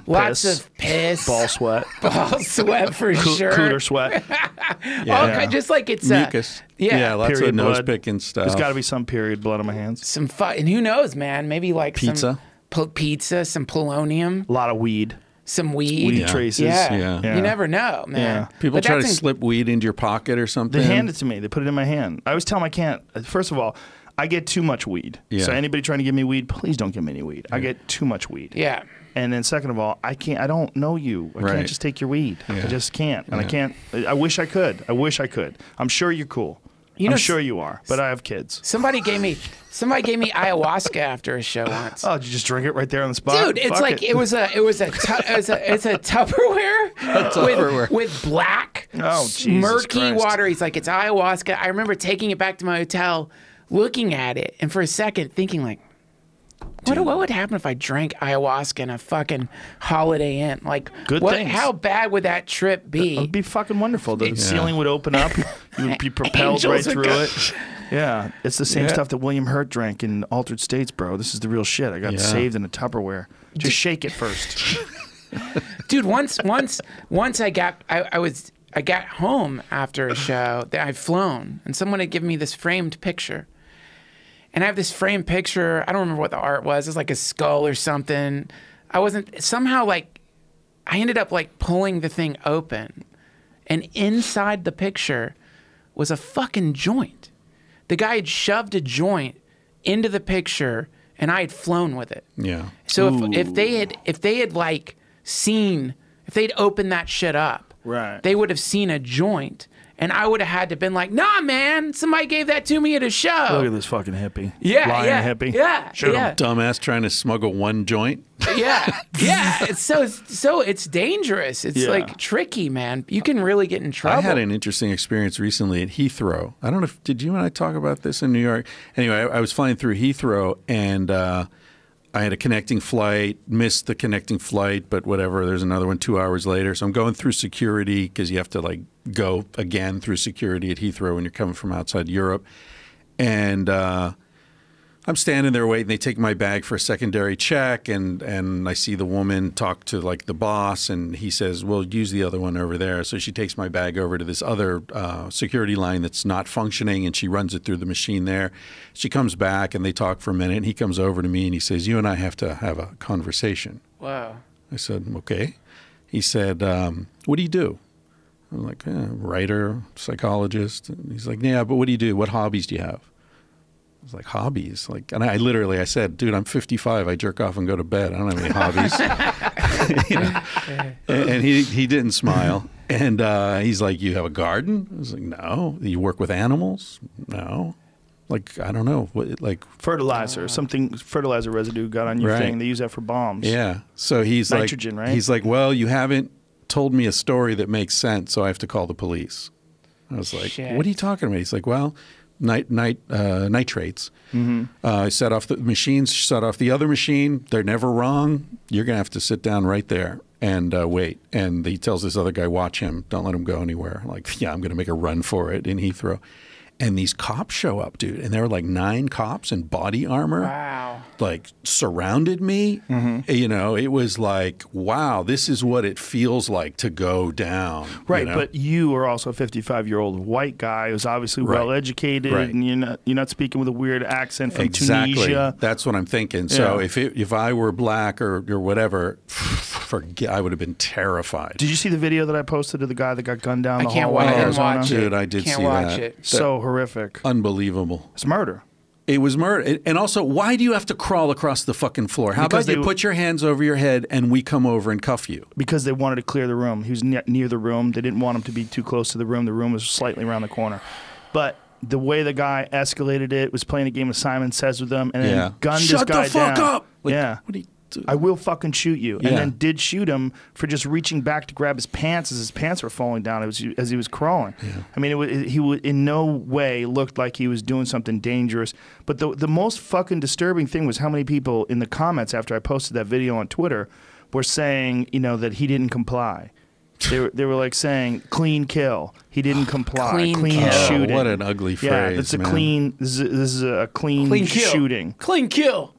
lots piss, of piss, ball sweat, ball sweat for sure, cooter sweat. Just like it's Mucus. yeah, lots Period of nose blood. picking stuff. There's got to be some period blood on my hands. some and who knows, man? Maybe like Pizza. some pizza, some polonium, A lot of weed. some weed, Weed traces. Yeah. Yeah. you never know, man. Yeah. People But try to that's slip weed into your pocket or something. They hand it to me. They put it in my hand. I always tell them I can't. First of all, I get too much weed. Yeah. So anybody trying to give me weed, please don't give me any weed. I get too much weed. Yeah. And then second of all, I don't know you. I Right. can't just take your weed. I Yeah. just can't. And I Yeah. can't. I wish I could. I'm sure you're cool. I'm sure you are. But I have kids. Somebody gave me ayahuasca after a show once. Oh, did you just drink it right there on the spot? Dude, it's Fuck like it was a Tupperware, with black Oh, Jesus murky Christ. water. He's like, it's ayahuasca. I remember taking it back to my hotel, looking at it, and for a second thinking like, what would happen if I drank ayahuasca in a fucking Holiday Inn? Like, Good things. how bad would that trip be? It would be fucking wonderful. The ceiling would open up. You would be propelled right Angels would through go- it. Yeah, it's the same Yeah. stuff that William Hurt drank in Altered States, bro. This is the real shit. I got Yeah. saved in a Tupperware. Just shake it first. Dude, once I got home after a show that I'd flown, and someone had given me this framed picture. And I have this framed picture. I don't remember what the art was. It was like a skull or something. I ended up like pulling the thing open, and inside the picture was a fucking joint. The guy had shoved a joint into the picture, and I had flown with it. Yeah. So if they had like seen, if they'd opened that shit up, Right. they would have seen a joint, and I would have had to been like, nah, man, somebody gave that to me at a show. Look at this fucking hippie. Yeah, Lying yeah, hippie. yeah, Shoot 'em. yeah. Dumbass trying to smuggle one joint. Yeah, yeah. It's so it's dangerous. It's Yeah. like tricky, man. You can really get in trouble. I had an interesting experience recently at Heathrow. I don't know if did you and I talk about this in New York? Anyway, I was flying through Heathrow and I had a connecting flight, missed the connecting flight, but whatever. There's another one 2 hours later. So I'm going through security because you have to like go again through security at Heathrow when you're coming from outside Europe. And I'm standing there waiting. They take my bag for a secondary check, and I see the woman talk to like the boss, and he says, "Well, use the other one over there." So she takes my bag over to this other security line that's not functioning, and she runs it through the machine there. She comes back, and they talk for a minute, and he comes over to me, and he says, "You and I have to have a conversation." Wow. I said, "Okay." He said, "What do you do?" I'm like, "Writer, psychologist." And he's like, "Yeah, but what do you do? What hobbies do you have?" I was like, hobbies? Like, and I said, "Dude, I'm 55. I jerk off and go to bed. I don't have any hobbies." You know? And he didn't smile. And he's like, "You have a garden?" I was like, "No." "You work with animals?" "No." Like, I don't know. What, like fertilizer, fertilizer residue got on your thing. They use that for bombs. Yeah. So he's nitrogen, right? He's like, "Well, you haven't told me a story that makes sense, so I have to call the police." I was like, Shit. "What are you talking about?" He's like, "Well, nitrates. Set off the machines, shut off the other machine. They're never wrong. You're going to have to sit down right there and wait." And he tells this other guy, "Watch him. Don't let him go anywhere." Like, "Yeah, I'm going to make a run for it in Heathrow." And these cops show up, dude. And there were like 9 cops in body armor. Wow. Like surrounded me. You know, it was like, wow, this is what it feels like to go down. Right, you know? but you are also a 55-year-old white guy who's obviously well-educated, and you're not speaking with a weird accent from Tunisia. That's what I'm thinking. So if I were black or whatever, I would have been terrified. Did you see the video that I posted of the guy that got gunned down the hallway? I can't watch it. Dude, I did Can't see watch that. it. So horrific. Unbelievable. It's murder. It was murder. And also, why do you have to crawl across the fucking floor? How Because about you put your hands over your head and we come over and cuff you? Because they wanted to clear the room. He was near the room. They didn't want him to be too close to the room. The room was slightly around the corner. But the way the guy escalated it, was playing a game of Simon Says with them, and then gunned this guy down. Shut the fuck up! Like, what are you doing? I will fucking shoot you. And then did shoot him for just reaching back to grab his pants as his pants were falling down as he was crawling. I mean, he would in no way looked like he was doing something dangerous. But the most fucking disturbing thing was how many people in the comments after I posted that video on Twitter were saying, you know, that he didn't comply. They were like saying clean kill. He didn't comply. Clean shooting. What an ugly phrase. Yeah, that's a clean. This is a clean shooting. Clean kill.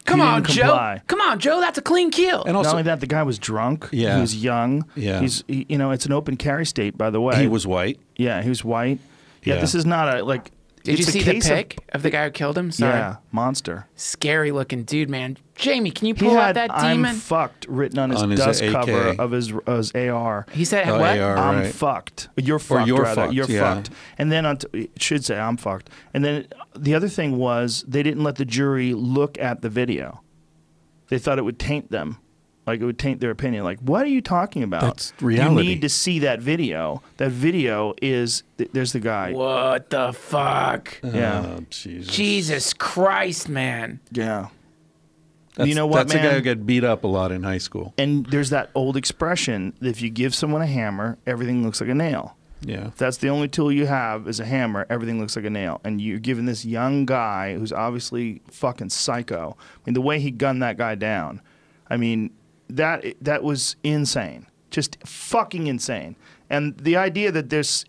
Come on, Joe. Come on, Joe. That's a clean kill. And also, not only that, the guy was drunk. He was young. You know, it's an open carry state, by the way. He was white. Yeah, he was white. Yeah, this is not a like. Did you see the pic of the guy who killed him? Sorry. Yeah, monster. Scary looking dude, man. Jamie, can you pull out that demon? "I'm fucked" written on his dust cover of his AR. He said, "What?" AR, I'm fucked. You're fucked. You're rather. fucked. You're yeah. fucked. And then it should say I'm fucked. And then the other thing was they didn't let the jury look at the video. They thought it would taint them. Like it would taint their opinion. Like, what are you talking about? That's reality. You need to see that video. That video is there's the guy. What the fuck? Yeah. Oh, Jesus Christ, man. Yeah. You know what, that's man? a guy who got beat up a lot in high school. And there's that old expression: if you give someone a hammer, everything looks like a nail. Yeah. If that's the only tool you have is a hammer, everything looks like a nail. And you're giving this young guy who's obviously fucking psycho. I mean, the way he gunned that guy down, I mean, that was insane. Just fucking insane. And the idea that this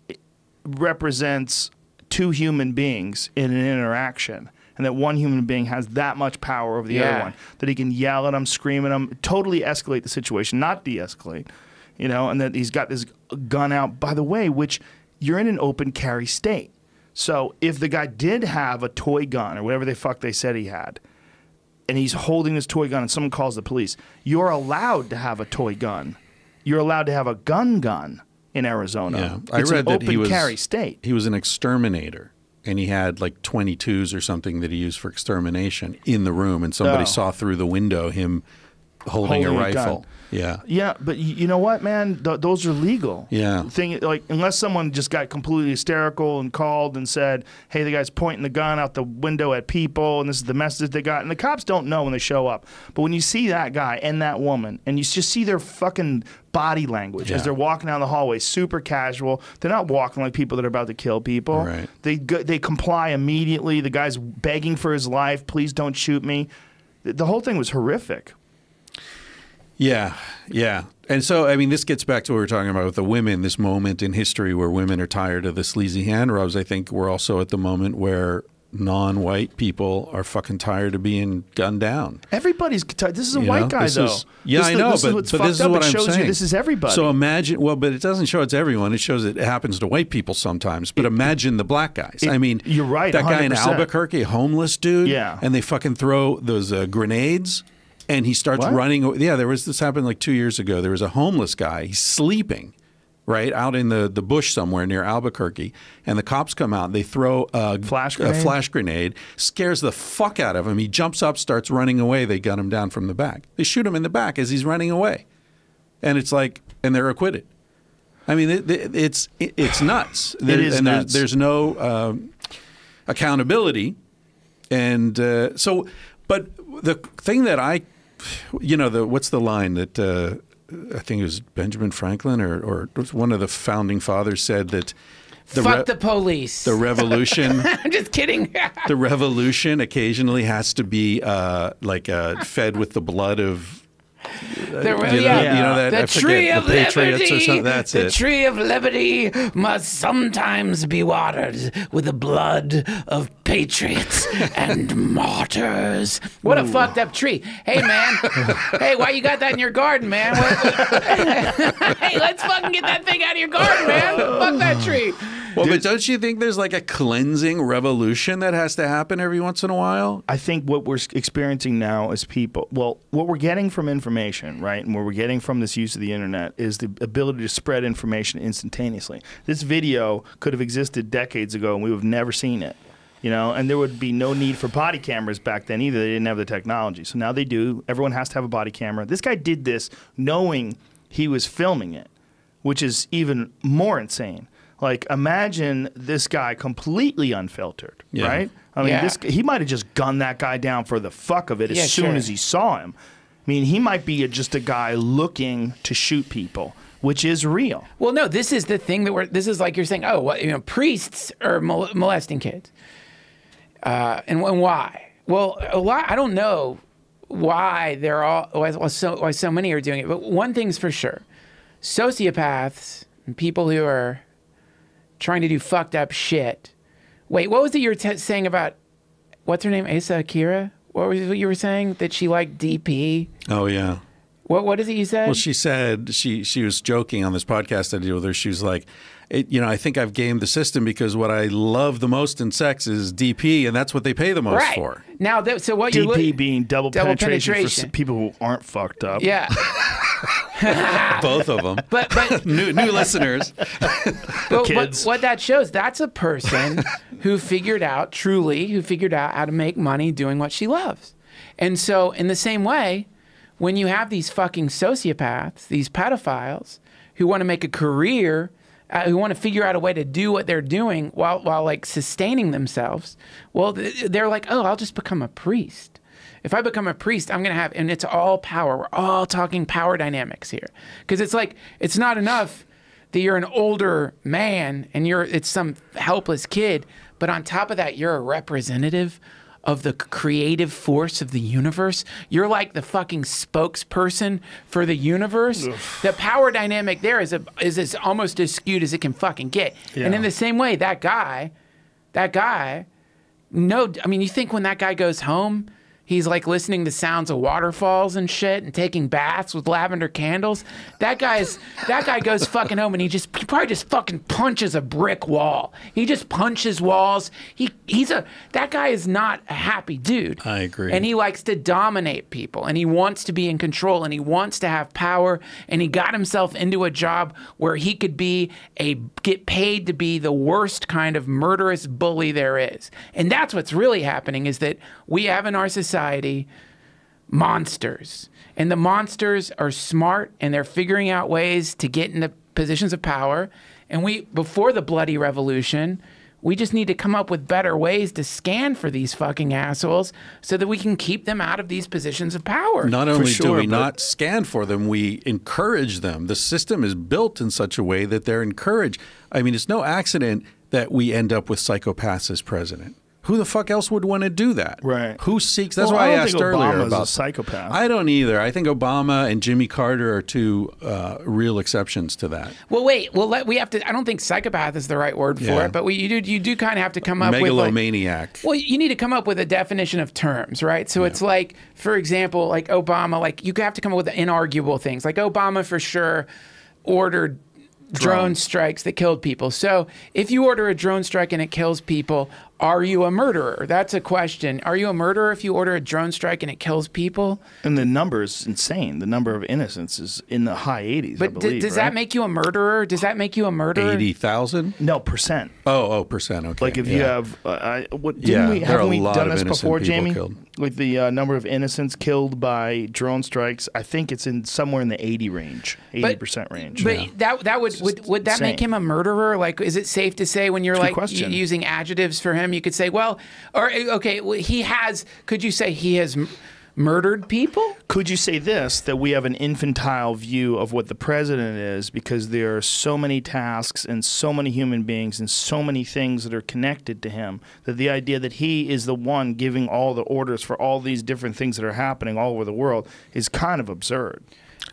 represents 2 human beings in an interaction, and that one human being has that much power over the other one, that he can yell at him, scream at him, totally escalate the situation, not de-escalate. You know, and that he's got this gun out, by the way, which you're in an open carry state. So if the guy did have a toy gun or whatever the fuck they said he had, and he's holding this toy gun and someone calls the police, you're allowed to have a toy gun. You're allowed to have a gun in Arizona. Yeah. It's I read an that open carry state. He was an exterminator. And he had like 22s or something that he used for extermination in the room. And somebody saw through the window him holding a rifle. Yeah. Yeah, but you know what, man? Those are legal. Yeah. Like, unless someone just got completely hysterical and called and said, hey, the guy's pointing the gun out the window at people, and this is the message they got. And the cops don't know when they show up. But when you see that guy and that woman, and you just see their fucking body language as they're walking down the hallway, super casual. They're not walking like people that are about to kill people. Right. They comply immediately. The guy's begging for his life. Please don't shoot me. The whole thing was horrific. Yeah, yeah. And so, I mean, this gets back to what we were talking about with the women, this moment in history where women are tired of the sleazy hand rubs. I think we're also at the moment where non-white people are fucking tired of being gunned down. Everybody's tired. This is a white guy, though. I know, this is but what's this fucked is up. what It I'm shows saying. you this is everybody. So imagine, well, but it doesn't show it's everyone. It shows it happens to white people sometimes. But imagine the black guys. I mean, you're right. That guy in 100%. Albuquerque, a homeless dude. Yeah. And they fucking throw those grenades, and he starts What? running. Yeah, this happened like 2 years ago. There was a homeless guy. He's sleeping. Right out in the bush somewhere near Albuquerque, and the cops come out. And they throw a flash grenade, scares the fuck out of him. He jumps up, starts running away. They gun him down from the back. They shoot him in the back as he's running away, and it's like, and they're acquitted. I mean, it's nuts. It is nuts. There's no accountability, and so. But the thing that what's the line that? I think it was Benjamin Franklin or one of the founding fathers said that fuck the police. The revolution. I'm just kidding. The revolution occasionally has to be fed with the blood of. The tree of patriots liberty. Or something. That's the it. tree of liberty must sometimes be watered with the blood of patriots and martyrs. What a fucked up tree. Hey, man. Hey, why you got that in your garden, man? Hey, let's fucking get that thing out of your garden, man. Fuck that tree. Well, but don't you think there's like a cleansing revolution that has to happen every once in a while? I think what we're experiencing now as people, well, what we're getting from information, right, and what we're getting from this use of the internet is the ability to spread information instantaneously. This video could have existed decades ago, and we would have never seen it. And there would be no need for body cameras back then either. They didn't have the technology. So now they do. Everyone has to have a body camera. This guy did this knowing he was filming it, which is even more insane. Like, imagine this guy completely unfiltered, right? I mean, he might have just gunned that guy down for the fuck of it as soon as he saw him. I mean, he might be just a guy looking to shoot people, which is real. Well, no, this is the thing this is like you're saying, priests are molesting kids. And why? Well, I don't know why why so many are doing it, but one thing's for sure. Sociopaths and people who are trying to do fucked up shit. Wait, what was it you were saying about, what's her name, Asa Akira? What was it you were saying? That she liked DP? Oh, yeah. What is it you said? Well, she said, she was joking on this podcast I did with her. She was like, I think I've gamed the system because what I love the most in sex is DP, and that's what they pay the most for. Now, so what DP being double penetration for people who aren't fucked up. Yeah. Both of them. But new listeners. Kids. What that shows, that's a person who figured out how to make money doing what she loves. And so in the same way, when you have these fucking sociopaths, these pedophiles who want to make a career, who want to figure out a way to do what they're doing while like sustaining themselves, well, they're like, oh, I'll just become a priest. If I become a priest, I'm going to have, and it's all power. We're all talking power dynamics here. Because it's like, it's not enough that you're an older man and it's some helpless kid, but on top of that, you're a representative of the creative force of the universe. You're like the fucking spokesperson for the universe. Ugh. The power dynamic there is almost as skewed as it can fucking get. Yeah. And in the same way, that guy, no, I mean, you think when that guy goes home, he's like listening to sounds of waterfalls and shit and taking baths with lavender candles. That guy goes fucking home and he probably just fucking punches a brick wall. He just punches walls. That guy is not a happy dude. I agree. And he likes to dominate people and he wants to be in control and he wants to have power, and he got himself into a job where he could get paid to be the worst kind of murderous bully there is. And that's what's really happening, is that we have in our society monsters, and the monsters are smart and they're figuring out ways to get into positions of power. And before the bloody revolution, we just need to come up with better ways to scan for these fucking assholes so that we can keep them out of these positions of power. Not only do we not scan for them, we encourage them. The system is built in such a way that they're encouraged. I mean, it's no accident that we end up with psychopaths as president, Who the fuck else would want to do that? Right. Who seeks? That's Well, why I don't asked think earlier Obama's about a psychopath. I don't either. I think Obama and Jimmy Carter are two real exceptions to that. Well, wait. Well, we have to. I don't think psychopath is the right word for it, but you do kind of have to come up with megalomaniac. Well, you need to come up with a definition of terms, right? So it's like, for example, like Obama, like you have to come up with inarguable things. Like Obama for sure ordered drone strikes that killed people. So if you order a drone strike and it kills people, are you a murderer? That's a question. Are you a murderer if you order a drone strike and it kills people? And the number is insane. The number of innocents is in the high 80s, but I believe, does that make you a murderer? Does that make you a murderer? 80,000? No, percent. Oh, percent. Okay. Like if you have, haven't we done this before, Jamie? Killed. Like the number of innocents killed by drone strikes, I think it's somewhere in the 80 range, 80% range. But that would that make him a murderer? Like, is it safe to say when you're like using adjectives for him, you could say, well, or okay, well, could you say he has murdered people? Could you say this, that we have an infantile view of what the president is because there are so many tasks and so many human beings and so many things that are connected to him, that the idea that he is the one giving all the orders for all these different things that are happening all over the world is kind of absurd.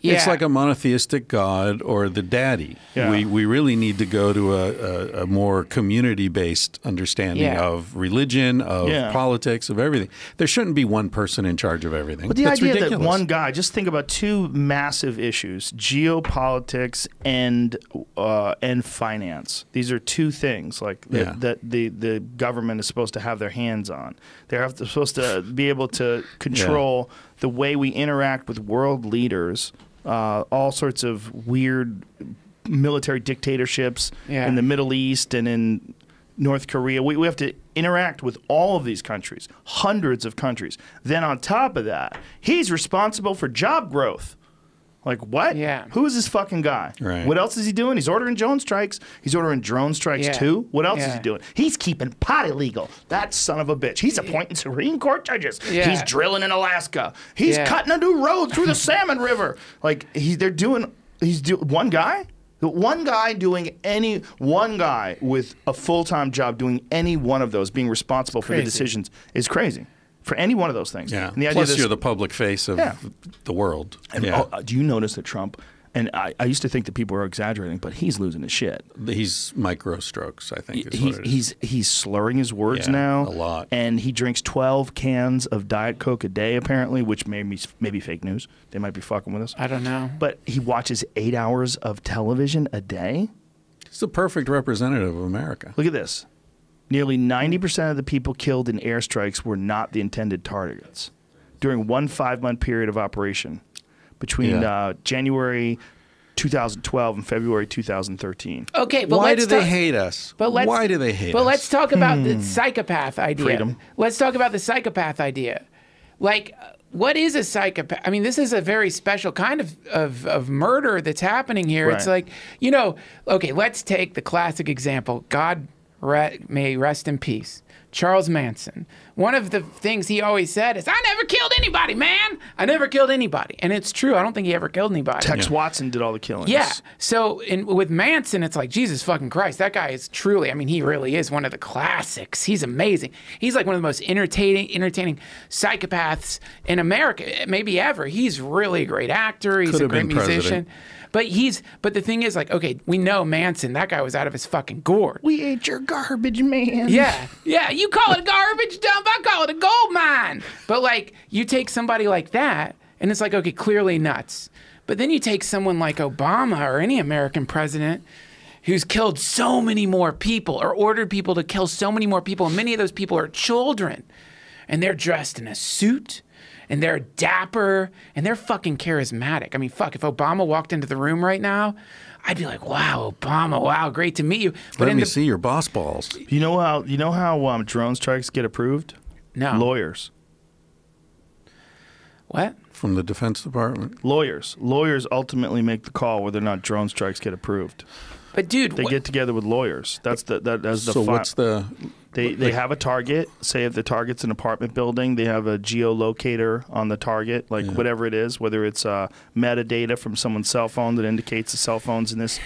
Yeah. It's like a monotheistic God or the daddy. Yeah. We really need to go to a more community-based understanding of religion, of politics, of everything. There shouldn't be one person in charge of everything. But the That's idea ridiculous. that one guy, just think about two massive issues, geopolitics and finance. These are two things like that the government is supposed to have their hands on. They're supposed to be able to control the way we interact with world leaders, all sorts of weird military dictatorships in the Middle East and in North Korea. We have to interact with all of these countries, hundreds of countries. Then on top of that, he's responsible for job growth. Like, what? Yeah. Who is this fucking guy? Right. What else is he doing? He's ordering drone strikes. He's ordering drone strikes too. What else is he doing? He's keeping pot illegal. That son of a bitch. He's appointing Supreme Court judges. Yeah. He's drilling in Alaska. He's cutting a new road through the Salmon River. Like, one guy? One guy with a full-time job doing any one of those, being responsible for the decisions, is crazy. For any one of those things. Yeah. And the idea Plus, you're the public face of the world. And do you notice that Trump, and I used to think that people were exaggerating, but he's losing his shit. He's micro strokes, I think is what it is. He's slurring his words now. A lot. And he drinks 12 cans of Diet Coke a day, apparently, which may be fake news. They might be fucking with us. I don't know. But he watches 8 hours of television a day. He's the perfect representative of America. Look at this. Nearly 90% of the people killed in airstrikes were not the intended targets. During one 5-month period of operation between January 2012 and February 2013. Okay, but why do they hate us? Why do they hate us? But let's talk about the psychopath idea. Freedom. Let's talk about the psychopath idea. Like, what is a psychopath? I mean, this is a very special kind of murder that's happening here. Right. It's like, okay, let's take the classic example. God may rest in peace. Charles Manson. One of the things he always said is, I never killed anybody, man. I never killed anybody. And it's true. I don't think he ever killed anybody. Tex Watson did all the killings. Yeah. So with Manson, it's like, Jesus fucking Christ. That guy is truly, I mean, he really is one of the classics. He's amazing. He's like one of the most entertaining psychopaths in America, maybe ever. He's really a great actor. He's a great musician. But the thing is, like, okay, we know Manson, that guy was out of his fucking gourd. We ate your garbage, man. Yeah. You call it a garbage dump, I call it a gold mine. But like, you take somebody like that, and it's like, okay, clearly nuts. But then you take someone like Obama or any American president who's killed so many more people or ordered people to kill so many more people, and many of those people are children, and they're dressed in a suit, and they're dapper, and they're fucking charismatic. I mean, fuck, if Obama walked into the room right now, I'd be like, wow, Obama, wow, great to meet you. But Let me see your boss balls. You know how drone strikes get approved? No. Lawyers. What? From the Defense Department? Lawyers ultimately make the call whether or not drone strikes get approved. But dude, They get together with lawyers. That's the What's the... They have a target. Say if the target's an apartment building, they have a geolocator on the target, like whatever it is, whether it's metadata from someone's cell phone that indicates the cell phone's in this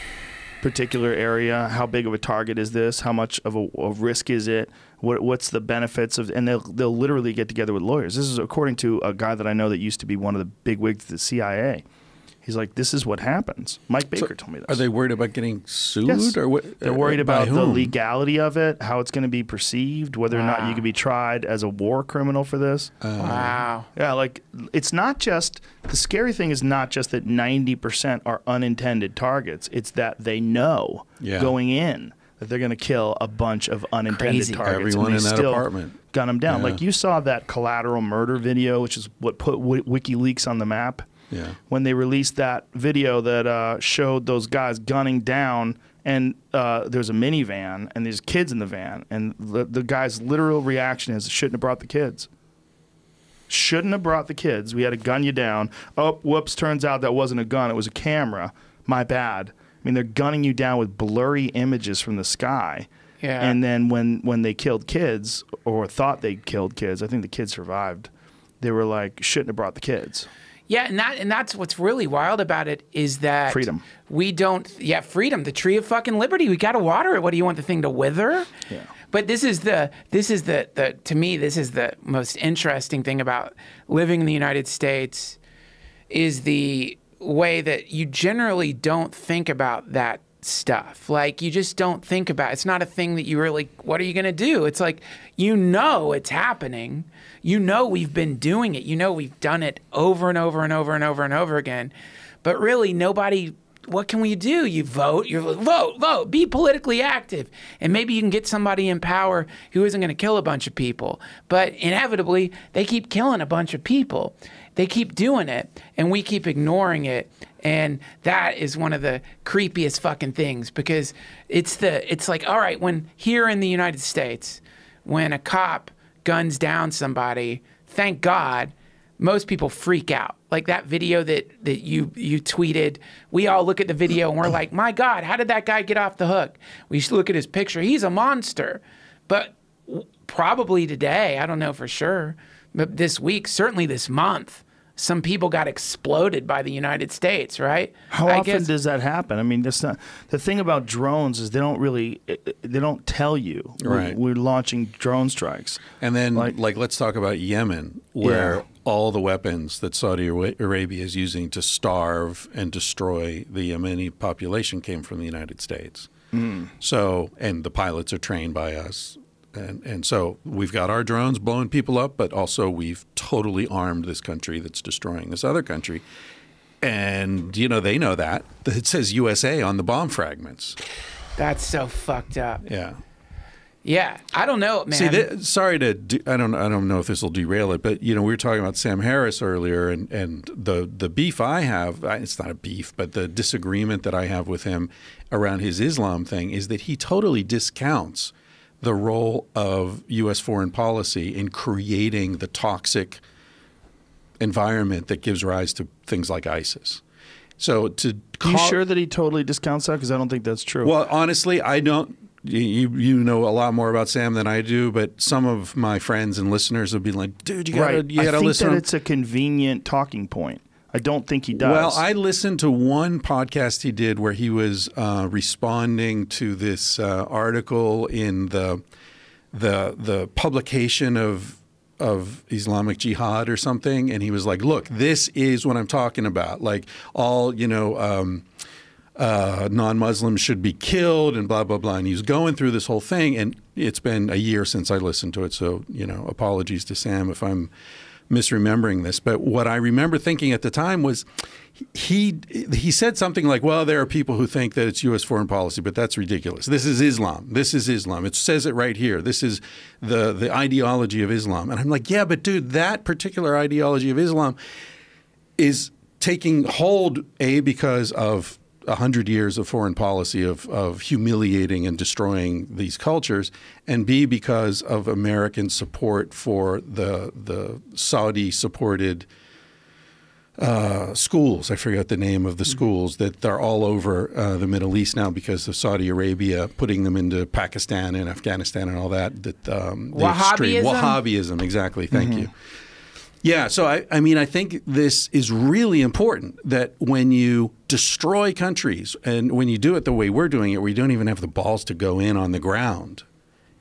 particular area? How big of a target is this? How much of a risk is it? What's the benefits of? And they'll literally get together with lawyers. This is according to a guy that I know that used to be one of the big wigs at the CIA. He's like, this is what happens. Mike Baker told me this. Are they worried about getting sued? Yes. Or what? They're worried about the legality of it, how it's going to be perceived, whether or not you can be tried as a war criminal for this. Wow. Yeah, like it's not just, the scary thing is not just that 90% are unintended targets. It's that they know going in that they're going to kill a bunch of unintended targets. Everyone in that still apartment. Gun them down. Like you saw that collateral murder video, which is what put WikiLeaks on the map. Yeah. When they released that video that showed those guys gunning down, and there's a minivan, and there's kids in the van, and the guy's literal reaction is, shouldn't have brought the kids. Shouldn't have brought the kids. We had to gun you down. Oh, whoops, turns out that wasn't a gun. It was a camera. My bad. I mean, they're gunning you down with blurry images from the sky. Yeah. And then when they killed kids, or thought they killed kids, I think the kids survived, they were like, shouldn't have brought the kids. Yeah, and that's what's really wild about it is that freedom. We don't, freedom, the tree of fucking liberty. We got to water it. What do you want the thing to wither? Yeah. But this is the to me, this is the most interesting thing about living in the United States, is the way that you generally don't think about that stuff. Like, you just don't think about it. It's not a thing that you really, what are you going to do? It's like, it's happening. We've been doing it. We've done it over and over and over and over and over again. But really, nobody, what can we do? You vote, vote, be politically active. And maybe you can get somebody in power who isn't going to kill a bunch of people. But inevitably, they keep killing a bunch of people. They keep doing it, and we keep ignoring it. And that is one of the creepiest fucking things, because it's like, all right, when here in the United States, when a cop guns down somebody, thank God, most people freak out. Like that video that you tweeted, we all look at the video and we're like, my God, how did that guy get off the hook? We look at his picture. He's a monster. But probably today, I don't know for sure, but this week, certainly this month, some people got exploded by the United States, right? How often does that happen? I mean, that's not, the thing about drones is they don't tell you. Right. We're launching drone strikes. And then, like let's talk about Yemen, where all the weapons that Saudi Arabia is using to starve and destroy the Yemeni population came from the United States. So, and the pilots are trained by us. And so we've got our drones blowing people up, but also we've totally armed this country that's destroying this other country. And, they know that. It says USA on the bomb fragments. That's so fucked up. Yeah. Yeah. I don't know, man. See, I don't know if this will derail it, but, we were talking about Sam Harris earlier, and the beef I have, it's not a beef, but the disagreement that I have with him around his Islam thing is that he totally discounts the role of U.S. foreign policy in creating the toxic environment that gives rise to things like ISIS. So Are you sure that he totally discounts that? Because I don't think that's true. Well, honestly, I don't. You know a lot more about Sam than I do, but some of my friends and listeners have been like, dude, you gotta listen. I think that it's a convenient talking point. I don't think he does. Well, I listened to one podcast he did where he was responding to this article in the publication of Islamic Jihad or something, and he was like, "Look, this is what I'm talking about. Like all non-Muslims should be killed and blah blah blah." And he was going through this whole thing, and it's been a year since I listened to it, so apologies to Sam if I'm misremembering this, but what I remember thinking at the time was he said something like, well, there are people who think that it's U.S. foreign policy, but that's ridiculous. This is Islam. This is Islam. It says it right here. This is the ideology of Islam. And I'm like, yeah, but dude, that particular ideology of Islam is taking hold, A, because of 100 years of foreign policy of humiliating and destroying these cultures, and B, because of American support for the Saudi-supported schools. I forgot the name of the schools that are all over the Middle East now because of Saudi Arabia putting them into Pakistan and Afghanistan and all that. Wahhabism? Wahhabism, exactly. Thank you. Yeah, so I mean, I think this is really important, that when you destroy countries and when you do it the way we're doing it, where you don't even have the balls to go in on the ground,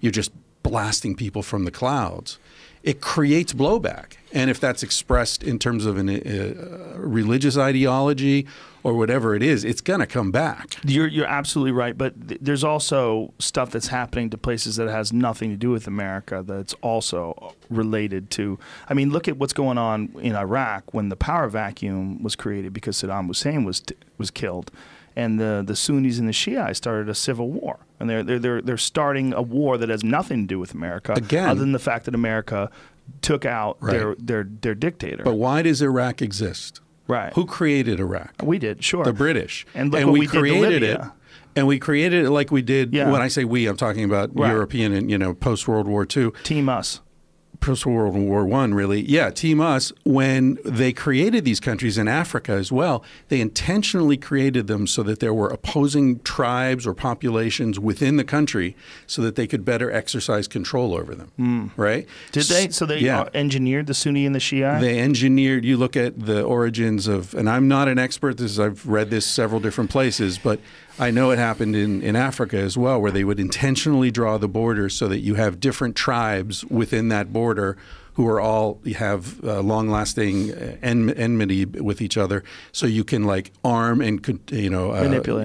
you're just blasting people from the clouds, it creates blowback. And if that's expressed in terms of a religious ideology or whatever it is, it's going to come back. You're absolutely right, but there's also stuff that's happening to places that has nothing to do with America that's also related to. I mean, look at what's going on in Iraq when the power vacuum was created because Saddam Hussein was killed, and the Sunnis and the Shiites started a civil war, and they're starting a war that has nothing to do with America, again, other than the fact that America took out their dictator. But why does Iraq exist? Right. Who created Iraq? We did, sure. The British. And look what we created did to it. Libya. And we created it like we did. Yeah. When I say we, I'm talking about European and post World War II. Team us. Post World War I, really. Yeah, Team Us. When they created these countries in Africa as well, they intentionally created them so that there were opposing tribes or populations within the country so that they could better exercise control over them. Right? Did they? So they engineered the Sunni and the Shia? They engineered, you look at the origins of, and I'm not an expert, I've read this several different places, but I know it happened in Africa as well, where they would intentionally draw the borders so that you have different tribes within that border who are all have long-lasting enmity with each other, so you can like arm and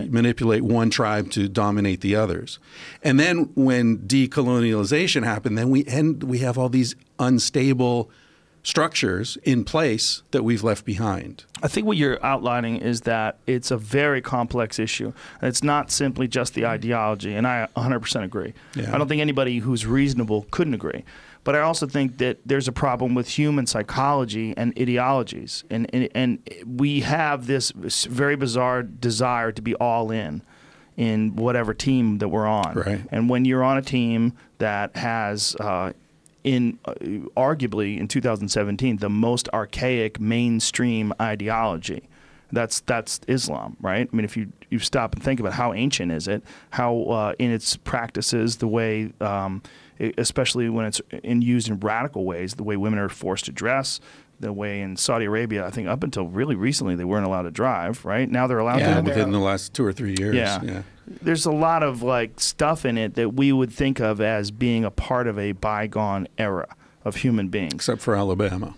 manipulate one tribe to dominate the others. And then when decolonialization happened, then we have all these unstable structures in place that we've left behind. I think what you're outlining is that it's a very complex issue. It's not simply just the ideology, and I 100% agree. Yeah. I don't think anybody who's reasonable couldn't agree. But I also think that there's a problem with human psychology and ideologies. And we have this very bizarre desire to be all in whatever team that we're on. Right. And when you're on a team that has arguably in 2017 the most archaic mainstream ideology, that's Islam, right? I mean, if you stop and think about how ancient is it, how in its practices, the way especially when it's used in radical ways, the way women are forced to dress, the way in Saudi Arabia, I think up until really recently they weren't allowed to drive, right? Now they're allowed to. Yeah, within the last 2 or 3 years. Yeah. There's a lot of like stuff in it that we would think of as being a part of a bygone era of human beings. Except for Alabama.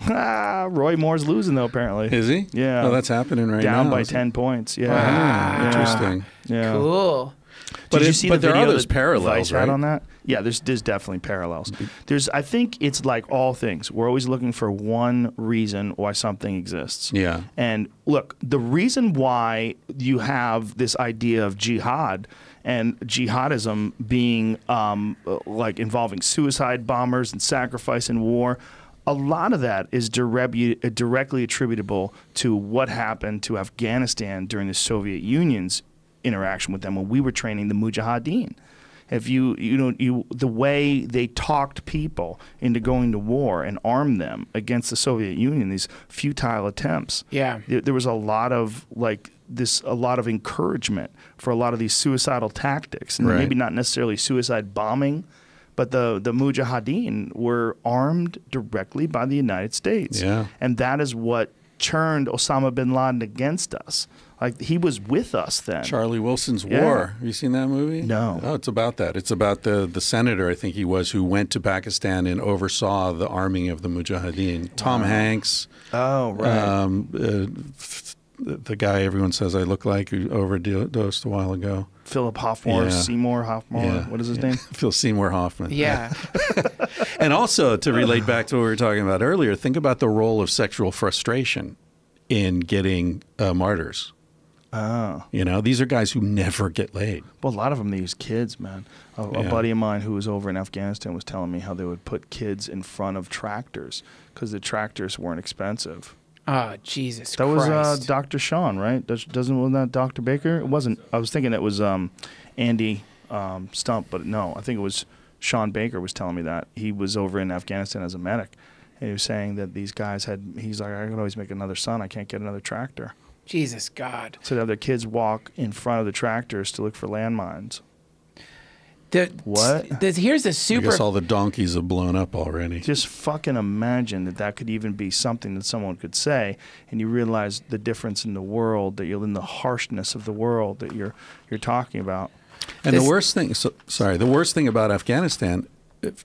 Roy Moore's losing though, apparently. Is he? Yeah. Oh, that's happening right now. Down now. by 10 points. Yeah. Wow. Interesting. Yeah. Cool. Did you see the there video are those that parallels, Vice had right? on that? Yeah, there's definitely parallels. I think it's like all things. We're always looking for one reason why something exists. Yeah. And look, the reason why you have this idea of jihad and jihadism being like involving suicide bombers and sacrifice in war, a lot of that is directly attributable to what happened to Afghanistan during the Soviet Union's interaction with them when we were training the Mujahideen. If the way they talked people into going to war and armed them against the Soviet Union, these futile attempts. Yeah. There was a lot of encouragement for a lot of these suicidal tactics, and maybe not necessarily suicide bombing, but the Mujahideen were armed directly by the United States. Yeah. And that is what turned Osama bin Laden against us. Like, he was with us then. Charlie Wilson's War. Have you seen that movie? No. Oh, it's about that. It's about the senator, I think he was, who went to Pakistan and oversaw the arming of the Mujahideen. Tom Hanks. Oh, right. The guy everyone says I look like, who overdosed a while ago. Philip Hoffman, Yeah. Seymour Hoffman. Yeah. What is his name? Phil Seymour Hoffman. Yeah. And also, to relate back to what we were talking about earlier, think about the role of sexual frustration in getting martyrs. Oh. These are guys who never get laid. Well, a lot of them, they use kids, man. A buddy of mine who was over in Afghanistan was telling me how they would put kids in front of tractors because the tractors weren't expensive. Oh, Jesus That Christ. was Dr. Sean, right? Wasn't that Dr. Baker? It wasn't. I was thinking it was Andy Stump, but no, I think it was Sean Baker was telling me that. He was over in Afghanistan as a medic, and he was saying that these guys he's like, I can always make another son. I can't get another tractor. Jesus God. So they have their kids walk in front of the tractors to look for landmines. Here's a I super. guess all the donkeys have blown up already. Just fucking imagine that could even be something that someone could say, and you realize the difference in the world, that you're in the harshness of the world that you're talking about. And the worst thing about Afghanistan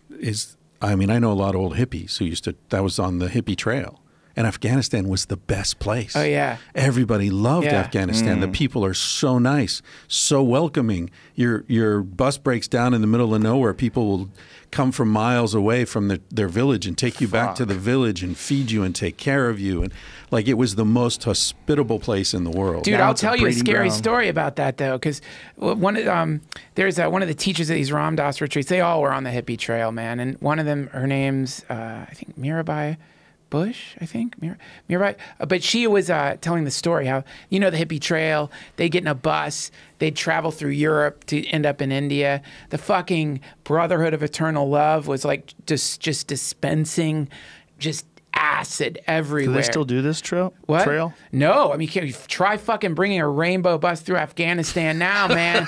is, I mean, I know a lot of old hippies who that was on the hippie trail. And Afghanistan was the best place. Oh, yeah. Everybody loved Afghanistan. The people are so nice, so welcoming. Your bus breaks down in the middle of nowhere. People will come from miles away from their village and take you back to the village and feed you and take care of you. And like, it was the most hospitable place in the world. Dude, I'll tell you a scary story about that, though, because there's one of the teachers at these Ram Dass retreats. They all were on the hippie trail, man. And one of them, her name's, I think, Mirabai Bush, I think, Mirabai. But she was telling the story how, the hippie trail, they'd get in a bus, they'd travel through Europe to end up in India. The fucking Brotherhood of Eternal Love was like just dispensing just acid everywhere. Do they still do this trail? What? Trail? No. I mean, you try fucking bringing a rainbow bus through Afghanistan now, man.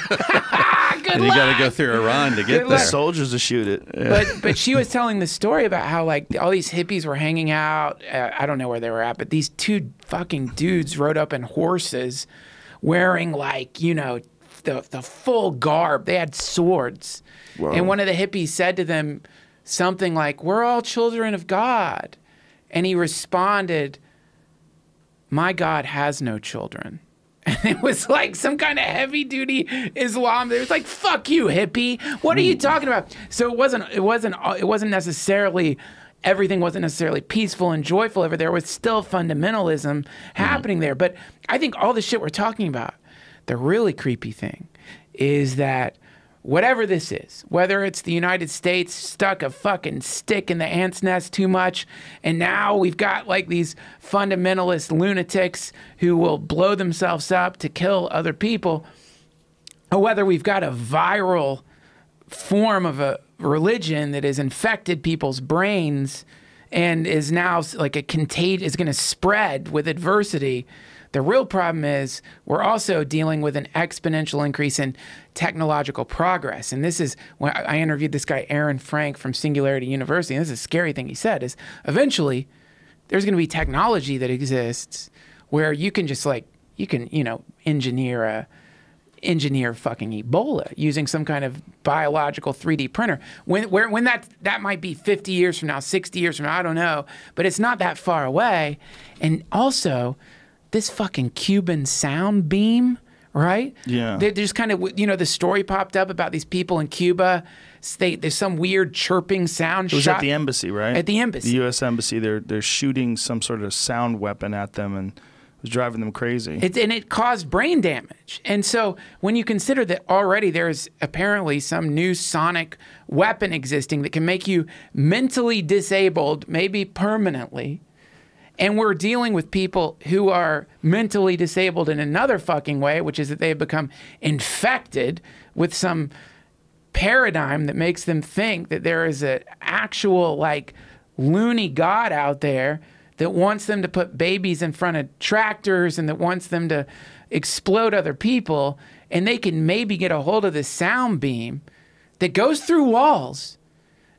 And you got to go through Iran to get there. The soldiers to shoot it. Yeah. But she was telling the story about how like all these hippies were hanging out. I don't know where they were at, but these two fucking dudes rode up in horses, wearing like the full garb. They had swords, and one of the hippies said to them something like, "We're all children of God," and he responded, "My God has no children." And it was like some kind of heavy-duty Islam. It was like, "Fuck you, hippie! What are you talking about?" So it wasn't necessarily, everything wasn't necessarily peaceful and joyful over there. There was still fundamentalism happening there. But I think all the shit we're talking about, the really creepy thing, is that whatever this is, whether it's the United States stuck a fucking stick in the ant's nest too much, and now we've got like these fundamentalist lunatics who will blow themselves up to kill other people, or whether we've got a viral form of a religion that has infected people's brains and is now like is going to spread with adversity. The real problem is we're also dealing with an exponential increase in technological progress. And this is when I interviewed this guy, Aaron Frank from Singularity University. And this is a scary thing he said, is eventually there's going to be technology that exists where you can just like, engineer fucking Ebola using some kind of biological 3D printer. When that might be 50 years from now, 60 years from now, I don't know. But it's not that far away. And also, this fucking Cuban sound beam, right? Yeah. There's kind of, the story popped up about these people in Cuba. There's some weird chirping sound. It was at the embassy, right? At the embassy. The U.S. embassy. They're shooting some sort of sound weapon at them, and it was driving them crazy. And it caused brain damage. And so when you consider that already there's apparently some new sonic weapon existing that can make you mentally disabled, maybe permanently, and we're dealing with people who are mentally disabled in another fucking way, which is that they've become infected with some paradigm that makes them think that there is an actual, like, loony God out there that wants them to put babies in front of tractors and that wants them to explode other people. And they can maybe get a hold of this sound beam that goes through walls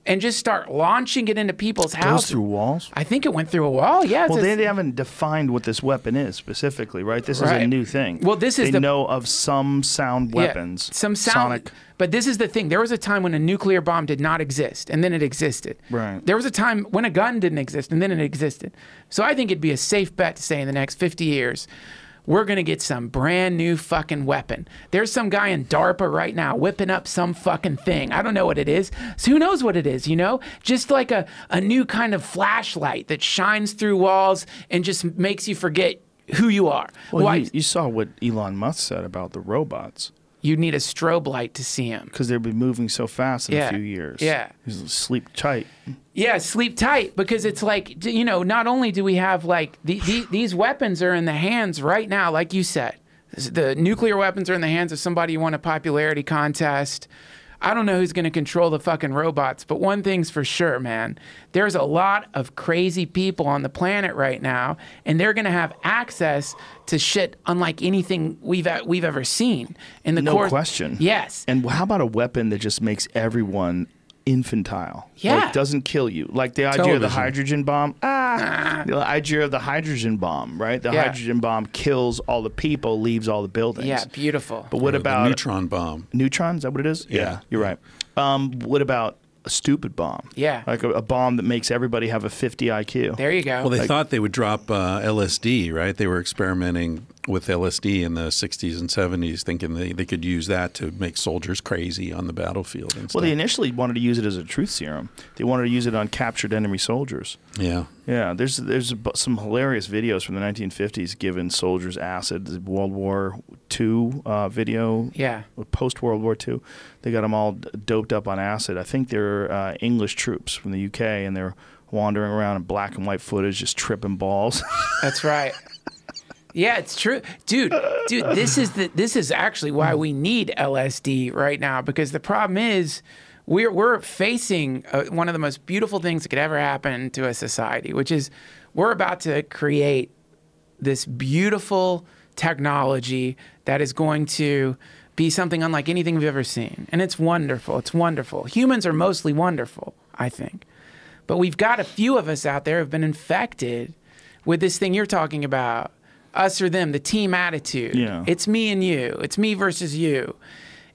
and just start launching it into people's houses. Goes through walls? I think it went through a wall, yeah. Well, they haven't defined what this weapon is specifically, right? This is a new thing. Well, they know of some sound weapons. Some sound, sonic. But this is the thing. There was a time when a nuclear bomb did not exist, and then it existed. Right. There was a time when a gun didn't exist, and then it existed. So I think it'd be a safe bet to say in the next 50 years, we're going to get some brand new fucking weapon. There's some guy in DARPA right now whipping up some fucking thing. I don't know what it is. So who knows what it is, Just like a new kind of flashlight that shines through walls and just makes you forget who you are. Well, you saw what Elon Musk said about the robots. You'd need a strobe light to see him. Because they'll be moving so fast in a few years. Yeah. Sleep tight. Yeah, sleep tight, because it's like, not only do we have like, these weapons are in the hands right now, like you said. The nuclear weapons are in the hands of somebody who won a popularity contest. I don't know who's going to control the fucking robots, but one thing's for sure, man. There's a lot of crazy people on the planet right now, and they're going to have access to shit unlike anything we've ever seen. In the No question. Yes. And how about a weapon that just makes everyone infantile? Yeah. Like, doesn't kill you. Like the idea of the hydrogen bomb. The idea of the hydrogen bomb, right? The hydrogen bomb kills all the people, leaves all the buildings. Yeah, beautiful. But what about the neutron bomb? Neutron, is that what it is? Yeah. You're right. What about a stupid bomb? Yeah. Like a bomb that makes everybody have a 50 IQ. There you go. Well, they thought they would drop LSD, right? They were experimenting with LSD in the 60s and 70s, thinking they could use that to make soldiers crazy on the battlefield and stuff. Well, they initially wanted to use it as a truth serum. They wanted to use it on captured enemy soldiers. Yeah. Yeah, there's some hilarious videos from the 1950s giving soldiers acid. The World War II video. Yeah. Post World War II, they got them all doped up on acid. I think they're English troops from the UK, and they're wandering around in black and white footage, just tripping balls. That's right. Yeah, it's true, dude. This is actually why we need LSD right now, because the problem is we're facing one of the most beautiful things that could ever happen to a society, which is we're about to create this beautiful technology that is going to be something unlike anything we've ever seen, and it's wonderful. It's wonderful. Humans are mostly wonderful, I think, but we've got a few of us out there who've been infected with this thing you're talking about. Us or them, the team attitude. Yeah. It's me and you. It's me versus you.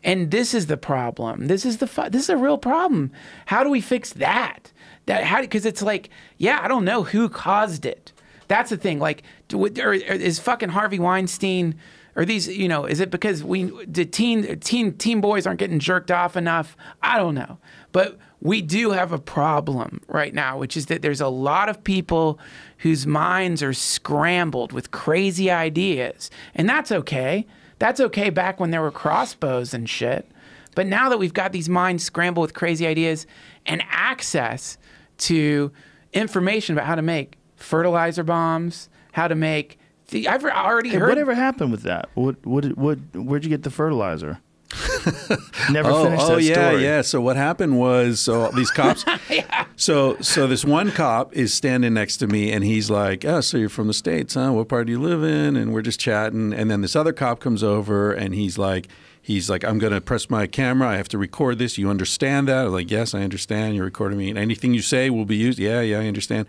And this is the problem. This is a real problem. How do we fix that? Because it's like, yeah, I don't know who caused it. That's the thing. Like, or is fucking Harvey Weinstein, or these, is it because the teen boys aren't getting jerked off enough? I don't know. But we do have a problem right now, which is that there's a lot of people whose minds are scrambled with crazy ideas. And that's okay. That's okay back when there were crossbows and shit. But now that we've got these minds scrambled with crazy ideas and access to information about how to make fertilizer bombs, how to make... I've already heard... Whatever happened with that? Where'd you get the fertilizer? Never finished that story. Yeah. So what happened was, these cops. Yeah. So this one cop is standing next to me, and he's like, "Oh, so you're from the States, huh? What part do you live in?" And we're just chatting. And then this other cop comes over, and he's like, "I'm going to press my camera. I have to record this. You understand that?" I'm like, "Yes, I understand. You're recording me. And anything you say will be used." Yeah, I understand.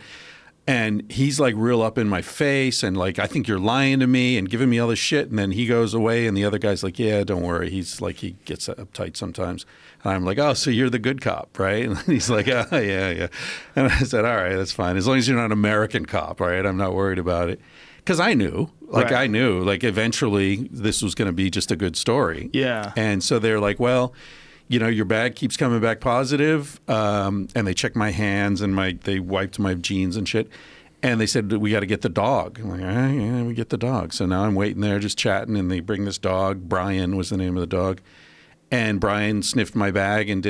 And he's like real up in my face and like, "I think you're lying to me," and giving me all this shit. And then he goes away, and the other guy's like, "Yeah, don't worry." He's like, he gets uptight sometimes. And I'm like, "Oh, so you're the good cop, right?" And he's like, "Oh, yeah." And I said, "All right, that's fine. As long as you're not an American cop, right? I'm not worried about it." Because I knew, eventually this was going to be just a good story. Yeah. And so they're like, "Well, your bag keeps coming back positive," and they checked my hands and they wiped my jeans and shit. And they said, "We got to get the dog." I'm like, yeah, we get the dog. So now I'm waiting there just chatting, and they bring this dog. Brian was the name of the dog. And Brian sniffed my bag and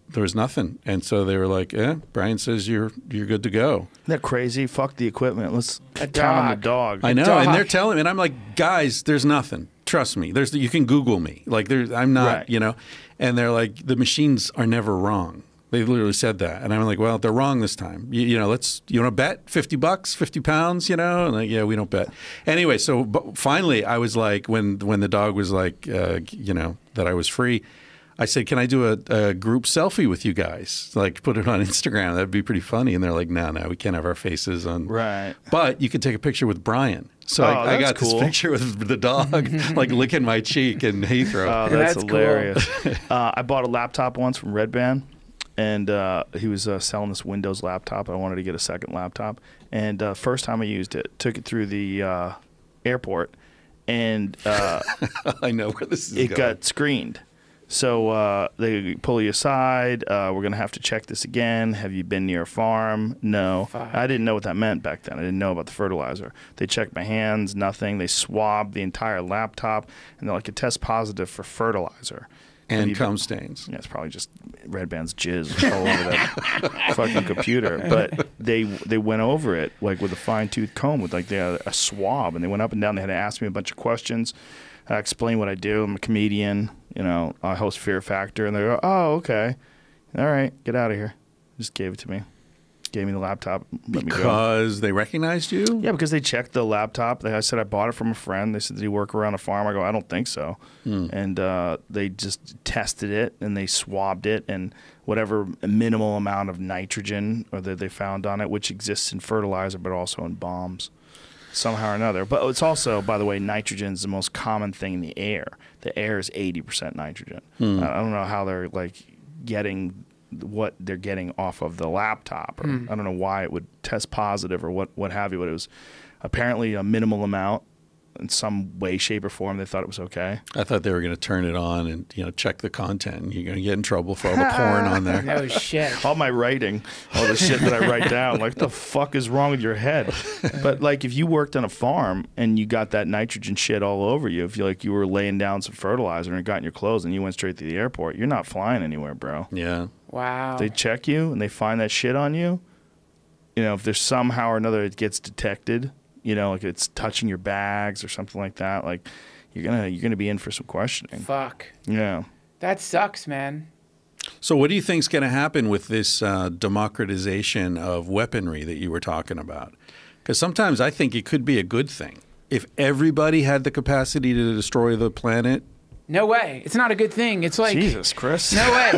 there was nothing. And so they were like, "Yeah, Brian says you're good to go." Isn't that crazy? Fuck the equipment. Let's count on the dog. I know. And they're telling me, and I'm like, "Guys, there's nothing. Trust me. You can Google me. Like, I'm not, Right. And they're like, "The machines are never wrong." They literally said that. And I'm like, "Well, they're wrong this time. You want to bet $50, 50 pounds, And like, "Yeah, we don't bet." Anyway, so finally I was like, when the dog was like, that I was free, I said, "Can I do a group selfie with you guys? Like, put it on Instagram. That'd be pretty funny." And they're like, no, we can't have our faces on. Right. But you could take a picture with Brian. So I got cool. this picture with the dog, like licking my cheek in Heathrow. Oh, that's That's hilarious. I bought a laptop once from Red Band, and he was selling this Windows laptop. I wanted to get a second laptop. And first time I used it, took it through the airport, and I know where this is it going. got screened. So they pull you aside. We're going to have to check this again. Have you been near a farm? No. Fuck. I didn't know what that meant back then. I didn't know about the fertilizer. They checked my hands, nothing. They swabbed the entire laptop, and they're like, "It tests positive for fertilizer." And cum stains. Yeah, it's probably just Red Band's jizz all over that fucking computer. But they went over it like with a fine-tooth comb with like they had a swab, and they went up and down. They had to ask me a bunch of questions. I explained what I do. I'm a comedian. You know, I host Fear Factor, and they go, "Oh, okay, all right, get out of here." Just gave it to me. Gave me the laptop. Let me go. Because they recognized you? Yeah, because they checked the laptop. I said I bought it from a friend. They said, "Did you work around a farm?" I go, "I don't think so." And they just tested it, and they swabbed it, and whatever minimal amount of nitrogen or that they found on it, which exists in fertilizer but also in bombs somehow or another. But it's also, by the way, nitrogen is the most common thing in the air. The air is 80% nitrogen. I don't know how they're like getting what they're getting off of the laptop, or I don't know why it would test positive or what have you, but it was apparently a minimal amount in some way, shape, or form. They thought it was okay. I thought they were going to turn it on and check the content. You're going to get in trouble for all the porn on there. No shit. All my writing, all the shit that I write down, like, the fuck is wrong with your head? But like, if you worked on a farm and you got that nitrogen shit all over you, if you were laying down some fertilizer and it got in your clothes and you went straight to the airport, you're not flying anywhere, bro. Yeah. Wow. They check you and they find that shit on you. If there's somehow or another it gets detected, like it's touching your bags or something like that, like you're gonna be in for some questioning. Fuck. Yeah. That sucks, man. So what do you think's going to happen with this democratization of weaponry that you were talking about? Because sometimes I think it could be a good thing. If everybody had the capacity to destroy the planet. No way. It's not a good thing. It's like Jesus, Chris. No way.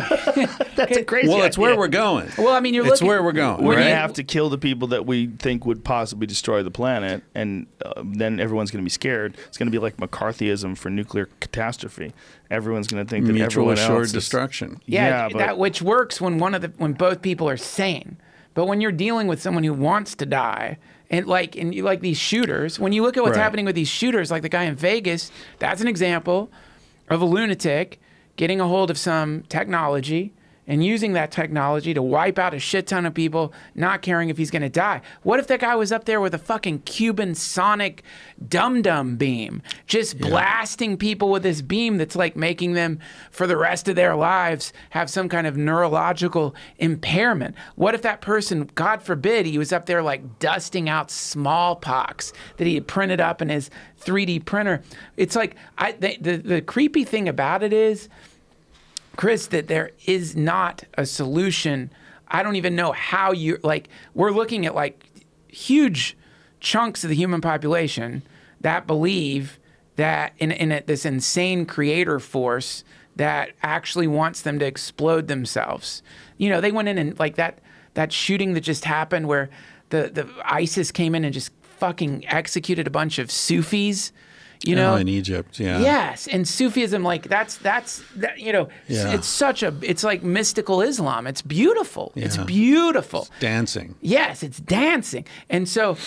That's a crazy Well, it's idea. where we're going. Well, I mean, it's where we're going. We're right? gonna have to kill the people that we think would possibly destroy the planet, and then everyone's gonna be scared. It's gonna be like McCarthyism for nuclear catastrophe. Everyone's gonna think that mutual everyone assured else destruction. Yeah, but that which works when when both people are sane. But when you're dealing with someone who wants to die, and you like these shooters, when you look at what's happening with these shooters, like the guy in Vegas, that's an example of a lunatic getting a hold of some technology and using that technology to wipe out a shit ton of people, not caring if he's going to die. What if that guy was up there with a fucking Cuban sonic dum-dum beam, just blasting people with this beam that's like making them, for the rest of their lives, have some kind of neurological impairment? What if that person, God forbid, he was up there like dusting out smallpox that he had printed up in his 3D printer? It's like, the creepy thing about it is, Chris, that there is not a solution. I don't even know how we're looking at like huge chunks of the human population that believe that in this insane creator force that actually wants them to explode themselves. They went in and like that shooting that just happened where the ISIS came in and just fucking executed a bunch of Sufis. In Egypt, yeah. Yes, and Sufism, like that's it's like mystical Islam. It's beautiful. Yeah. It's beautiful. It's dancing. Yes, it's dancing. And so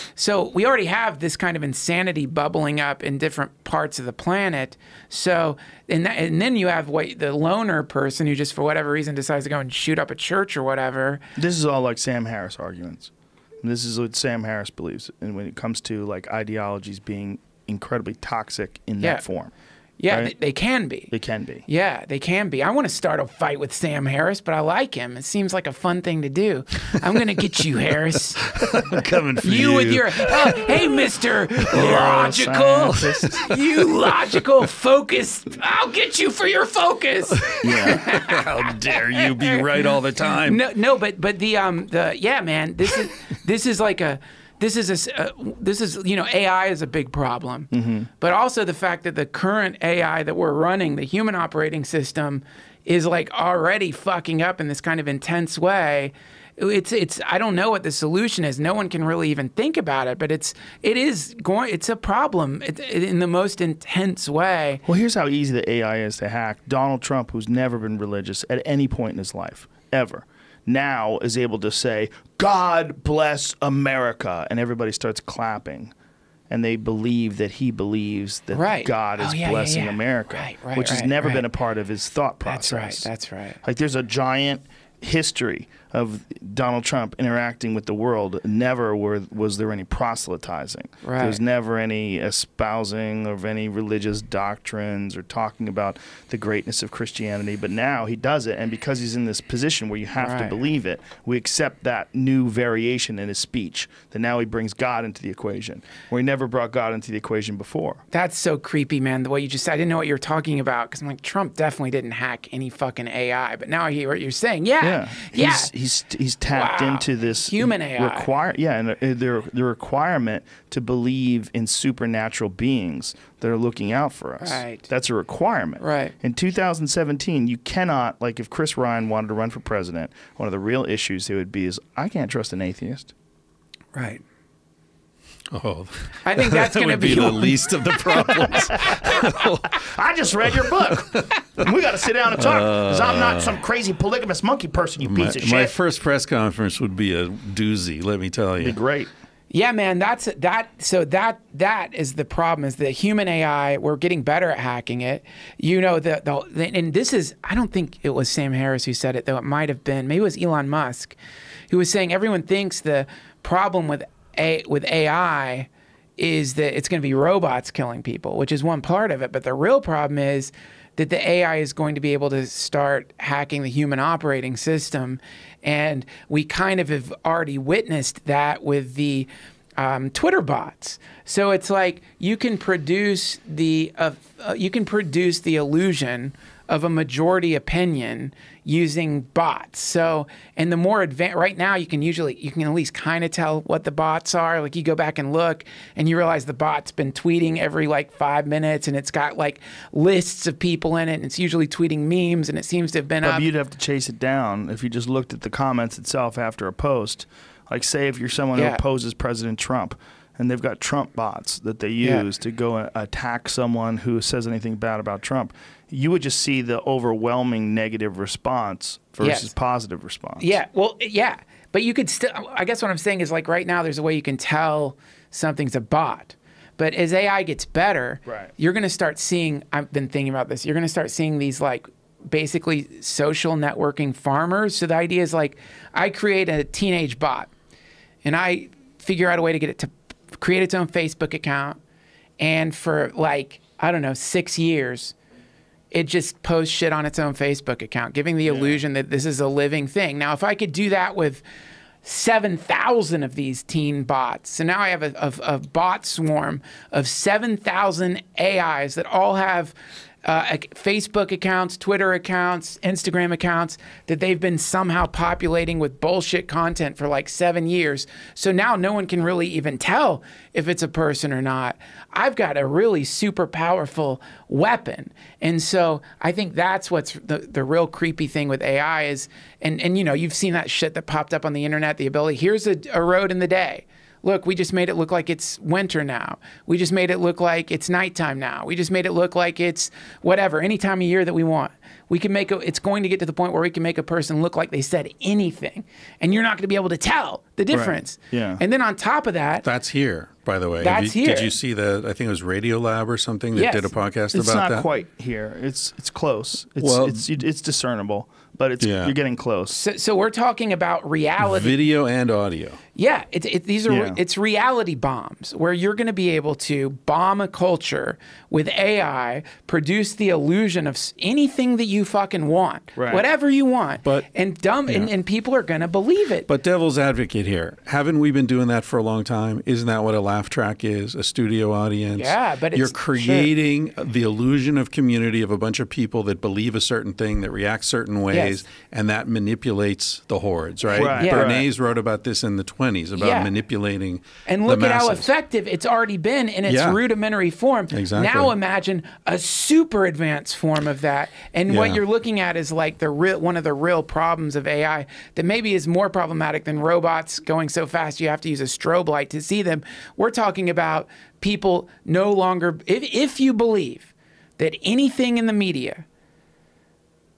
we already have this kind of insanity bubbling up in different parts of the planet. So and then you have the loner person who just for whatever reason decides to go and shoot up a church or whatever. This is all like Sam Harris arguments. This is what Sam Harris believes, and when it comes to like ideologies being incredibly toxic in that form. Yeah, right? they can be. They can be. Yeah, they can be. I want to start a fight with Sam Harris, but I like him. It seems like a fun thing to do. I'm going to get you, Harris. I'm coming for you. You with your, hey, Mr. Logical. You logical focus. I'll get you for your focus. Yeah. How dare you be right all the time? No, but yeah, man, this is AI is a big problem, but also the fact that the current AI that we're running, the human operating system, is like already fucking up in this kind of intense way. It's I don't know what the solution is. No one can really even think about it, but it's a problem in the most intense way. Well, here's how easy the AI is to hack. Donald Trump, who's never been religious at any point in his life, ever, now is able to say, "God bless America," and everybody starts clapping. And they believe that he believes that God is blessing America, which has never been a part of his thought process. That's right. Like there's a giant history of Donald Trump interacting with the world, never was there any proselytizing. Right. There was never any espousing of any religious doctrines or talking about the greatness of Christianity. But now he does it, and because he's in this position where you have to believe it, we accept that new variation in his speech, that now he brings God into the equation, where he never brought God into the equation before. That's so creepy, man, the way you just said. I didn't know what you were talking about, because I'm like, Trump definitely didn't hack any fucking AI. But now I hear what you're saying. Yeah. He's tapped into this human AI. And the requirement to believe in supernatural beings that are looking out for us. Right. That's a requirement. Right. In 2017, you cannot, like if Chris Ryan wanted to run for president, one of the real issues it would be is, I can't trust an atheist. Right. Oh, I think that's going to be the least of the problems. I just read your book. We got to sit down and talk, because I'm not some crazy polygamous monkey person, you piece of shit. My first press conference would be a doozy, let me tell you. It'd be great. Yeah, man, so that is the problem, is the human AI, we're getting better at hacking it. You know, and this is, I don't think it was Sam Harris who said it, though it might have been, maybe it was Elon Musk, who was saying everyone thinks the problem with AI is that it's going to be robots killing people, which is one part of it. But the real problem is that the AI is going to be able to start hacking the human operating system. And we kind of have already witnessed that with the Twitter bots. So it's like you can produce the illusion of a majority opinion using bots. So, and the more advanced, right now you can at least kind of tell what the bots are. Like you go back and look and you realize the bot's been tweeting every like 5 minutes, and it's got like lists of people in it, and it's usually tweeting memes, and it seems to have been But you'd have to chase it down if you just looked at the comments itself after a post. Like say if you're someone who opposes President Trump, and they've got Trump bots that they use to go attack someone who says anything bad about Trump, you would just see the overwhelming negative response versus positive response. Yeah, well, yeah. But you could still, I guess what I'm saying is like right now there's a way you can tell something's a bot. But as AI gets better, you're going to start seeing, I've been thinking about this, you're going to start seeing these like basically social networking farmers. So the idea is like I create a teenage bot and I figure out a way to get it to create its own Facebook account, and for like, I don't know, 6 years, it just posts shit on its own Facebook account, giving the illusion that this is a living thing. Now, if I could do that with 7,000 of these teen bots, so now I have a bot swarm of 7,000 AIs that all have Facebook accounts, Twitter accounts, Instagram accounts that they've been somehow populating with bullshit content for like 7 years. So now no one can really even tell if it's a person or not. I've got a really super powerful weapon. And so I think that's what's the real creepy thing with AI is, and you know, you've seen that shit that popped up on the internet, the ability, here's a road in the day. Look, we just made it look like it's winter now. We just made it look like it's nighttime now. We just made it look like it's whatever, any time of year that we want. We can make it's going to get to the point where we can make a person look like they said anything. And you're not going to be able to tell the difference. Right. Yeah. And then on top of that. That's here, by the way. Here. Did you see I think it was Radiolab or something that did a podcast about that? It's not quite here. It's close. It's discernible, but you're getting close. So we're talking about reality. Video and audio. Yeah, it's reality bombs where you're going to be able to bomb a culture with AI, produce the illusion of anything that you fucking want, whatever you want, and people are going to believe it. But devil's advocate here, haven't we been doing that for a long time? Isn't that what a laugh track is? A studio audience? Yeah, but you're creating the illusion of community of a bunch of people that believe a certain thing, that react certain ways, and that manipulates the hordes, right? Bernays wrote about this in the 20s about manipulating and look the at how masses. effective it's already been in its rudimentary form. Exactly. Now imagine a super advanced form of that, and what you're looking at is like one of the real problems of AI that maybe is more problematic than robots going so fast you have to use a strobe light to see them. We're talking about people no longer, if you believe that anything in the media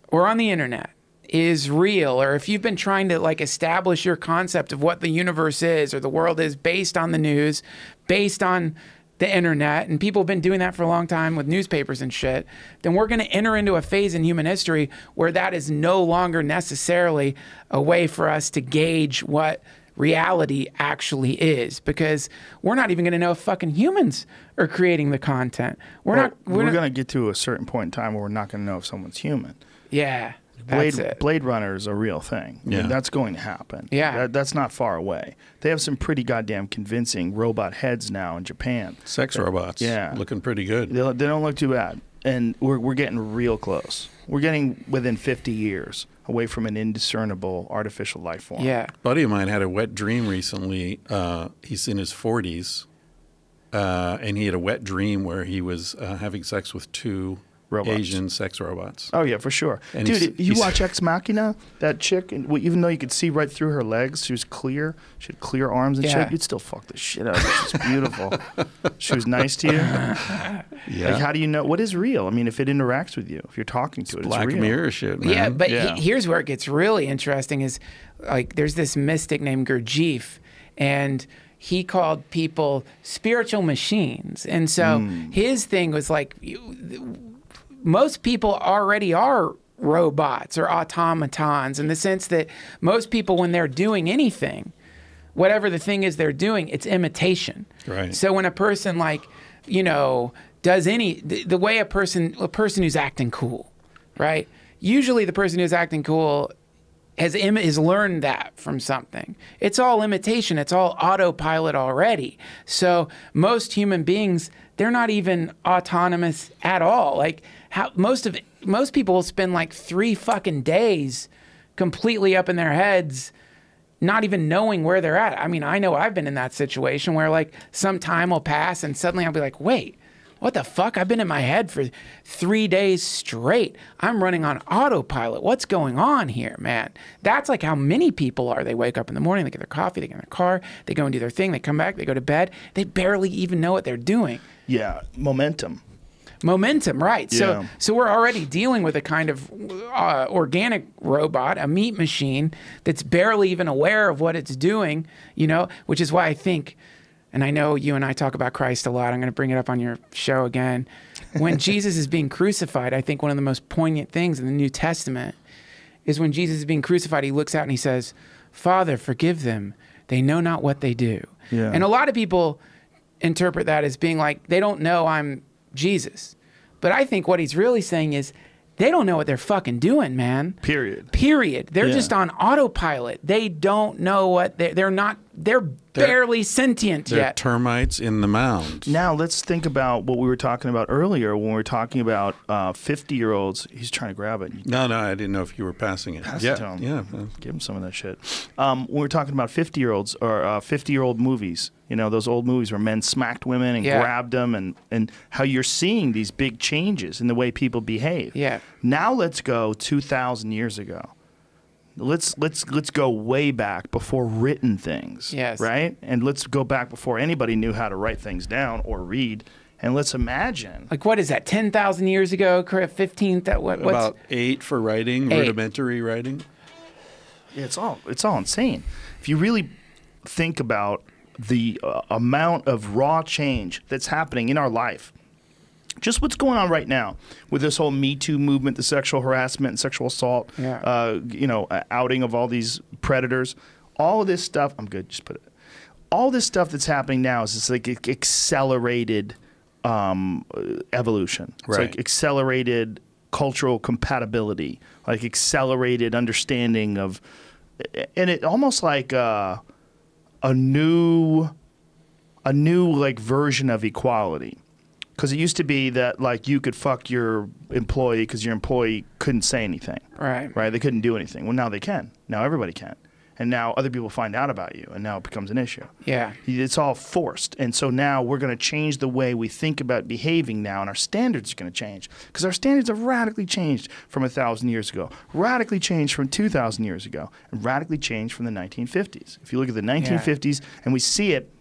or on the internet is real, or if you've been trying to like establish your concept of what the universe is or the world is based on the news, based on the internet, and people have been doing that for a long time with newspapers and shit, then we're going to enter into a phase in human history where that is no longer necessarily a way for us to gauge what reality actually is, because we're not even going to know if fucking humans are creating the content. We're going to get to a certain point in time where we're not going to know if someone's human. Yeah. That's it. Blade Runner is a real thing. I mean, that's going to happen. Yeah. That's not far away. They have some pretty goddamn convincing robot heads now in Japan. Sex robots. Yeah. Looking pretty good. They don't look too bad. And we're getting real close. We're getting within 50 years away from an indiscernible artificial life form. Yeah. A buddy of mine had a wet dream recently. He's in his 40s, and he had a wet dream where he was having sex with two Asian sex robots. Oh, yeah, for sure. And dude, you watch Ex Machina? That chick, and even though you could see right through her legs, she was clear. She had clear arms and shit. You'd still fuck the shit out of her. She's beautiful. She was nice to you. Yeah. Like, how do you know what is real? I mean, if it interacts with you, if you're talking to it, it's real. Black Mirror shit, man. Yeah, but here's where it gets really interesting is, like, there's this mystic named Gurdjieff, and he called people spiritual machines. And so his thing was like, most people already are robots or automatons, in the sense that most people, when they're doing anything, whatever the thing is they're doing, it's imitation. Right. So when a person, like, does the way a person who's acting cool, right? Usually the person who's acting cool has learned that from something. It's all imitation. It's all autopilot already. So most human beings, they're not even autonomous at all. Like, most people will spend like 3 fucking days completely up in their heads, not even knowing where they're at. I mean, I know I've been in that situation where, like, some time will pass and suddenly I'll be like, wait, what the fuck? I've been in my head for 3 days straight. I'm running on autopilot. What's going on here, man? That's like how many people are. They wake up in the morning, they get their coffee, they get in their car, they go and do their thing, they come back, they go to bed. They barely even know what they're doing. Yeah, momentum, right? Yeah. So we're already dealing with a kind of organic robot, a meat machine that's barely even aware of what it's doing, which is why I think, and I know you and I talk about Christ a lot, I'm going to bring it up on your show again. When Jesus is being crucified, I think one of the most poignant things in the New Testament is when Jesus is being crucified, he looks out and he says, Father, forgive them. They know not what they do. Yeah. And a lot of people interpret that as being like, they don't know I'm Jesus. But I think what he's really saying is, they don't know what they're fucking doing, man. Period. They're just on autopilot. They don't know what they're barely sentient they're yet. Termites in the mound. Now let's think about what we were talking about earlier when we were talking about 50-year-olds. He's trying to grab it. No, I didn't know if you were passing it. Pass it to him. Yeah. Give him some of that shit. When we were talking about 50-year-olds or 50-year-old movies, those old movies where men smacked women and grabbed them, and how you're seeing these big changes in the way people behave. Yeah. Now let's go 2,000 years ago. Let's go way back before written things. Yes. Right? And let's go back before anybody knew how to write things down or read. And let's imagine. Like, what is that, 10,000 years ago? 15? About 8 for writing, rudimentary writing. Yeah, it's all insane. If you really think about the amount of raw change that's happening in our life, just what's going on right now with this whole Me Too movement, the sexual harassment and sexual assault, outing of all these predators, all of this stuff. I'm good. Just put it. All this stuff that's happening now is just like accelerated evolution. It's like accelerated cultural compatibility, like accelerated understanding of, and it almost like a new like version of equality. Because it used to be that, like, you could fuck your employee because your employee couldn't say anything. Right. They couldn't do anything. Well, now they can. Now everybody can. And now other people find out about you, and now it becomes an issue. Yeah. It's all forced. And so now we're going to change the way we think about behaving now, and our standards are going to change. Because our standards have radically changed from 1,000 years ago, radically changed from 2,000 years ago, and radically changed from the 1950s. If you look at the 1950s, and we see it,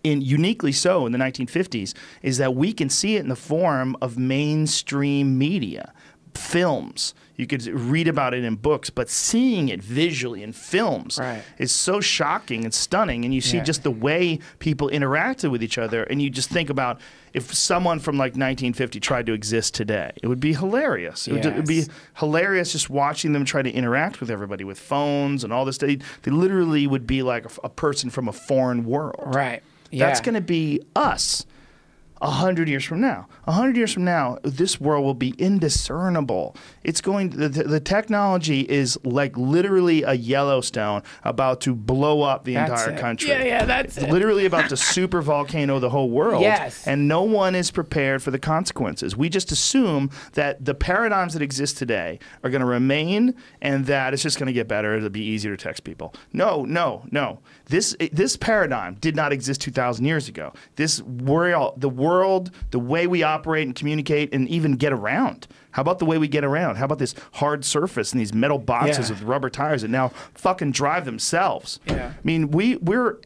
uniquely so in the 1950s, is that we can see it in the form of mainstream media. films. You could read about it in books, but seeing it visually in films is so shocking and stunning. And you see just the way people interacted with each other, and you just think about if someone from like 1950 tried to exist today, it would be hilarious. It would be hilarious just watching them try to interact with everybody with phones and all this. They literally would be like a person from a foreign world. Right. Yeah. That's going to be us. 100 years from now. 100 years from now, this world will be indiscernible. It's going. The technology is like literally a Yellowstone about to blow up the entire country. Yeah, that's it. Literally about to super volcano the whole world. Yes. And no one is prepared for the consequences. We just assume that the paradigms that exist today are going to remain, and that it's just going to get better. It'll be easier to text people. No. This paradigm did not exist 2,000 years ago. The world, the way we operate and communicate and even get around. How about the way we get around? How about this hard surface and these metal boxes with rubber tires that now fucking drive themselves? Yeah. I mean, we're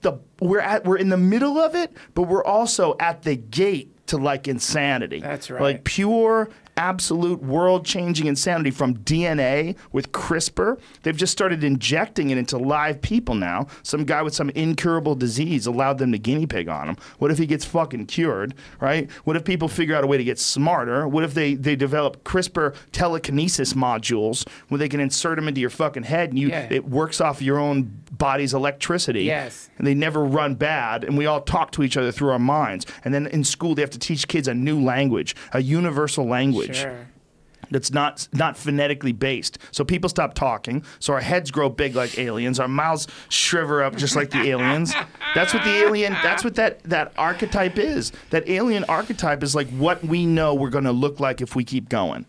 in the middle of it, but we're also at the gate to like insanity. That's right. Like pure, absolute world-changing insanity from DNA with CRISPR. They've just started injecting it into live people now. Some guy with some incurable disease allowed them to guinea pig on him. What if he gets fucking cured, right? What if people figure out a way to get smarter? What if they develop CRISPR telekinesis modules where they can insert them into your fucking head and it works off your own body's electricity. Yes. And they never run bad, and we all talk to each other through our minds. And then in school they have to teach kids a new language, a universal language. Sure. That's not phonetically based. So people stop talking. So our heads grow big like aliens. Our mouths shriver up just like the aliens. That's what the alien. That's what that archetype is. That alien archetype is like what we know we're going to look like if we keep going.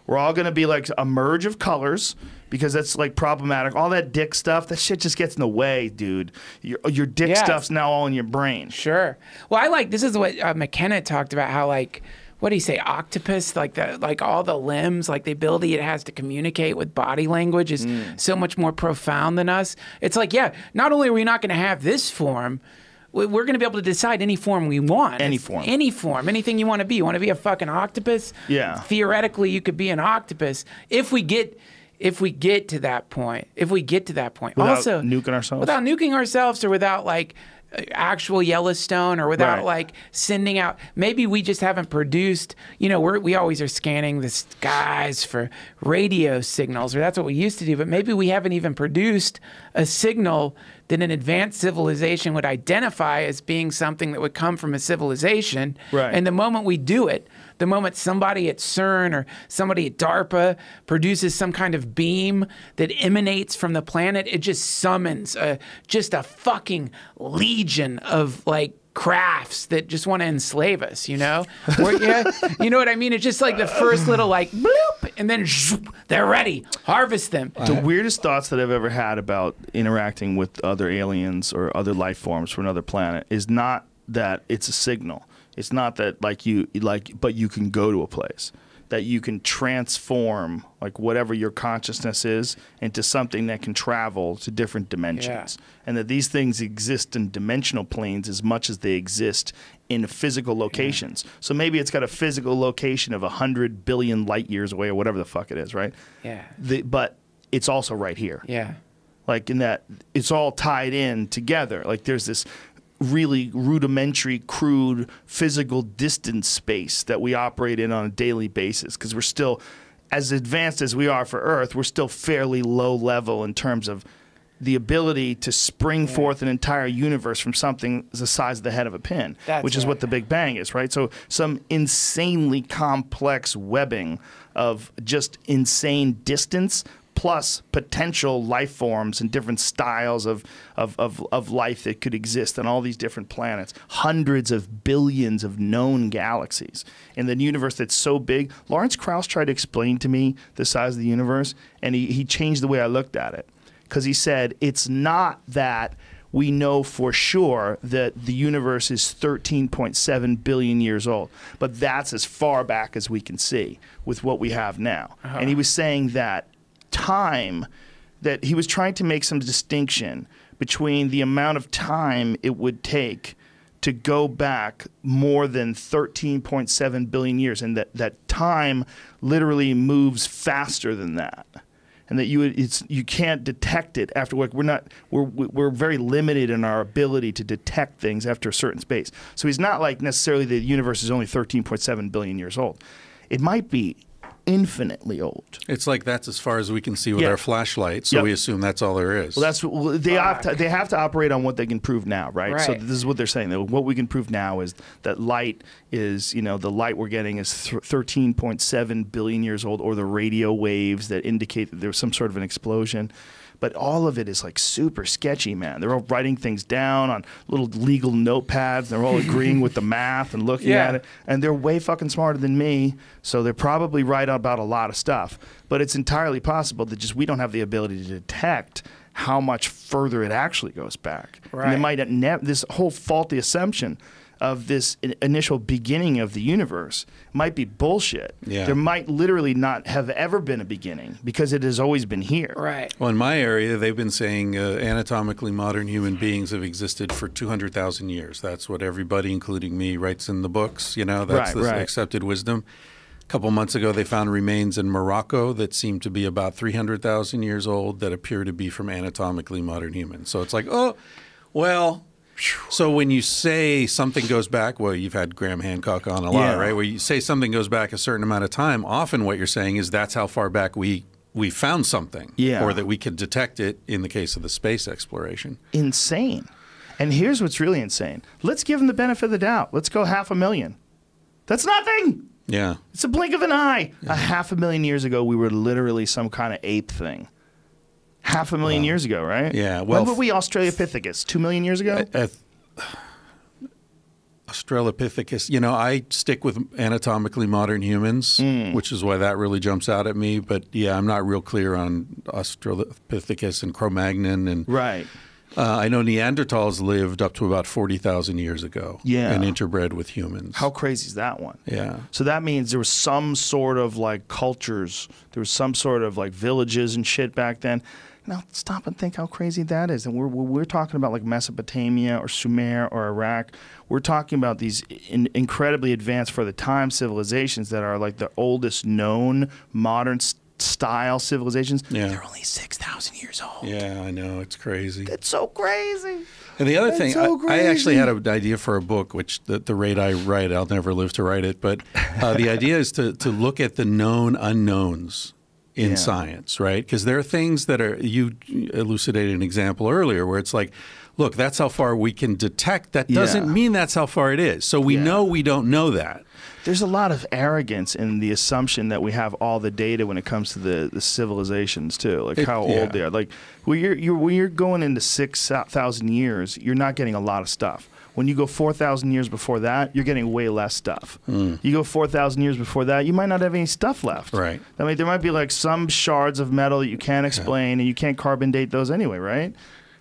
We're all going to be like a merge of colors because that's like problematic. All that dick stuff, that shit just gets in the way, dude. Your dick stuff's now all in your brain. Sure. Well, this is what McKenna talked about, how like, what do you say, octopus, like all the limbs, like the ability it has to communicate with body language is so much more profound than us. It's like, not only are we not going to have this form, we're going to be able to decide any form we want. Any form. Anything you want to be. You want to be a fucking octopus? Yeah. Theoretically, you could be an octopus if we get to that point. Without also nuking ourselves? Without nuking ourselves, or without like actual Yellowstone, or without like sending out, maybe we just haven't produced, we always are scanning the skies for radio signals, or that's what we used to do, but maybe we haven't even produced a signal that an advanced civilization would identify as being something that would come from a civilization. Right. And the moment we do it, the moment somebody at CERN or somebody at DARPA produces some kind of beam that emanates from the planet, it just summons just a fucking legion of like crafts that just want to enslave us, you know? You know what I mean? It's just like the first little like bloop, and then zoop, they're ready. Harvest them. The weirdest thoughts that I've ever had about interacting with other aliens or other life forms from another planet is not that it's a signal. It's not that but you can go to a place, that you can transform like whatever your consciousness is into something that can travel to different dimensions, and that these things exist in dimensional planes as much as they exist in physical locations. So maybe it's got a physical location of 100 billion light years away or whatever the fuck it is, right? Yeah. But it's also right here. Yeah. Like in that it's all tied in together. Like there's this really rudimentary, crude, physical distance space that we operate in on a daily basis because we're still, as advanced as we are for Earth, we're still fairly low level in terms of the ability to spring forth an entire universe from something the size of the head of a pin, which is what the Big Bang is, right? So some insanely complex webbing of just insane distance plus potential life forms and different styles of life that could exist on all these different planets. Hundreds of billions of known galaxies in the universe that's so big. Lawrence Krauss tried to explain to me the size of the universe, and he changed the way I looked at it. Because he said, it's not that we know for sure that the universe is 13.7 billion years old, but that's as far back as we can see with what we have now. And he was saying that time, that he was trying to make some distinction between the amount of time it would take to go back more than 13.7 billion years, and that time literally moves faster than that. And that you can't detect it after, like, we're very limited in our ability to detect things after a certain space. So he's not like necessarily the universe is only 13.7 billion years old. It might be infinitely old. It's like that's as far as we can see with our flashlight, so we assume that's all there is. Well, they have to operate on what they can prove now, right? So this is what they're saying. What we can prove now is that light is, the light we're getting is 13.7 billion years old, or the radio waves that indicate that there was some sort of an explosion. But all of it is like super sketchy, man. They're all writing things down on little legal notepads. They're all agreeing with the math and looking at it. And they're way fucking smarter than me, so they're probably right about a lot of stuff. But it's entirely possible that just we don't have the ability to detect how much further it actually goes back. Right. And they might this whole faulty assumption of this initial beginning of the universe might be bullshit. Yeah. There might literally not have ever been a beginning because it has always been here. Right. Well, in my area, they've been saying anatomically modern human beings have existed for 200,000 years. That's what everybody, including me, writes in the books. That's the accepted wisdom. A couple months ago, they found remains in Morocco that seem to be about 300,000 years old that appear to be from anatomically modern humans. So it's like, oh, well... So when you say something goes back, well, you've had Graham Hancock on a lot, right? Where you say something goes back a certain amount of time, often what you're saying is that's how far back we found something, or that we could detect it in the case of the space exploration. Insane. And here's what's really insane. Let's give them the benefit of the doubt. Let's go 500,000. That's nothing. Yeah. It's a blink of an eye. Yeah. 500,000 years ago, we were literally some kind of ape thing. 500,000 years ago, right? Yeah. Well, when were we Australopithecus? 2 million years ago? Australopithecus. I stick with anatomically modern humans, which is why that really jumps out at me. But yeah, I'm not real clear on Australopithecus and Cro-Magnon and right. I know Neanderthals lived up to about 40,000 years ago. Yeah. And interbred with humans. How crazy is that one? Yeah. So that means there was some sort of like cultures, there was some sort of like villages and shit back then. Now stop and think how crazy that is. And we're talking about like Mesopotamia or Sumer or Iraq. We're talking about these incredibly advanced for the time civilizations that are like the oldest known modern style civilizations. Yeah. They're only 6,000 years old. Yeah, I know. It's crazy. It's so crazy. And the other thing, I actually had an idea for a book, which at the rate I write, I'll never live to write it. But the idea is to look at the known unknowns in science, right? Because there are things that are, you elucidated an example earlier where it's like, look, that's how far we can detect. That doesn't mean that's how far it is. So we know we don't know that. There's a lot of arrogance in the assumption that we have all the data when it comes to the civilizations too, like how old they are. Like when you're going into 6,000 years, you're not getting a lot of stuff. When you go 4,000 years before that, you're getting way less stuff. You go 4,000 years before that, you might not have any stuff left. Right. I mean, there might be like some shards of metal that you can't explain, and you can't carbon date those anyway, right?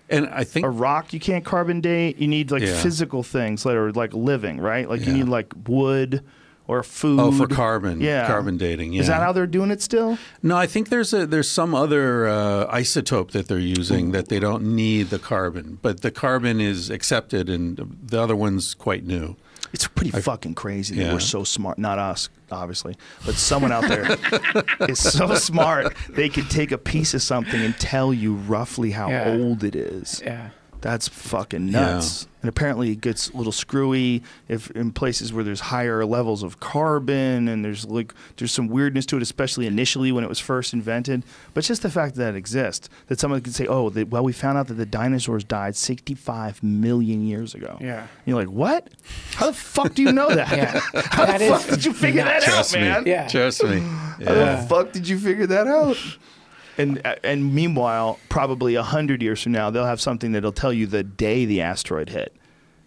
And I think a rock you can't carbon date. You need like physical things that are like living, right? Like you need like wood or food. Oh, for carbon. Yeah. Carbon dating. Yeah. Is that how they're doing it still? No, I think there's some other isotope that they're using that they don't need the carbon, but the carbon is accepted, and the other one's quite new. It's pretty fucking crazy that we're so smart. Not us, obviously, but someone out there is so smart they could take a piece of something and tell you roughly how old it is. Yeah. That's fucking nuts. Yeah. And apparently it gets a little screwy if in places where there's higher levels of carbon, and there's some weirdness to it, especially initially when it was first invented. But just the fact that it exists, that someone could say, oh, well, we found out that the dinosaurs died 65 million years ago. Yeah. And you're like, what? How the fuck do you know that? How the fuck did you figure that out, man? Yeah. Trust me. How the fuck did you figure that out? And meanwhile, probably 100 years from now, they'll have something that'll tell you the day the asteroid hit.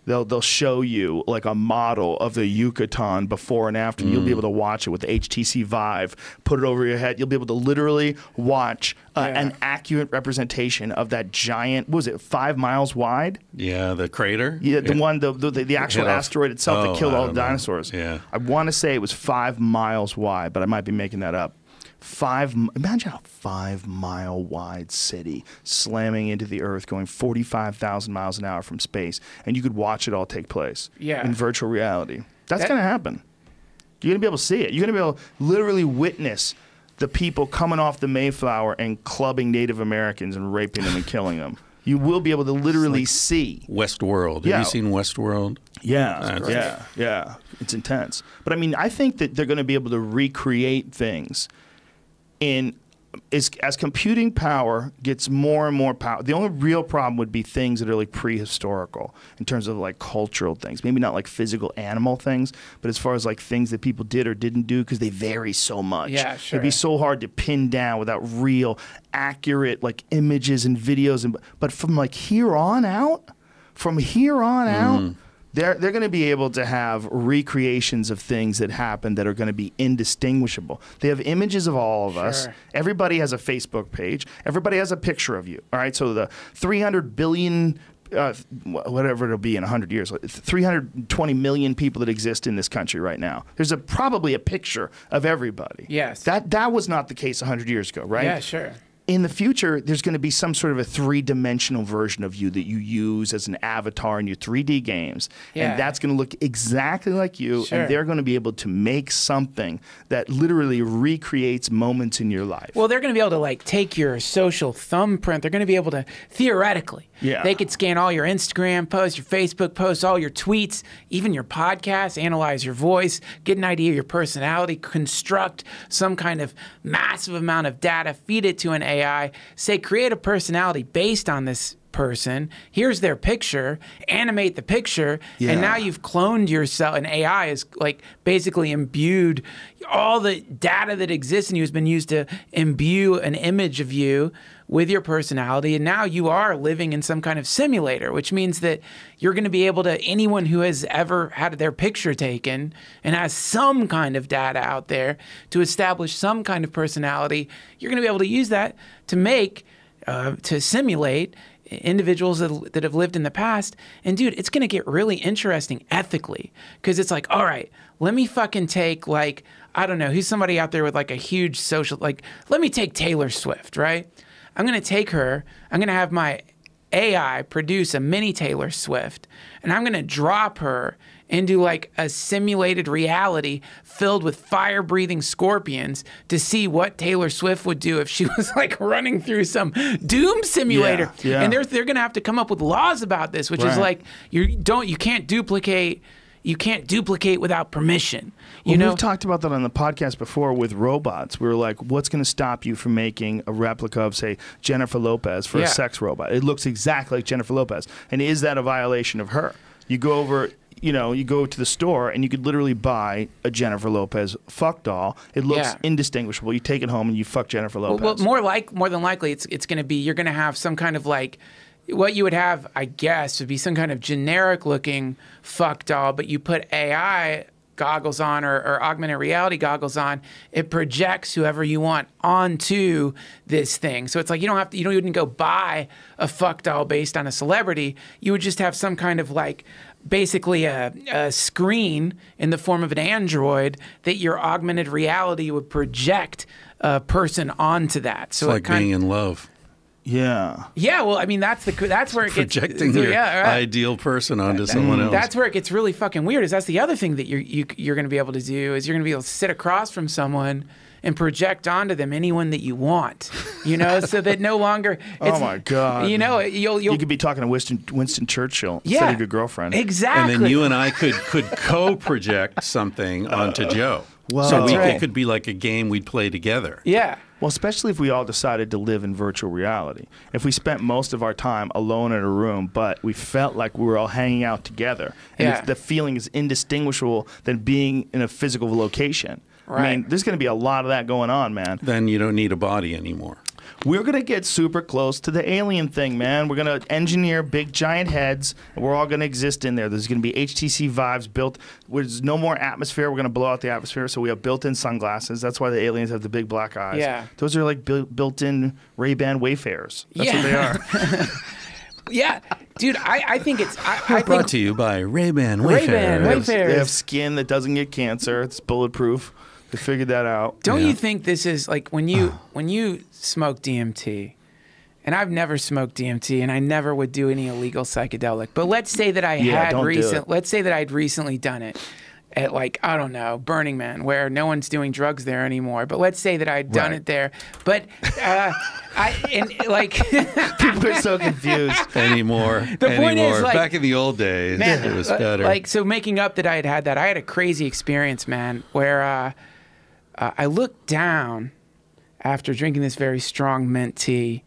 They'll show you like a model of the Yucatan before and after. And you'll be able to watch it with the HTC Vive. Put it over your head. You'll be able to literally watch an accurate representation of that giant. What was it? 5 miles wide? Yeah, the crater. Yeah, the actual asteroid itself that killed all the dinosaurs. Yeah, I want to say it was 5 miles wide, but I might be making that up. imagine a 5-mile wide city slamming into the earth going 45,000 miles an hour from space, and you could watch it all take place in virtual reality. That's going to happen. You're going to be able to see it. You're going to be able to literally witness the people coming off the Mayflower and clubbing Native Americans and raping them and killing them. You will be able to literally see. Westworld. Have you seen Westworld? Yeah, yeah. It's intense. But I mean, I think that they're going to be able to recreate things as computing power gets more and more power. The only real problem would be things that are like prehistorical in terms of like cultural things. Maybe not like physical animal things, but as far as like things that people did or didn't do, because they vary so much. Yeah, sure. It'd be so hard to pin down without real, accurate like images and videos. But from like here on out, they're going to be able to have recreations of things that happen that are going to be indistinguishable. They have images of all of us. Everybody has a Facebook page. Everybody has a picture of you. All right, so the 300 billion, whatever it'll be in 100 years, 320 million people that exist in this country right now. There's probably a picture of everybody. Yes. That was not the case 100 years ago, right? Yeah, sure. In the future, there's going to be some sort of a 3-dimensional version of you that you use as an avatar in your 3D games. Yeah. And that's going to look exactly like you. Sure. And they're going to be able to make something that literally recreates moments in your life. Well, they're going to be able to like take your social thumbprint. They're going to be able to, theoretically, they could scan all your Instagram posts, your Facebook posts, all your tweets, even your podcasts, analyze your voice, get an idea of your personality, construct some kind of massive amount of data, feed it to an AI, say create a personality based on this person. Here's their picture, animate the picture, and now you've cloned yourself. And AI is like basically imbued all the data that exists in you has been used to imbue an image of you with your personality, and now you are living in some kind of simulator, which means that you're going to be able to, anyone who has ever had their picture taken and has some kind of data out there to establish some kind of personality, you're going to be able to use that to make, to simulate individuals that have lived in the past. And dude, it's going to get really interesting ethically, because it's like, all right, let me fucking take like, I don't know, who's somebody out there with like a huge social, like, let me take Taylor Swift, right? I'm going to take her, I'm going to have my AI produce a mini Taylor Swift, and I'm going to drop her into like a simulated reality filled with fire-breathing scorpions to see what Taylor Swift would do if she was like running through some doom simulator. And they're going to have to come up with laws about this, which is like you can't duplicate without permission. We've talked about that on the podcast before with robots. We were like, what's going to stop you from making a replica of, say, Jennifer Lopez for a sex robot? It looks exactly like Jennifer Lopez. And is that a violation of her? You go over, you go to the store and you could literally buy a Jennifer Lopez fuck doll. It looks indistinguishable. You take it home and you fuck Jennifer Lopez. Well, more than likely, it's going to be, you're going to have some kind of like, what you would have, I guess, would be some kind of generic-looking fuck doll, but you put AI goggles on or augmented reality goggles on, it projects whoever you want onto this thing. So it's like you don't even go buy a fuck doll based on a celebrity. You would just have some kind of like basically a screen in the form of an android that your augmented reality would project a person onto that. So it's like being in love. Yeah. Yeah. Well, I mean, that's where it gets projecting your ideal person onto someone else. That's where it gets really fucking weird. That's the other thing that you're going to be able to do is you're going to be able to sit across from someone and project onto them anyone that you want, so that no longer. Oh my God. You could be talking to Winston Churchill instead of your girlfriend. Exactly. And then you and I could co-project something onto Joe. Well, so it could be like a game we'd play together. Yeah. Well, especially if we all decided to live in virtual reality. If we spent most of our time alone in a room, but we felt like we were all hanging out together, and the feeling is indistinguishable than being in a physical location. Right. I mean, there's going to be a lot of that going on, man. Then you don't need a body anymore. We're going to get super close to the alien thing, man. We're going to engineer big, giant heads, and we're all going to exist in there. There's going to be HTC Vives built. There's no more atmosphere. We're going to blow out the atmosphere, so we have built-in sunglasses. That's why the aliens have the big black eyes. Yeah. Those are like built-in Ray-Ban Wayfarers. That's what they are. Yeah. Dude, I think it's... Brought to you by Ray-Ban Wayfarers. They have skin that doesn't get cancer. It's bulletproof. We figured that out. Don't you think this is like when you smoke DMT, and I've never smoked DMT, and I never would do any illegal psychedelic. But let's say that let's say that I'd recently done it at, like, I don't know, Burning Man, where no one's doing drugs there anymore. But let's say that I'd done it there. But people are so confused anymore. The point is, like, back in the old days, man, it was better. Like, so making up that I had that, I had a crazy experience, man, where I looked down after drinking this very strong mint tea,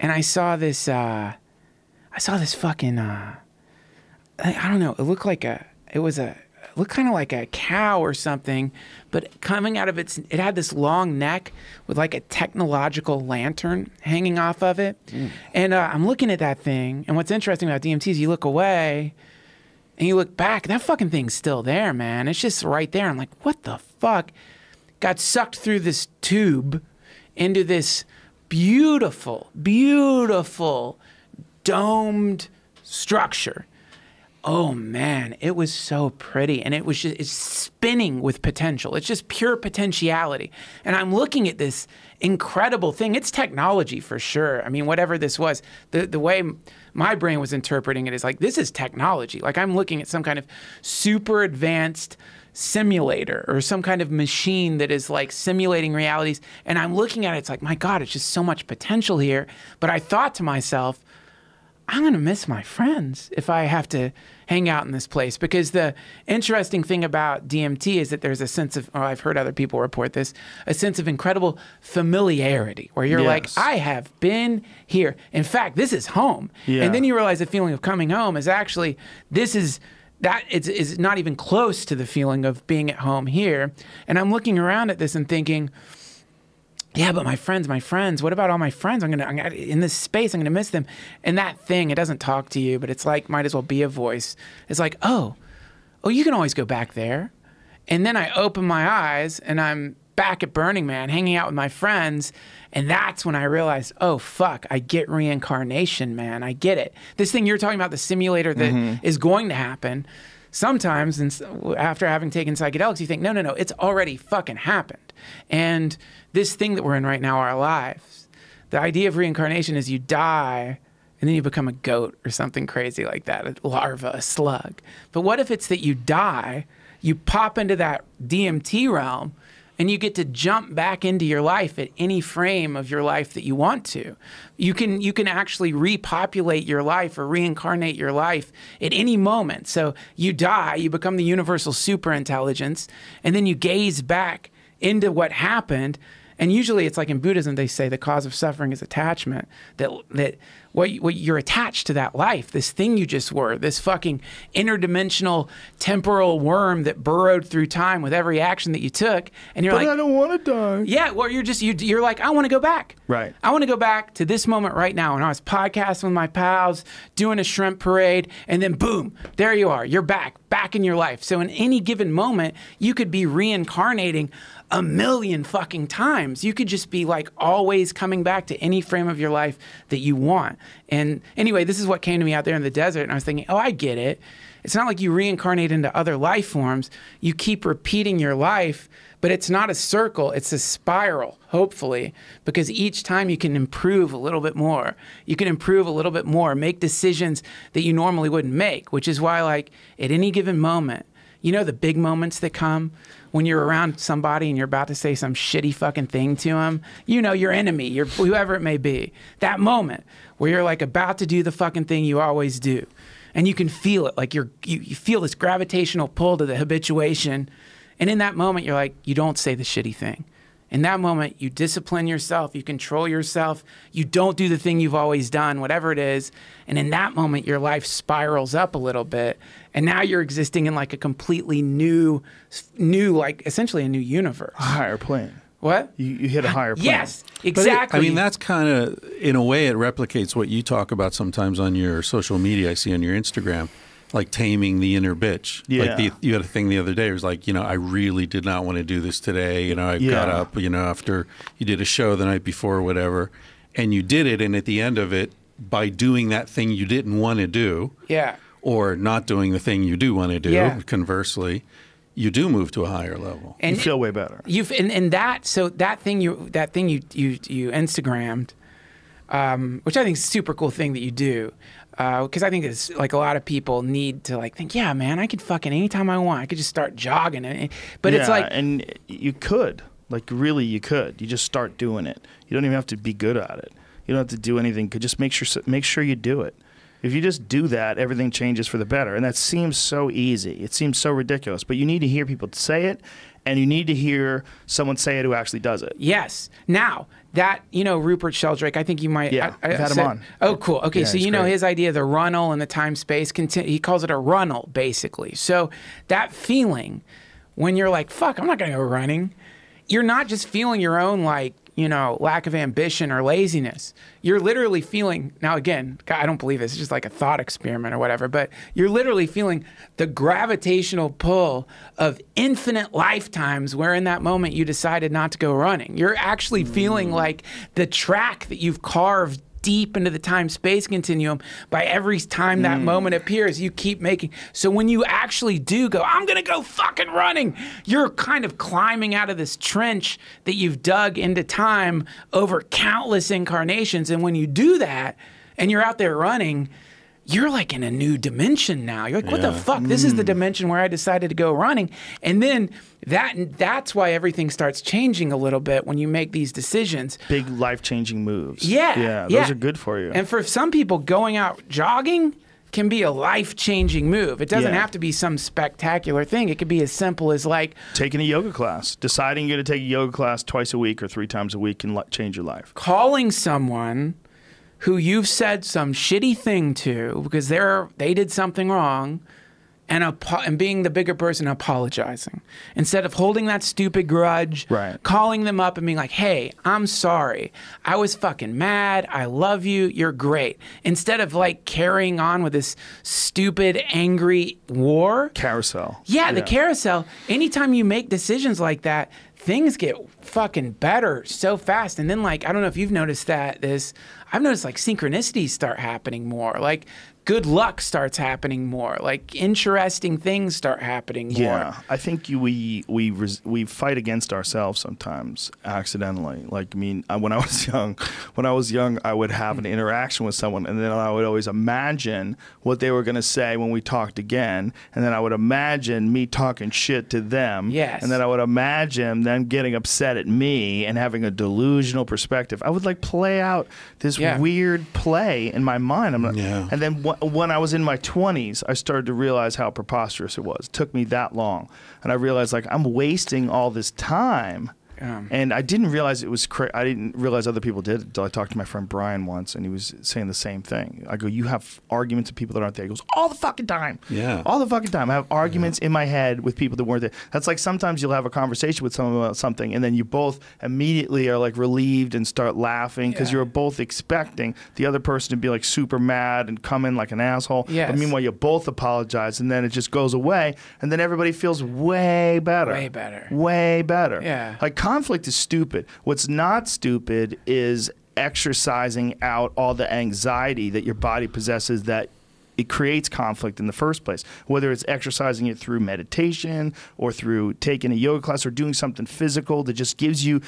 and I saw this fucking I don't know, it looked kind of like a cow or something, but coming out of it had this long neck with like a technological lantern hanging off of it. And I'm looking at that thing, and what's interesting about DMT is you look away and you look back, that fucking thing's still there, man. It's just right there. I'm like, what the fuck? Got sucked through this tube into this beautiful, beautiful domed structure. Oh man, it was so pretty, and it's spinning with potential. It's just pure potentiality. And I'm looking at this incredible thing. It's technology for sure. I mean, whatever this was, the way my brain was interpreting it is like, this is technology. Like, I'm looking at some kind of super advanced simulator or some kind of machine that is like simulating realities. And I'm looking at it, it's like, my God, it's just so much potential here. But I thought to myself, I'm going to miss my friends if I have to hang out in this place. Because the interesting thing about DMT is that there's a sense of, I've heard other people report this, a sense of incredible familiarity where you're like, I have been here. In fact, this is home. Yeah. And then you realize the feeling of coming home is actually, it's not even close to the feeling of being at home here. And I'm looking around at this and thinking, yeah, but my friends, what about all my friends? I'm gonna in this space, I'm gonna miss them. And that thing, it doesn't talk to you, but it's like, might as well be a voice. It's like, oh, you can always go back there. And then I open my eyes and I'm back at Burning Man, hanging out with my friends. And that's when I realized, oh, fuck, I get reincarnation, man. I get it. This thing you're talking about, the simulator that is going to happen, sometimes after having taken psychedelics, you think, no, it's already fucking happened. And this thing that we're in right now, our lives, the idea of reincarnation is you die and then you become a goat or something crazy like that, a larva, a slug. But what if it's that you die, you pop into that DMT realm, and you get to jump back into your life at any frame of your life that you want to. You can actually repopulate your life or reincarnate your life at any moment. So you die, you become the universal superintelligence, and then you gaze back into what happened. And usually it's like in Buddhism, they say the cause of suffering is attachment, that what you're attached to that life, this thing you just were, this fucking interdimensional temporal worm that burrowed through time with every action that you took. And you're like, I don't want to die. Yeah, well, you're like, I want to go back. Right. I want to go back to this moment right now. And I was podcasting with my pals, doing a shrimp parade, and then boom, there you are. You're back in your life. So in any given moment, you could be reincarnating a million fucking times. You could just be like always coming back to any frame of your life that you want. And anyway, this is what came to me out there in the desert. And I was thinking, oh, I get it. It's not like you reincarnate into other life forms. You keep repeating your life, but it's not a circle. It's a spiral, hopefully, because each time you can improve a little bit more. You can improve a little bit more, make decisions that you normally wouldn't make, which is why, like, at any given moment, you know, the big moments that come when you're around somebody and you're about to say some shitty fucking thing to them, you know, your enemy, whoever it may be, that moment where you're like about to do the fucking thing you always do. And you can feel it, like you feel this gravitational pull to the habituation. And in that moment, you're like, you don't say the shitty thing. In that moment, you discipline yourself, you control yourself, you don't do the thing you've always done, whatever it is. And in that moment, your life spirals up a little bit. And now you're existing in like a completely new, like essentially a new universe. A higher plane. What? You hit a higher plane. Yes, exactly. I mean, that's kind of, in a way, it replicates what you talk about sometimes on your social media. I see on your Instagram, like taming the inner bitch. Yeah. Like you had a thing the other day. It was like, you know, I really did not want to do this today. You know, I got up, you know, after you did a show the night before or whatever, and you did it. And at the end of it, by doing that thing you didn't want to do, or not doing the thing you do want to do, conversely, you do move to a higher level. You feel way better. That thing you Instagrammed, which I think is a super cool thing that you do, because I think it's like a lot of people need to like think, yeah, man, I could fucking anytime I want, I could just start jogging, but it's like, and you could, like, really, you could. You just start doing it. You don't even have to be good at it. You don't have to do anything. Could just make sure you do it. If you just do that, everything changes for the better. And that seems so easy. It seems so ridiculous. But you need to hear people say it, and you need to hear someone say it who actually does it. Yes. Now, that, Rupert Sheldrake, I think you might... Yeah, I've had him on. Oh, cool. Okay, Yeah, so great. his idea, the runnel and the time-space, he calls it a runnel, basically. So that feeling, when you're like, fuck, I'm not going to go running, you're not just feeling your own, like, lack of ambition or laziness. You're literally feeling, now again, I don't believe this, it's just like a thought experiment or whatever, but you're literally feeling the gravitational pull of infinite lifetimes where in that moment you decided not to go running. You're actually feeling like the track that you've carved deep into the time-space continuum by every time that moment appears, you keep making. So when you actually do go, I'm going to go fucking running, you're kind of climbing out of this trench that you've dug into time over countless incarnations. And when you do that and you're out there running, you're like in a new dimension now. You're like, what the fuck? This is the dimension where I decided to go running. And then that's why everything starts changing a little bit when you make these decisions. Big life-changing moves. Yeah. Those are good for you. And for some people, going out jogging can be a life-changing move. It doesn't have to be some spectacular thing. It could be as simple as like taking a yoga class. Deciding you're going to take a yoga class twice a week or 3 times a week can change your life. Calling someone who you've said some shitty thing to because they did something wrong, and being the bigger person, apologizing instead of holding that stupid grudge. Right. Calling them up and being like, "Hey, I'm sorry. I was fucking mad. I love you. You're great." Instead of like carrying on with this stupid, angry war carousel. Yeah, the carousel. Anytime you make decisions like that, things get fucking better so fast. And then, like, I don't know if you've noticed I've noticed like synchronicities start happening more. Like good luck starts happening more. Like interesting things start happening more. Yeah, I think we fight against ourselves sometimes accidentally. Like, I mean, when I was young, I would have an interaction with someone, and then I would always imagine what they were going to say when we talked again, and then I would imagine me talking shit to them. Yes. And then I would imagine them getting upset at me and having a delusional perspective. I would like play out this weird play in my mind. And then when I was in my 20s, I started to realize how preposterous it was. It took me that long. And I realized, like, I'm wasting all this time. And I didn't realize it was I didn't realize other people did until I talked to my friend Brian once, and he was saying the same thing. I go, you have arguments with people that aren't there. He goes, all the fucking time. Yeah. All the fucking time. I have arguments in my head with people that weren't there. That's like sometimes you'll have a conversation with someone about something, and then you both immediately are like relieved and start laughing because you're both expecting the other person to be like super mad and come in like an asshole. Yes. But meanwhile, you both apologize, and then it just goes away, and then everybody feels way better. Way better. Way better. Yeah. Like, conflict is stupid. What's not stupid is exercising out all the anxiety that your body possesses that it creates conflict in the first place, whether it's exercising it through meditation or through taking a yoga class or doing something physical that just gives you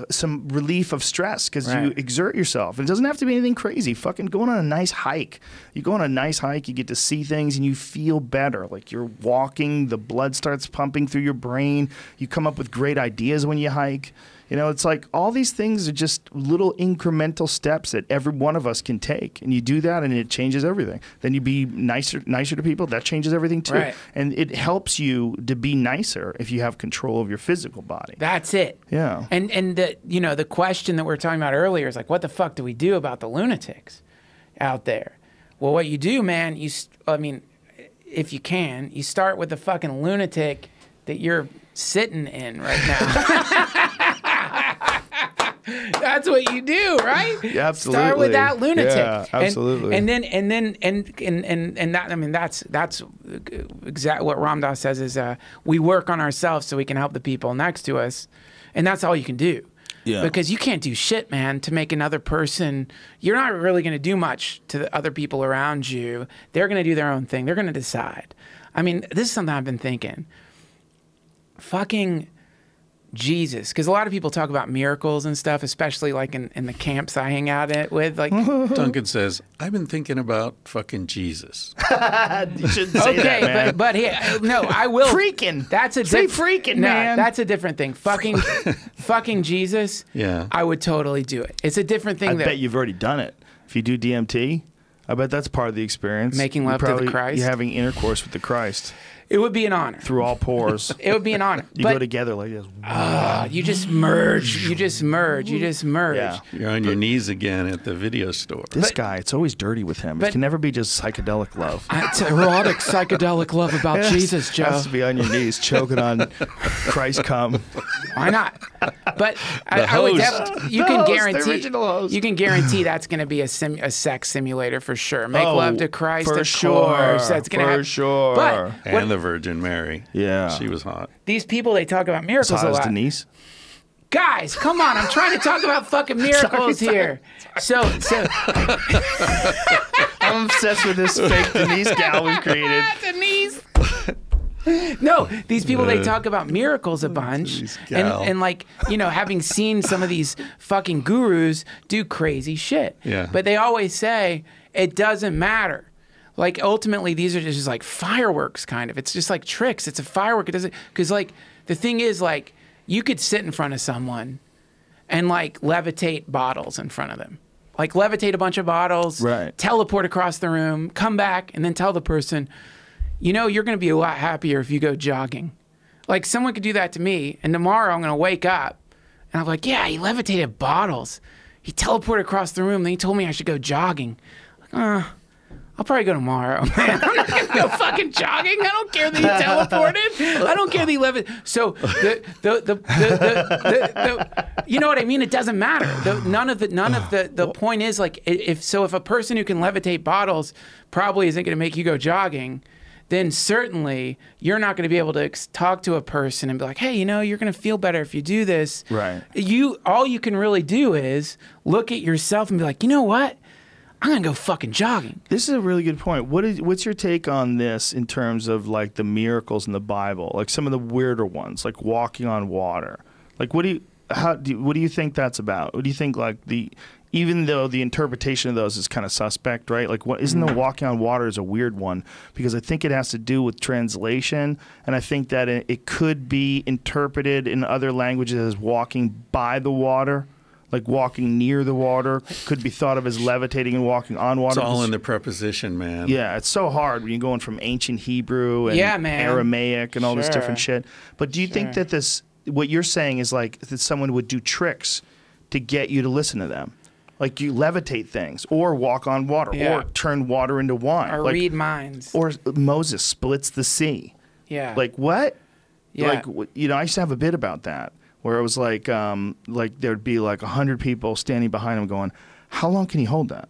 some relief of stress because you exert yourself. It doesn't have to be anything crazy. Fucking going on a nice hike. You go on a nice hike, you get to see things, and you feel better. Like you're walking, the blood starts pumping through your brain. You come up with great ideas when you hike. You know, it's like all these things are just little incremental steps that every one of us can take. And you do that and it changes everything. Then you be nicer to people. That changes everything too. Right. And it helps you to be nicer if you have control of your physical body. That's it. Yeah. And the question that we were talking about earlier is like, what the fuck do we do about the lunatics out there? Well, what you do, man, if you can, you start with the fucking lunatic that you're sitting in right now. That's what you do, right? Yeah, absolutely. Start with that lunatic. Yeah, absolutely. And that's exactly what Ram Dass says is we work on ourselves so we can help the people next to us, and that's all you can do. Yeah. Because you can't do shit, man, to make another person. You're not really going to do much to the other people around you. They're going to do their own thing. They're going to decide. I mean, this is something I've been thinking. fucking Jesus, because a lot of people talk about miracles and stuff, especially like in the camps I hang out with. Like Duncan says, I've been thinking about fucking Jesus. You shouldn't say that, man. but no, I will. Freaking. That's a Say freaking, man. That's a different thing. Fucking Jesus. Yeah. I would totally do it. It's a different thing. I bet you've already done it. If you do DMT, I bet that's part of the experience. Making love to the Christ. You're having intercourse with the Christ. It would be an honor. Through all pores. It would be an honor. You go together like this. You just merge. You just merge. Yeah. You're on your knees again at the video store. This guy, it's always dirty with him. It can never be just psychedelic love. It's erotic psychedelic love about Jesus, Joe. It has to be on your knees, choking on Christ cum. Why not? But I would definitely. You can guarantee. You can guarantee that's going to be a sex simulator for sure. Make love to Christ, for of sure. course. That's going to happen. For sure. But And the Virgin Mary. Yeah. She was hot. these people, they talk about miracles a lot. Denise. Guys, come on! I'm trying to talk about fucking miracles here. So I'm obsessed with this fake Denise gal we created. Denise. No, these people, they talk about miracles a bunch, and like, you know, having seen some of these fucking gurus do crazy shit. Yeah. But they always say it doesn't matter. Like, ultimately, these are just like fireworks, kind of. It's just like tricks. It's a firework. It doesn't, because like the thing is, like, you could sit in front of someone and like levitate bottles in front of them. Like levitate a bunch of bottles, right. Teleport across the room, come back, and then tell the person, you know, you're going to be a lot happier if you go jogging. Like, someone could do that to me, and tomorrow I'm going to wake up, and I'm like, yeah, he levitated bottles. He teleported across the room, then he told me I should go jogging. Like, I'll probably go tomorrow, man. I'm not gonna go fucking jogging. I don't care that he teleported. I don't care that he levitated. So you know what I mean? It doesn't matter. The point is, like, if a person who can levitate bottles probably isn't gonna make you go jogging, then certainly you're not going to be able to talk to a person and be like, hey, you know, you're going to feel better if you do this. Right. All you can really do is look at yourself and be like, you know what? I'm going to go fucking jogging. This is a really good point. What's your take on this in terms of like the miracles in the Bible? Like some of the weirder ones, like walking on water. Like what do you think that's about? What do you think, like, even though the interpretation of those is kind of suspect, right? Like, what isn't the walking on water is a weird one, because I think it has to do with translation, and I think that it could be interpreted in other languages as walking by the water, like walking near the water. Could be thought of as levitating and walking on water. It's all in the preposition, man. Yeah, it's so hard when you're going from ancient Hebrew and Aramaic and all this different shit. But do you think that what you're saying is like that someone would do tricks to get you to listen to them? Like you levitate things, or walk on water, or turn water into wine, or read minds, or Moses splits the sea. Yeah. Like what? Yeah. Like, you know, I used to have a bit about that where it was like there'd be like 100 people standing behind him going, "How long can he hold that?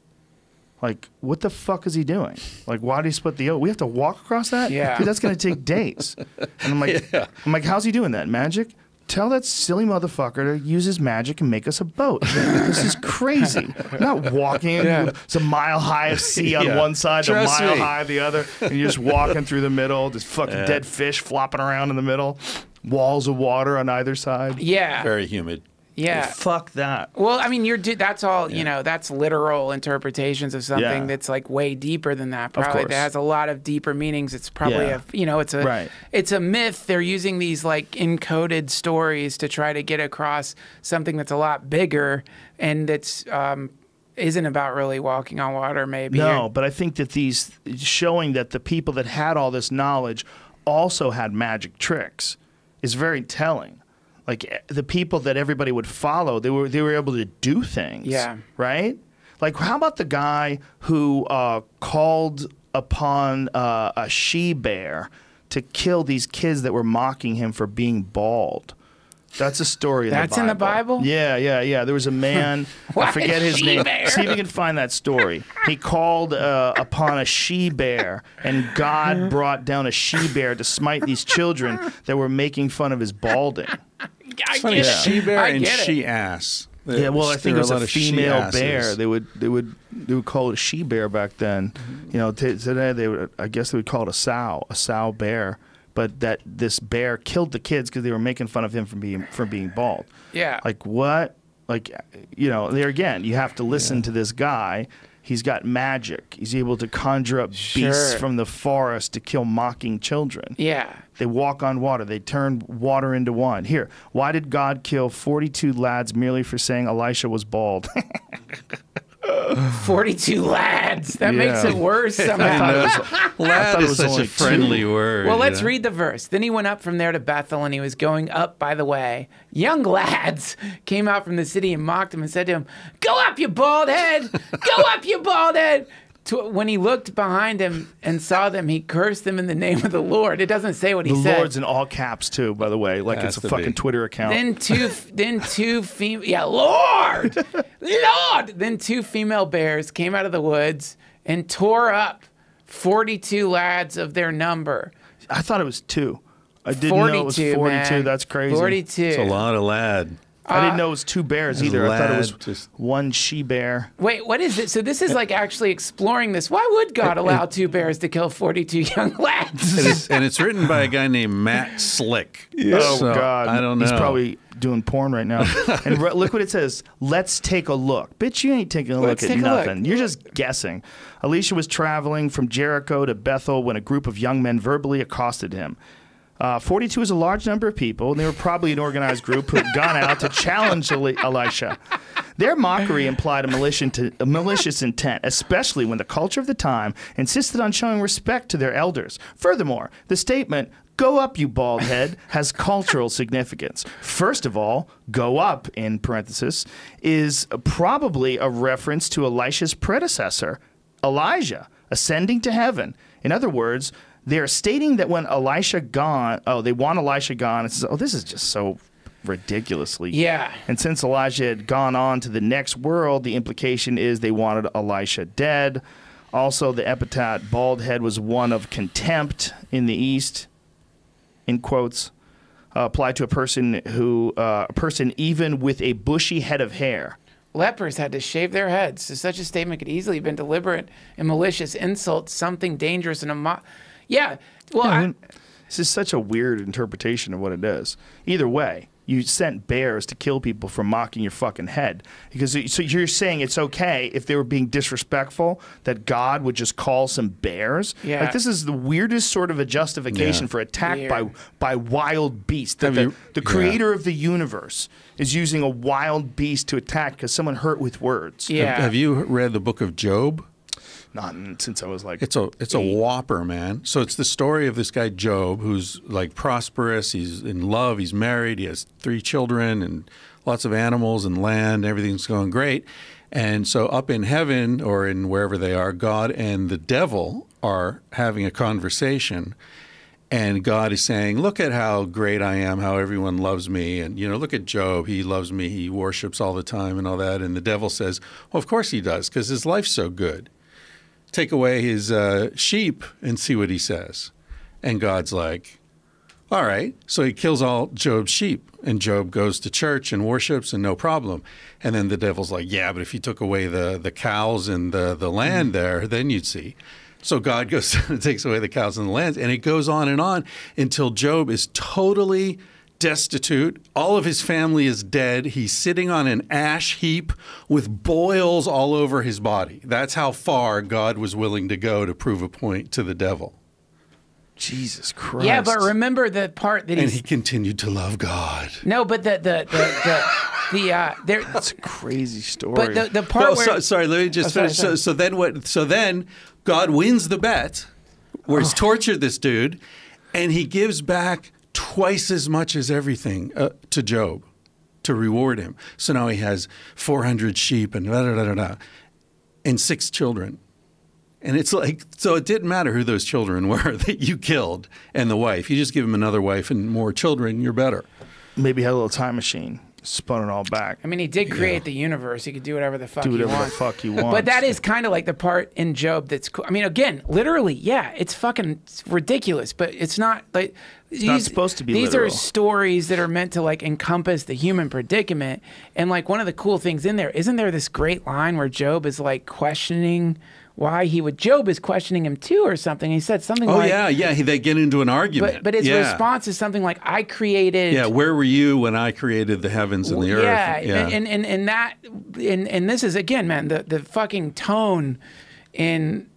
Like, what the fuck is he doing? Like, why did he split the ocean? We have to walk across that? Yeah. Dude, that's gonna take days." And I'm like, how's he doing that? Magic? Tell that silly motherfucker to use his magic and make us a boat. This is crazy. I'm not walking. It's a mile high of sea on one side, a mile high the other, and you're just walking through the middle. There's fucking dead fish flopping around in the middle, walls of water on either side. Yeah. Very humid. Yeah. Fuck that. Well, I mean, that's all, you know, that's literal interpretations of something that's like way deeper than that. Probably that has a lot of deeper meanings. It's probably it's a myth. They're using these like encoded stories to try to get across something that's a lot bigger, and that's isn't about really walking on water, maybe. No, but I think that these showing that the people that had all this knowledge also had magic tricks is very telling. Like the people that everybody would follow, they were able to do things. Yeah. Right? Like, how about the guy who called upon a she-bear to kill these kids that were mocking him for being bald? That's a story in the Bible. That's in the Bible? Yeah. There was a man, I forget his name. See if you can find that story. He called upon a she-bear, and God brought down a she-bear to smite these children that were making fun of his balding. It's funny, she-bear and she-ass. Yeah, well, I think it was a female bear. she-asses. They would call it a she-bear back then. You know, today I guess they would call it a sow bear. but that this bear killed the kids because they were making fun of him for being bald. Yeah. Like what? Like, you know, there again, you have to listen to this guy. He's got magic. He's able to conjure up beasts from the forest to kill mocking children. Yeah. They walk on water. They turn water into wine. Here, why did God kill 42 lads merely for saying Elisha was bald? 42 lads. That makes it worse somehow. Lad is such a friendly word. Well, let's read the verse. Then he went up from there to Bethel, and he was going up by the way. Young lads came out from the city and mocked him and said to him, "Go up, you bald head! Go up, you bald head!" When he looked behind him and saw them, he cursed them in the name of the Lord. It doesn't say what he said. The Lord's in all caps too, by the way, like it's a fucking Twitter account. Then two female, Lord. Then two female bears came out of the woods and tore up 42 lads of their number. I thought it was 2. I didn't know it was 42. Man. That's crazy. 42. It's a lot of lad. I didn't know it was 2 bears either. I thought it was just 1 she bear. Wait, what is it? So this is like actually exploring this. Why would God allow 2 bears to kill 42 young lads? And it's written by a guy named Matt Slick. Oh, God. I don't know. He's probably doing porn right now. And look what it says. Let's take a look. Bitch, you ain't taking a look at nothing. You're just guessing. Elisha was traveling from Jericho to Bethel when a group of young men verbally accosted him. 42 is a large number of people, and they were probably an organized group who had gone out to challenge Elisha. Their mockery implied a malicious intent, especially when the culture of the time insisted on showing respect to their elders. Furthermore, the statement, "Go up, you bald head," has cultural significance. First of all, "go up," in parenthesis, is probably a reference to Elisha's predecessor, Elijah, ascending to heaven. In other words, they're stating that when Elisha gone, they want Elisha gone. It says, this is just so ridiculously. Yeah. And since Elijah had gone on to the next world, the implication is they wanted Elisha dead. Also, the epithet "bald head" was one of contempt in the East, in quotes, applied to a person even with a bushy head of hair. Lepers had to shave their heads. So such a statement could easily have been deliberate and malicious insult, something dangerous and yeah. Well, this is such a weird interpretation of what it is. Either way, you sent bears to kill people for mocking your fucking head. So you're saying it's okay if they were being disrespectful that God would just call some bears? Yeah. Like, this is the weirdest sort of a justification for attack by wild beasts. The creator of the universe is using a wild beast to attack because someone hurt with words. Yeah. Have you read the book of Job? Not since I was like it's a whopper, man. So it's the story of this guy Job, who's like prosperous. He's in love. He's married. He has 3 children and lots of animals and land. Everything's going great. And so up in heaven or in wherever they are, God and the devil are having a conversation. And God is saying, "Look at how great I am, how everyone loves me. And, look at Job. He loves me. He worships all the time and all that." And the devil says, "Well, of course he does, because his life's so good. Take away his sheep and see what he says." And God's like, all right. So he kills all Job's sheep, and Job goes to church and worships and no problem. And then the devil's like, yeah, but if you took away the cows and the land there, then you'd see. So God goes and takes away the cows and the lands, and it goes on until Job is totally destitute. All of his family is dead. He's sitting on an ash heap with boils all over his body. That's how far God was willing to go to prove a point to the devil. Jesus Christ. Yeah, but remember the part that he continued to love God. No, but that's a crazy story. But the part where sorry, let me just finish. So then what? So then God wins the bet, where he's tortured this dude, and he gives back twice as much as everything to Job to reward him. So now he has 400 sheep and and 6 children. And it's like, so it didn't matter who those children were that you killed and the wife. You just give him another wife and more children, you're better. Maybe he had a little time machine, spun it all back. I mean, he did create the universe. He could do whatever the fuck he wants. wants. The fuck he wants. But that is kind of like the part in Job that's cool. I mean, again, literally, yeah, it's fucking ridiculous, but it's not like... It's not supposed to be These literal. are stories that are meant to like encompass the human predicament. And like one of the cool things in there, isn't there this great line where Job is like questioning why Job is questioning him too or something. He said something like... Oh, yeah. They get into an argument. But his response is something like, I created... Yeah, where were you when I created the heavens and the earth? Yeah, and this is, again, man, the fucking tone in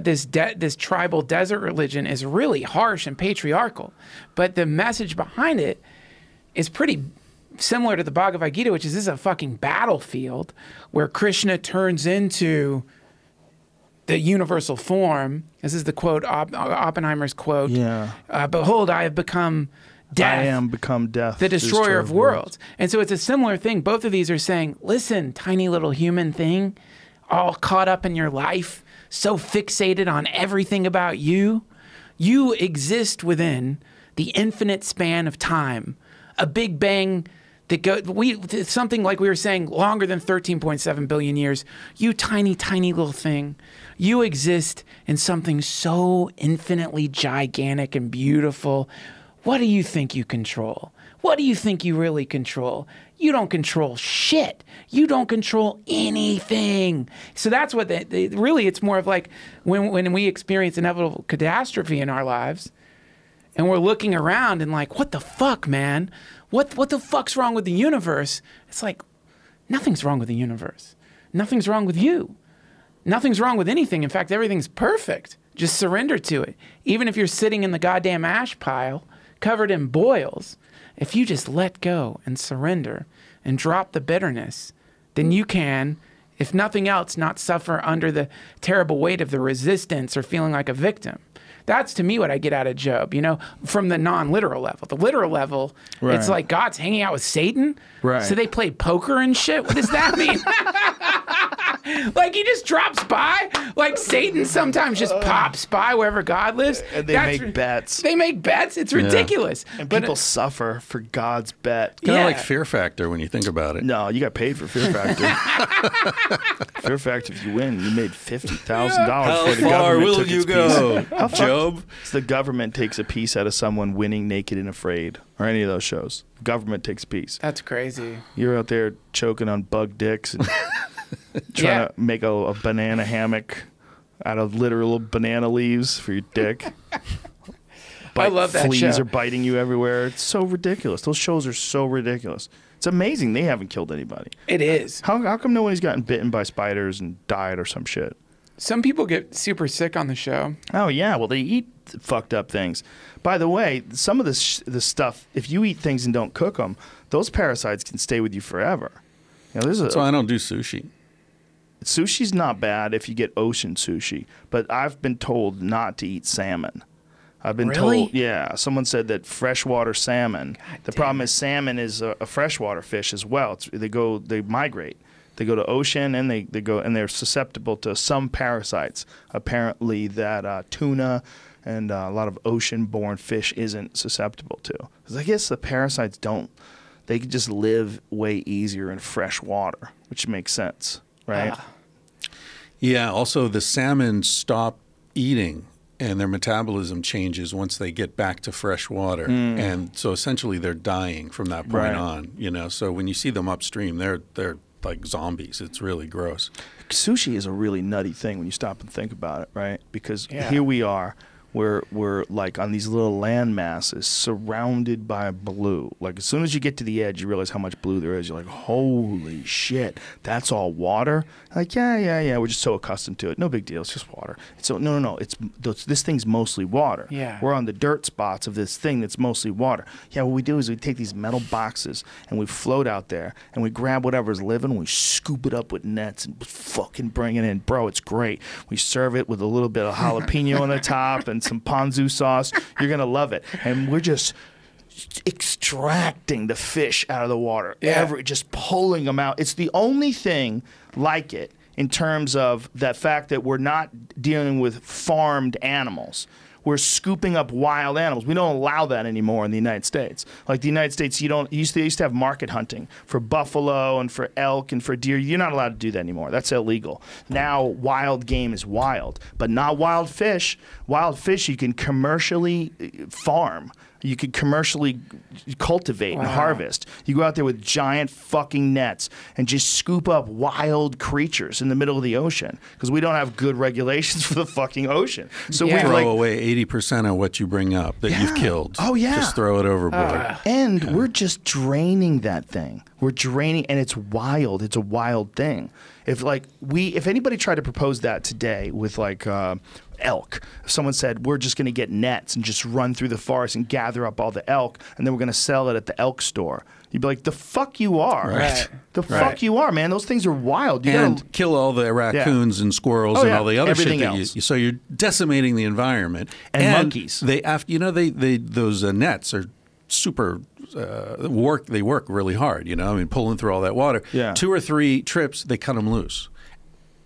this tribal desert religion is really harsh and patriarchal. But the message behind it is pretty similar to the Bhagavad Gita, which is this is a fucking battlefield where Krishna turns into the universal form. This is the quote, Oppenheimer's quote. Yeah. Behold, I have become death. I am become death. The destroyer of worlds. And so it's a similar thing. Both of these are saying, listen, tiny little human thing, all caught up in your life, so fixated on everything about you. You exist within the infinite span of time. A Big Bang that something like we were saying, longer than 13.7 billion years. You tiny, tiny little thing. You exist in something so infinitely gigantic and beautiful. What do you think you control? What do you think you really control? You don't control shit. You don't control anything. So that's what really, it's more of like when we experience inevitable catastrophe in our lives and we're looking around and like, what the fuck, man? What the fuck's wrong with the universe? It's like, nothing's wrong with the universe. Nothing's wrong with you. Nothing's wrong with anything. In fact, everything's perfect. Just surrender to it. Even if you're sitting in the goddamn ash pile, covered in boils, if you just let go and surrender and drop the bitterness, then you can, if nothing else, not suffer under the terrible weight of the resistance or feeling like a victim. That's, to me, what I get out of Job, from the non-literal level. The literal level, right. It's like God's hanging out with Satan. Right. So they play poker and shit? What does that mean? Like he just drops by? Like Satan sometimes just pops by wherever God lives? And they make bets. They make bets? It's ridiculous. And people suffer for God's bet. Kind of like Fear Factor when you think about it. No, you got paid for Fear Factor. Fear Factor, if you win, you made $50,000 for the government. How far will you go, Job? The government takes a piece out of someone winning Naked and Afraid or any of those shows. The government takes a piece. That's crazy. You're out there choking on bug dicks and trying to make a banana hammock out of literal banana leaves for your dick. I love that Fleas show. are biting you everywhere. It's so ridiculous. Those shows are so ridiculous. It's amazing they haven't killed anybody. It is. How come nobody's gotten bitten by spiders and died or some shit? Some people get super sick on the show. Oh, yeah. Well, they eat fucked up things. By the way, some of this stuff, if you eat things and don't cook them, those parasites can stay with you forever. That's why I don't do sushi. Sushi's not bad if you get ocean sushi, but I've been told not to eat salmon. I've been told, yeah. Someone said that freshwater salmon. The problem is salmon is a freshwater fish as well. They migrate. They go to ocean and they go and they're susceptible to some parasites. Apparently, that tuna and a lot of ocean-born fish isn't susceptible to. Because I guess the parasites don't. They can just live way easier in fresh water, which makes sense, right? Yeah. Also, the salmon stop eating, and their metabolism changes once they get back to fresh water. And so essentially they're dying from that point on, So when you see them upstream, they're like zombies. It's really gross. Sushi is a really nutty thing when you stop and think about it, right? Because here we are. We're like on these little land masses surrounded by blue. Like as soon as you get to the edge, you realize how much blue there is. You're like, holy shit, that's all water? Like, yeah. We're just so accustomed to it. No big deal. It's just water. So no. This thing's mostly water. Yeah. We're on the dirt spots of this thing that's mostly water. Yeah, what we do is we take these metal boxes and we float out there and we grab whatever's living, we scoop it up with nets and fucking bring it in. Bro, it's great. We serve it with a little bit of jalapeno on the top and some ponzu sauce. You're gonna love it. And we're just extracting the fish out of the water, just pulling them out. It's the only thing like it in terms of that fact that we're not dealing with farmed animals. We're scooping up wild animals. We don't allow that anymore in the United States. Like the United States, you used to have market hunting for buffalo and for elk and for deer. You're not allowed to do that anymore. That's illegal. Now wild game is wild, but not wild fish. Wild fish you can commercially farm. you could commercially cultivate and harvest. You go out there with giant fucking nets and just scoop up wild creatures in the middle of the ocean because we don't have good regulations for the fucking ocean. So we throw away 80% of what you bring up that you've killed. Oh, yeah. Just throw it overboard. And we're just draining that thing. We're draining, and it's wild. It's a wild thing. If anybody tried to propose that today with like elk, if someone said we're just going to get nets and just run through the forest and gather up all the elk, and then we're going to sell it at the elk store, you'd be like, the fuck you are. Right. The fuck you are, man. Those things are wild. You and gotta kill all the raccoons and squirrels and all the other everything shit that else. so you're decimating the environment. And monkeys. They those nets are super they work really hard, you know. I mean, pulling through all that water. Yeah. 2 or 3 trips, they cut them loose.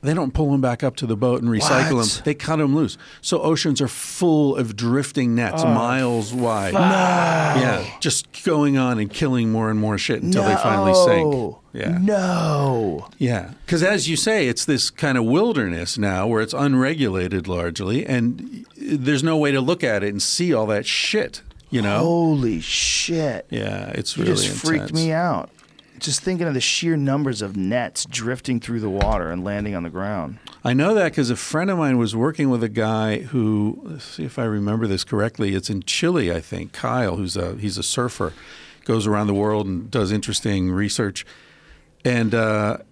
They don't pull them back up to the boat and recycle them. They cut them loose. So oceans are full of drifting nets, miles wide. No. Yeah, just going on and killing more and more shit until they finally sink. Yeah. No. Yeah, because as you say, it's this kind of wilderness now where it's unregulated largely, and there's no way to look at it and see all that shit. You know? Holy shit. Yeah, it's You really just freaked me out. Just thinking of the sheer numbers of nets drifting through the water and landing on the ground. I know that because a friend of mine was working with a guy who, let's see if I remember this correctly, it's in Chile, I think. Kyle, he's a surfer, goes around the world and does interesting research. And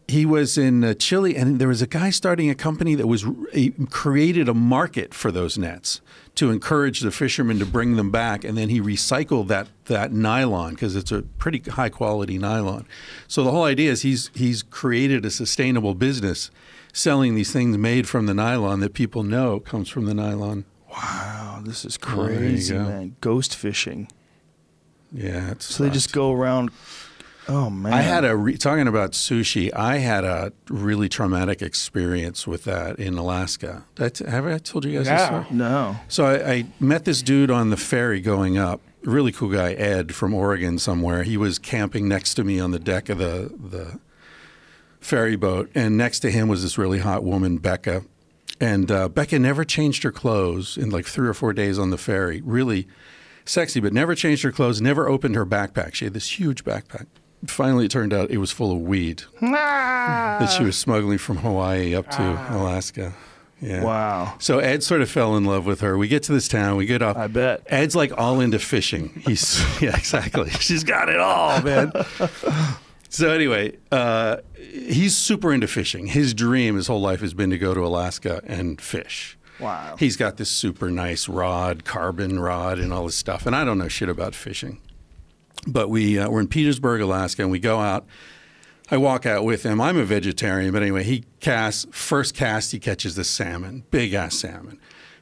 he was in Chile, and there was a guy starting a company that created a market for those nets to encourage the fishermen to bring them back, and then he recycled that nylon because it's a pretty high quality nylon. So the whole idea is he's created a sustainable business selling these things made from the nylon that people know comes from the nylon. Wow, this is crazy, man. Ghost fishing. Yeah, so they just go around. Oh man! I had talking about sushi. I had a really traumatic experience with that in Alaska. Have I told you guys this story? No. So I met this dude on the ferry going up. A really cool guy, Ed from Oregon somewhere. He was camping next to me on the deck of the ferry boat, and next to him was this really hot woman, Becca. And Becca never changed her clothes in like 3 or 4 days on the ferry. Really sexy, but never changed her clothes. Never opened her backpack. She had this huge backpack. Finally, it turned out it was full of weed that she was smuggling from Hawaii up to Alaska. Yeah. Wow. So Ed sort of fell in love with her. We get to this town. We get off. I bet. Ed's like all into fishing. Yeah, exactly. She's got it all, man. So anyway, he's super into fishing. His dream his whole life has been to go to Alaska and fish. Wow. He's got this super nice rod, carbon rod, and all this stuff. And I don't know shit about fishing. But we're in Petersburg, Alaska, and we go out. I walk out with him. I'm a vegetarian, but anyway, he casts. First cast, he catches this salmon, big-ass salmon.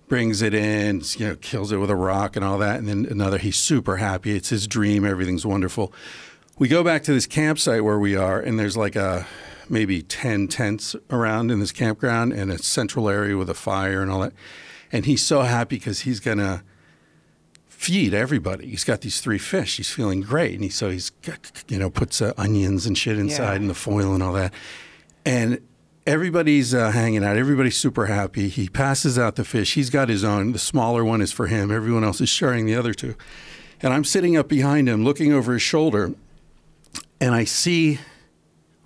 Brings it in, kills it with a rock and all that. And then another, he's super happy. It's his dream. Everything's wonderful. We go back to this campsite where we are, and there's like maybe 10 tents around in this campground and a central area with a fire and all that. And he's so happy because he's going to feed everybody. He's got these 3 fish. He's feeling great. And so he's, puts onions and shit inside and the foil and all that. And everybody's hanging out. Everybody's super happy. He passes out the fish. He's got his own. The smaller one is for him. Everyone else is sharing the other 2. And I'm sitting up behind him looking over his shoulder, and I see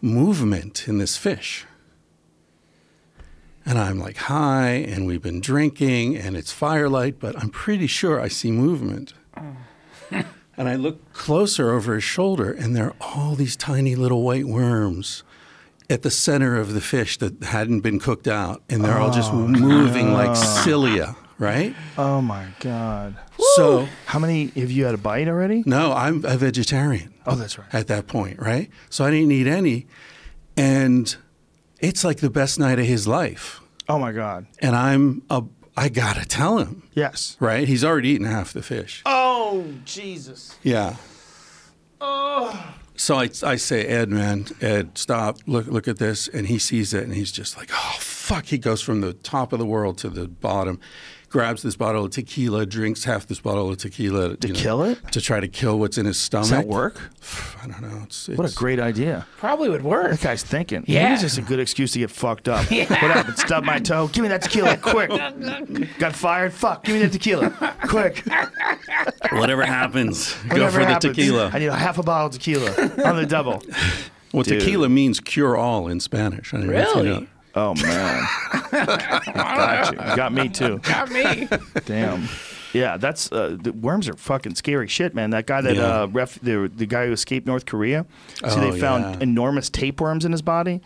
movement in this fish. And I'm like, hi, and we've been drinking, and it's firelight, but I'm pretty sure I see movement. And I look closer over his shoulder, and there are all these tiny little white worms at the center of the fish that hadn't been cooked out, and they're all just moving like cilia, right? Oh, my God. So, how many, have you had a bite already? No, I'm a vegetarian. Oh, that's right. At that point, right? So I didn't eat any, and it's like the best night of his life. Oh, my God. And I got to tell him. Yes. Right? He's already eaten half the fish. Oh, Jesus. Yeah. Oh. So I say, Ed, stop, look at this. And he sees it, and he's just like, oh, fuck. He goes from the top of the world to the bottom, grabs this bottle of tequila, drinks half this bottle of tequila. To kill it? To try to kill what's in his stomach. Does that work? I don't know. What a great idea. Probably would work. That guy's thinking. Yeah. Maybe it's just a good excuse to get fucked up. What happened? Stub my toe? Give me that tequila, quick. Got fired? Fuck, give me that tequila, quick. Whatever happens, go Whatever for happens, the tequila. I need a half a bottle of tequila on the double. Well, Dude. tequila means cure all in Spanish. I don't know if you Really? know. Oh, man. Got you. You got me, too. Got me. Damn. Yeah, that's the worms are fucking scary shit, man. That guy that the guy who escaped North Korea, so they found enormous tapeworms in his body.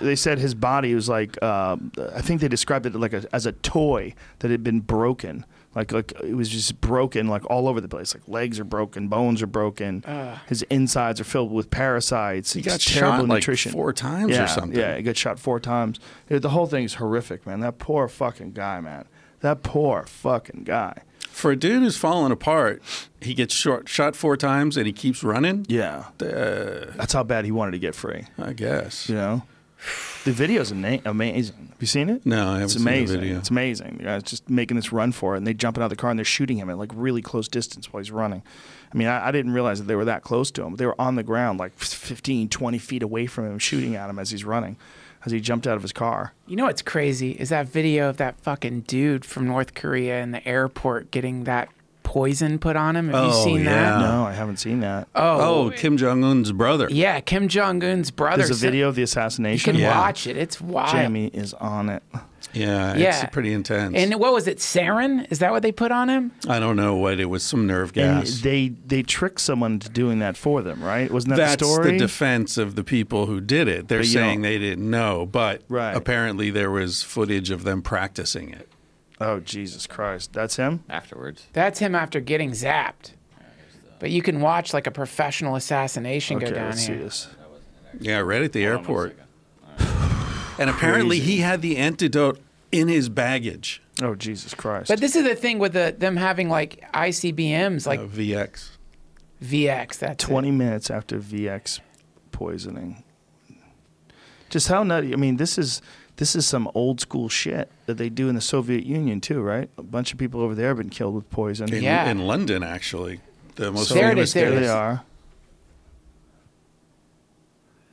They said his body was like I think they described it like as a toy that had been broken. Like it was just broken like all over the place. Like legs are broken, bones are broken. His insides are filled with parasites. He got terrible shot like nutrition. 4 times or something. Yeah, he got shot 4 times. The whole thing is horrific, man. That poor fucking guy, man. That poor fucking guy. For a dude who's falling apart, he gets shot 4 times and he keeps running. Yeah, that's how bad he wanted to get free. I guess. You know, the video's amazing. Have you seen it? No, I haven't seen the video. It's amazing. The guy's just making this run for it, and they jump out of the car and they're shooting him at like really close distance while he's running. I mean, I didn't realize that they were that close to him. They were on the ground like 15, 20 feet away from him, shooting at him as he's running, as he jumped out of his car. You know what's crazy is that video of that fucking dude from North Korea in the airport getting that poison put on him. Have you seen that? No, I haven't seen that. Oh, Kim Jong-un's brother. Yeah, Kim Jong-un's brother. There's a video of the assassination. You can watch it. It's wild. Jamie is on it. Yeah, it's pretty intense. And what was it, sarin? Is that what they put on him? I don't know what it was. Some nerve gas. And they tricked someone into doing that for them, right? Wasn't that the story? That's the defense of the people who did it. They're saying they didn't know, but apparently there was footage of them practicing it. Oh, Jesus Christ. That's him? Afterwards. That's him after getting zapped. But you can watch like a professional assassination go down let's here. See this. Yeah, right at the airport. And apparently he had the antidote in his baggage. Oh, Jesus Christ. But this is the thing with them having like ICBMs, like VX. VX, that's 20 minutes after VX poisoning. Just how nutty. I mean, this is some old school shit that they do in the Soviet Union too, right? A bunch of people over there have been killed with poison. In London, actually. The most there famous it is. There they are.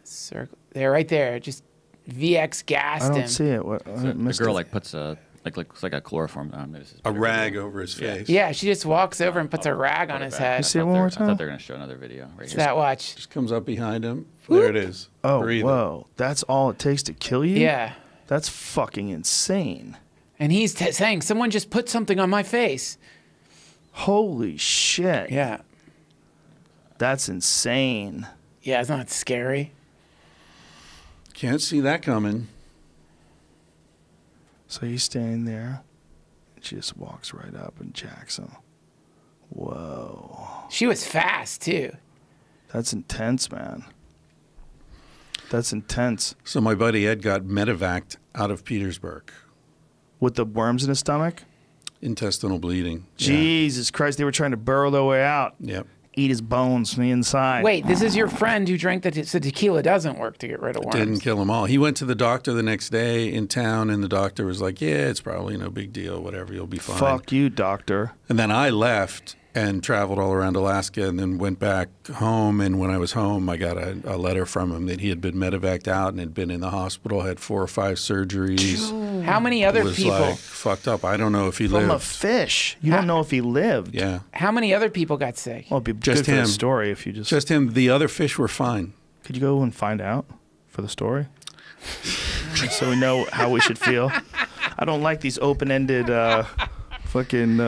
Circle. They're right there. Just VX gassed him. I don't see it. What, the girl like puts a looks like a chloroform on. A rag over his face. Yeah, she just walks over and puts a rag on his head. You see it one more time? I thought they were going to show another video. Right What's here. that? Watch. Just comes up behind him. There it is. Oh, Breathing. whoa. That's all it takes to kill you? Yeah. That's fucking insane. And he's saying, someone just put something on my face. Holy shit. Yeah. That's insane. Yeah, it's not scary. Can't see that coming. So he's standing there. And she just walks right up and jacks him. Whoa. She was fast, too. That's intense, man. That's intense. So my buddy Ed got medevaced out of Petersburg. With the worms in his stomach? Intestinal bleeding. Jesus Christ, they were trying to burrow their way out. Yep. Eat his bones from the inside. Wait, this is your friend who drank the tequila doesn't work to get rid of worms. Didn't kill them all. He went to the doctor the next day in town, and the doctor was like, yeah, it's probably no big deal, whatever, you'll be fine. Fuck you, doctor. And then I left and traveled all around Alaska and then went back home. And when I was home, I got a letter from him that he had been medevaced out and had been in the hospital, had 4 or 5 surgeries. How many other was people? Like fucked up. I don't know if he lived. From a fish. You don't know if he lived. Yeah. How many other people got sick? Well, it'd be Just good for him. the story if you just... Just him. The other fish were fine. Could you go and find out for the story? So we know how we should feel. I don't like these open-ended... fucking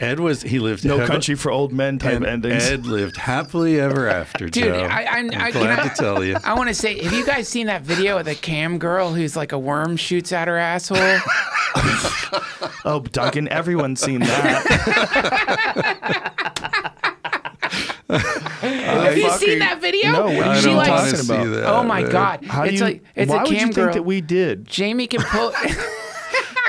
Ed lived No Country for Old Men type endings. Ed lived happily ever after, Dude, Joe. I'm glad to tell you. I want to say, have you guys seen that video of the cam girl who's like a worm shoots out her asshole? Oh, Duncan, everyone's seen that. Have you seen that video? No, what are She you like- talking about? that, Oh my man. God! How do it's you, like it's why a would you cam girl. think that we did? Jamie can pull.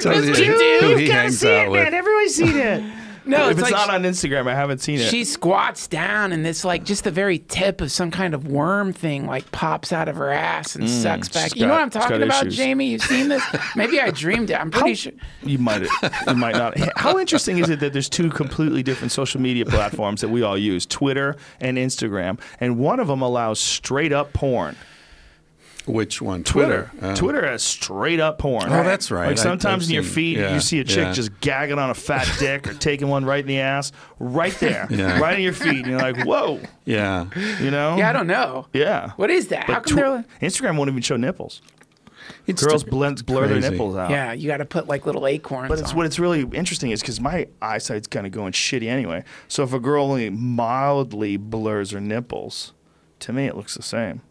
Tells you Dude, who you he hangs out with. Everyone's seen it. No, if it's it's like not on Instagram, I haven't seen it. she squats down and this like just the very tip of some kind of worm thing like pops out of her ass and sucks back. You know what I'm talking about, issues. Jamie? You've seen this? Maybe I dreamed it. I'm pretty sure. You might not. How interesting is it that there's two completely different social media platforms that we all use, Twitter and Instagram, and one of them allows straight up porn. Which one? Twitter. Oh. Twitter has straight up porn. Oh, that's right. Like sometimes I've in your seen- feed, yeah, you see a chick yeah. just gagging on a fat dick or taking one right in the ass, right there, Yeah. right in your feed. And you're like, whoa, Yeah. you know? Yeah, I don't know. Yeah. What is that? How come they're Instagram won't even show nipples. It's Girls just blur their crazy. nipples out. Yeah, you got to put like little acorns. But it's on. what's really interesting is because my eyesight's kind of going shitty anyway. So if a girl only mildly blurs her nipples, to me it looks the same.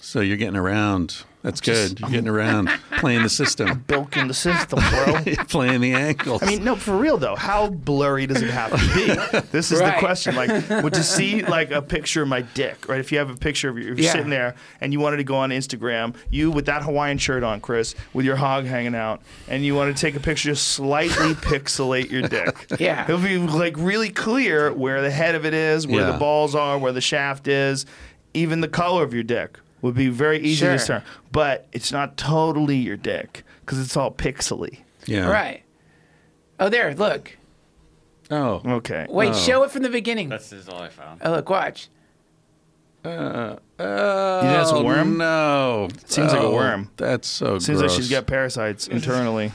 So you're getting around. That's good. You're getting around, playing the system, Bilking the system, bro. playing the ankles. I mean, no, for real though. How blurry does it have to be? This is the Right. question. Like, would you see like a picture of my dick, right? If you have a picture of if you're Yeah. sitting there and you wanted to go on Instagram, you with that Hawaiian shirt on, Chris, with your hog hanging out, and you want to take a picture, just slightly pixelate your dick. Yeah. It'll be like really clear where the head of it is, where Yeah. the balls are, where the shaft is, even the color of your dick would be very easy Sure. to discern. But it's not totally your dick because it's all pixely. yeah. Right. Oh, there, look. Oh. Okay. Wait, show it from the beginning. That's is all I found. Oh, look, watch. You think that's a worm? No. Seems like a worm. That's so Seems gross. like she's got parasites internally.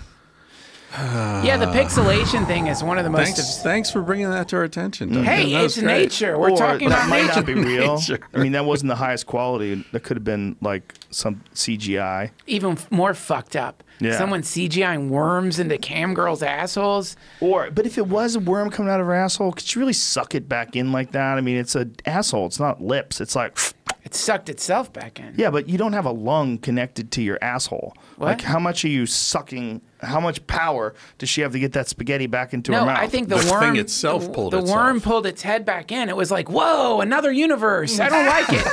Yeah, the pixelation thing is one of the most. Thanks for bringing that to our attention. Duncan. Hey, That was it's great. nature. We're Or talking that about might nature. not be real. Nature. I mean, that wasn't the highest quality. That could have been like some CGI. Even more fucked up. Yeah. Someone CGIing worms into cam girls' assholes. But if it was a worm coming out of her asshole, could you really suck it back in like that? I mean, it's an asshole. It's not lips. It's like, It sucked itself back in. yeah, but you don't have a lung connected to your asshole. What? Like, how much are you sucking? How much power does she have to get that spaghetti back into her No, mouth? I think the The worm thing itself pulled the worm itself. pulled its head back in. It was like, whoa, another universe. I don't like it.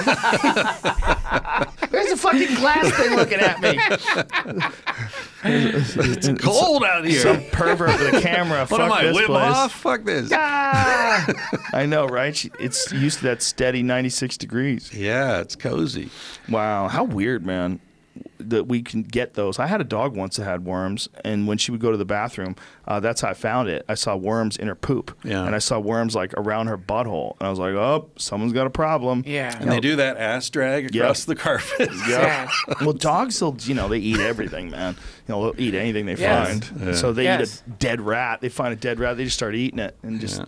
There's a fucking glass thing looking at me. It's cold out here. Some pervert with a camera. What am Fuck I, this Wim place. Hof? Fuck this. I know, right? It's used to that steady 96 degrees. Yeah, it's cozy. Wow, how weird, man, that we can get those. I had a dog once that had worms, and when she would go to the bathroom, that's how I found it. I saw worms in her poop, Yeah. and I saw worms like around her butthole, and I was like, oh, someone's got a problem. Yeah. And they do that ass drag across the carpet. Yeah. Well, dogs, they eat everything, man. They'll eat anything they Yes. find. Yeah. So they Yes. eat a dead rat. They find a dead rat. They just start eating it, and just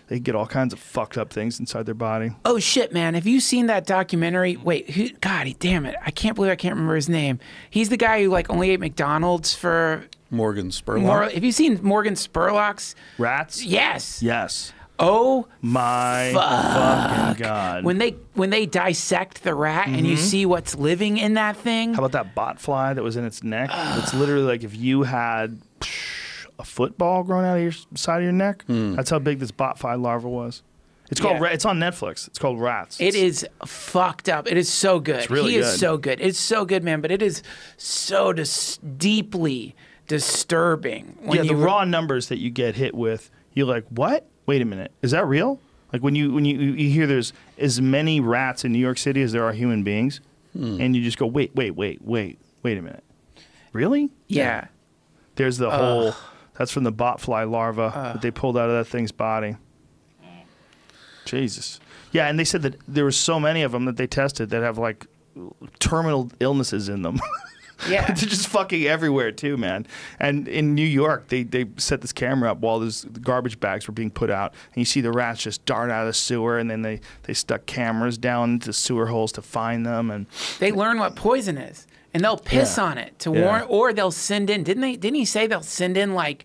they get all kinds of fucked up things inside their body. Oh shit, man! Have you seen that documentary? Wait, who? God damn it! I can't believe I can't remember his name. He's the guy who like only ate McDonald's for Morgan Spurlock. more. Have you seen Morgan Spurlock's? Rats? Yes. Yes. Oh My fucking God. when they dissect the rat and you see what's living in that thing. How about that botfly that was in its neck? It's literally like if you had a football growing out of your side of your neck. That's how big this botfly larva was. It's called. Yeah. It's on Netflix. It's called Rats. It is fucked up. It is so good. It's really he is good. so good. It's so good, man. But it is so deeply disturbing. When the raw numbers that you get hit with, you're like, what? Wait a minute, is that real? Like when you hear there's as many rats in New York City as there are human beings, and you just go, wait a minute, really? Yeah. There's the whole. That's from the botfly larva that they pulled out of that thing's body. Jesus. Yeah, and they said that there were so many of them that they tested that have like terminal illnesses in them. Yeah. They're just fucking everywhere too, man. And in New York, they set this camera up while the garbage bags were being put out, and you see the rats just dart out of the sewer, and then they stuck cameras down into sewer holes to find them, and They learn what poison is, and they'll piss on it to warn, or they'll send in. Didn't he say they'll send in like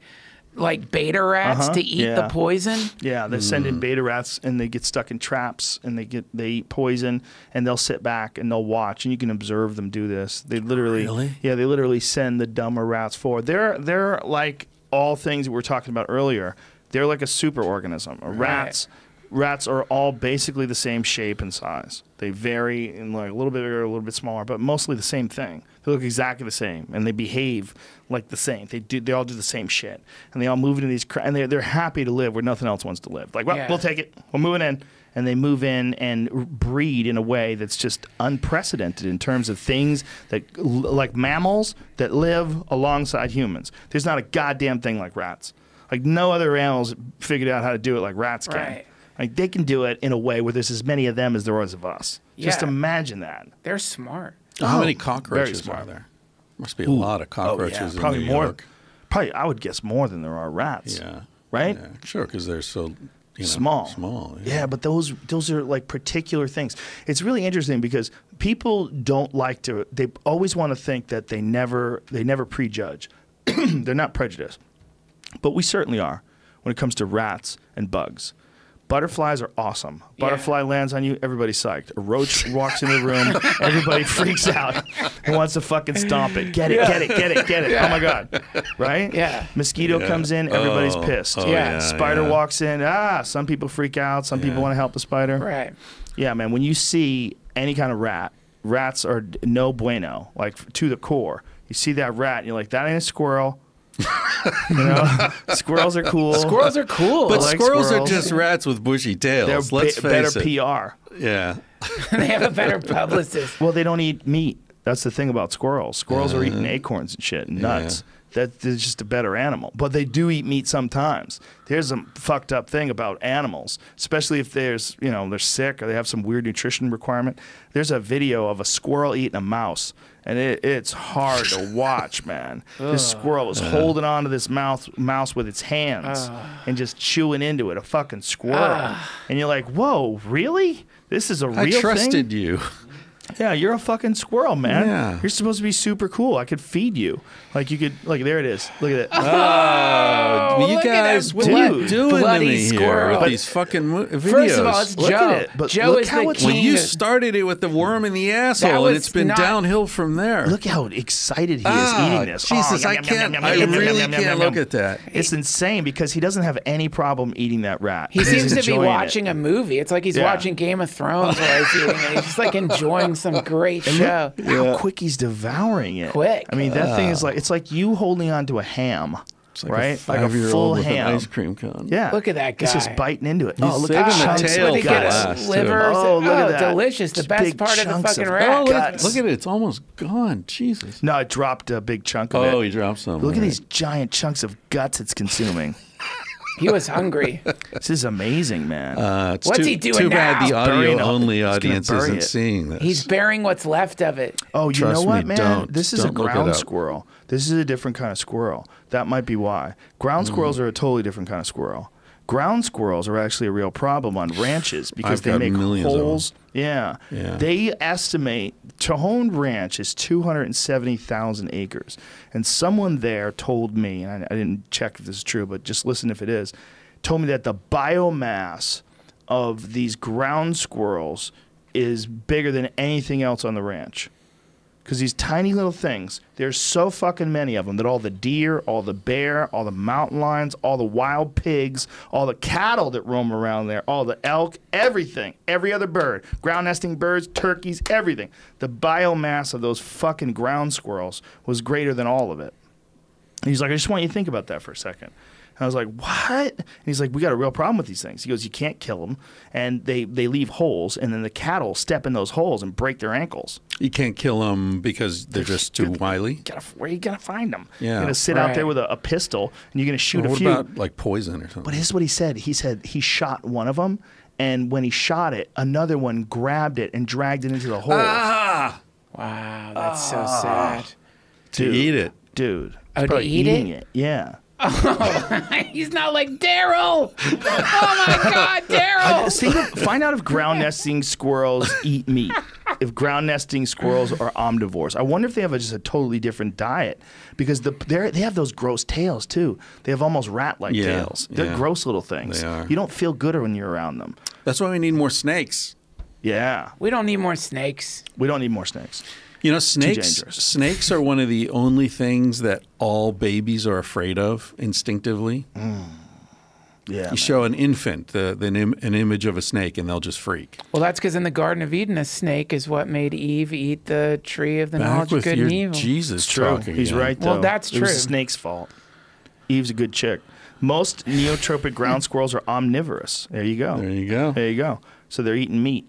beta rats to eat the poison? yeah, they send in beta rats, and they get stuck in traps, and they eat poison, and they'll sit back and they'll watch, and you can observe them do this. They literally send the dumber rats forward. They're like all things that we were talking about earlier. They're like a super organism. Rats rats are all basically the same shape and size. They vary in like a little bit bigger, a little bit smaller, but mostly the same thing. They look exactly the same, and they behave like the same. They all do the same shit, and they all move into these and they're happy to live where nothing else wants to live. Like, well, we'll take it. We're moving in. And they move in and breed in a way that's just unprecedented in terms of things that, like mammals that live alongside humans. There's not a goddamn thing like rats. Like no other animals figured out how to do it like rats can. Right. Like they can do it in a way where there's as many of them as there is of us. Just Yeah. imagine that. They're smart. How many very cockroaches smart. are there? Must be a lot of cockroaches in probably New more. York. Probably, I would guess more than there are rats. Yeah. Right? Yeah, sure, because they're so small. Small. Yeah, but those are like particular things. It's really interesting because people don't like to. They always want to think that they never prejudge. They're not prejudiced, but we certainly are when it comes to rats and bugs. Butterflies are awesome. Butterfly lands on you, everybody's psyched. A roach walks into the room, everybody freaks out and wants to fucking stomp it. Get it, get it, get it, get it. Oh my God. Right? Yeah. Mosquito comes in, everybody's pissed. yeah, Spider walks in, some people freak out, some people want to help the spider. Right. Yeah, man, when you see any kind of rat, rats are no bueno, like to the core. You see that rat, and you're like, that ain't a squirrel. You know, squirrels are cool. Squirrels are cool. But like squirrels squirrels. are just rats with bushy tails. They're Let's better face it. PR. Yeah. They have a better publicist. Well, they don't eat meat. That's the thing about squirrels. Squirrels are eating acorns and shit and nuts. That's just a better animal. But they do eat meat sometimes. Here's a fucked up thing about animals, especially if they're sick or they have some weird nutrition requirement. There's a video of a squirrel eating a mouse, and it's hard to watch, man. This squirrel was holding on to this mouse with its hands and just chewing into it, a fucking squirrel. And you're like, whoa, really? This is a real thing? I trusted you. Yeah, you're a fucking squirrel, man. Yeah. You're supposed to be super cool. I could feed you. Like you could, like there it is. Look at it. Oh, you look at guys, that what are you dude. doing to Bloody me here squirrel. with these fucking videos? First of all, it's Look Joe. at it, but Joe look is how the it's- Well, king. you of- started it with the worm in the asshole, That and was it's been not- downhill from there. Look how excited he is eating this. Jesus, Oh, I yum, yum, can't. yum, I yum, yum, really yum, yum, can't yum, look yum. at that. It's insane because he doesn't have any problem eating that rat. He He's seems to be enjoying watching it. a movie. It's like he's Yeah. watching Game of Thrones while he's eating it. He's just like enjoying some great And show. look how quick he's devouring it. Quick. I mean, that thing is like, it's like you holding on to a ham, It's like right? a Like a 5-year-old full with ham. an ice cream cone. Yeah. Look at that It's just guy. biting into it. He's Oh, look saving at the chunks tail of What did he get? guts. His too. liver? Oh, look at that. Delicious. The Just best big part of the chunks fucking of rat. Oh, look guts. at it. It's almost gone. Jesus. No, it dropped a big chunk of it. Oh, he dropped some. Look at these giant chunks of guts it's consuming. He was hungry. This is amazing, man. It's What's too, he doing Too bad now? the Burying audio-only it. He's gonna audience bury isn't it. seeing this. He's burying what's left of it. Oh, you Trust know what, me, man? don't. This is Don't a look it ground up. squirrel. This is a different kind of squirrel. That might be why. Ground squirrels are a totally different kind of squirrel. Ground squirrels are actually a real problem on ranches because I've they got make millions of them. holes. Yeah. Yeah. They estimate Tejon Ranch is 270,000 acres. And someone there told me, and I didn't check if this is true, but just listen if it is, told me that the biomass of these ground squirrels is bigger than anything else on the ranch. Because these tiny little things, there's so fucking many of them that all the deer, all the bear, all the mountain lions, all the wild pigs, all the cattle that roam around there, all the elk, everything, every other bird, ground nesting birds, turkeys, everything. The biomass of those fucking ground squirrels was greater than all of it. And he's like, I just want you to think about that for a second. And I was like, what? And he's like, we got a real problem with these things. He goes, you can't kill them. And they leave holes, and then the cattle step in those holes and break their ankles. You can't kill them because they're just too wily. Where you got to find them? Yeah. You're going to sit out there with a pistol, and you're going to shoot Well, a what few. about like poison or something? But here's what he said. He said he shot one of them, and when he shot it, another one grabbed it and dragged it into the hole. Ah! Wow, that's so sad. To eat it. Dude. Oh, He's to probably eat eating it? Yeah. He's not like Daryl. Oh my God, Daryl. Find out if ground nesting squirrels eat meat. If ground nesting squirrels are omnivores. I wonder if they have just a totally different diet because they have those gross tails too. They have almost rat-like tails. They're gross little things. They are. You don't feel good when you're around them. That's why we need more snakes. Yeah. We don't need more snakes. We don't need more snakes. You know, dangerous. snakes are one of the only things that all babies are afraid of instinctively. Yeah, You show an infant an image of a snake, and they'll just freak. Well, that's because in the Garden of Eden, a snake is what made Eve eat the tree of the Back knowledge of with good your and evil. Jesus True. talking. He's again. right, though. Well, that's It was the true. snake's fault. Eve's a good chick. Most neotropic ground squirrels are omnivorous. There you go. There you go. There you go. So they're eating meat.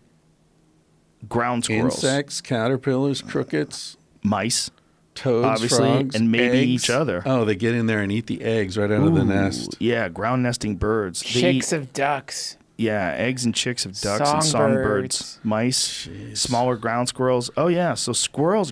Ground squirrels. Insects, caterpillars, crickets, Mice. toads, Obviously, frogs, and maybe eggs. each other. Oh, they get in there and eat the eggs right out of the nest. Yeah, ground nesting birds. They Chicks eat- of ducks. Yeah, eggs and chicks of ducks and Songbirds. songbirds, mice, smaller ground squirrels. Oh yeah, so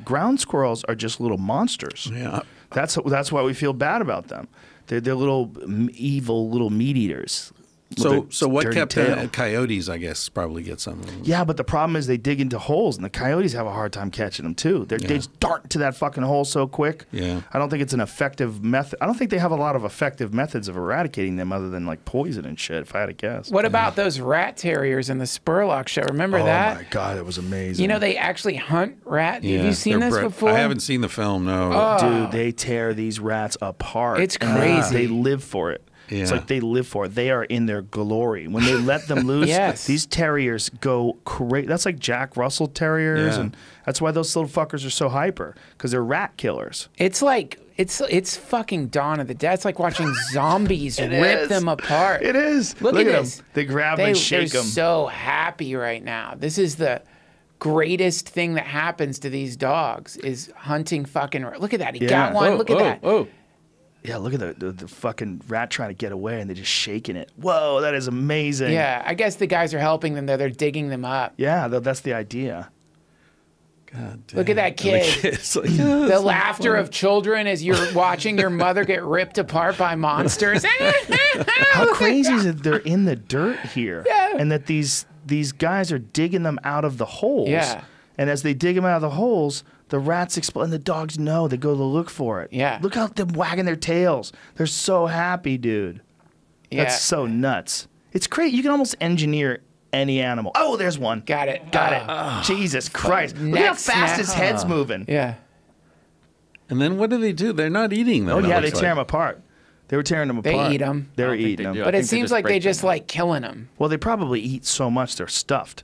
ground squirrels are just little monsters. Yeah. That's why we feel bad about them. They're little evil little meat eaters. with So their what dirty kept tail. coyotes? I guess probably get some of them. Yeah, but the problem is they dig into holes, and the coyotes have a hard time catching them too. They just dart to that fucking hole so quick. Yeah. I don't think it's an effective method. I don't think they have a lot of effective methods of eradicating them other than like poison and shit. If I had to guess. What about those rat terriers in the Spurlock show? Remember Oh that? my god, it was amazing. You know, they actually hunt rat. Yeah, Have you seen they're this bred- before? I haven't seen the film. No. Dude, they tear these rats apart. It's And crazy. They live for it. It's Yeah. like they live for it. They are in their glory. When they let them loose, Yes. these terriers go crazy. That's like Jack Russell terriers, Yeah. and that's why those little fuckers are so hyper, because they're rat killers. It's like it's fucking Dawn of the Dead. It's like watching zombies rip is. them apart. It is. Look at them. this. They grab and shake they're them. so happy right now. This is the greatest thing that happens to these dogs is hunting fucking. Look at that. He got one. Look at that. Oh, Yeah, look at the fucking rat trying to get away, and they're just shaking it. Whoa, that is amazing. Yeah, I guess the guys are helping them. They're digging them up. Yeah, that's the idea. God damn. Look at that And kid. the kid's like, The laughter of children as you're watching your mother get ripped apart by monsters. How crazy is it they're in the dirt here? Yeah. And that these guys are digging them out of the holes. Yeah. And as they dig them out of the holes, the rats explode, and the dogs know. They go to look for it. Yeah. Look how they're wagging their tails. They're so happy, dude. Yeah. That's so nuts. It's crazy. You can almost engineer any animal. Oh, there's one. Got it. Got it. Jesus Christ. Look how neck fast snap. his head's moving. Yeah. And then what do? They're not eating them. Oh, it yeah, they looks tear like. them apart. They were tearing them They apart. eat 'em. They I were don't think eating they them. do. I But it think they seems just like they break just them. like killing them. Well, they probably eat so much they're stuffed.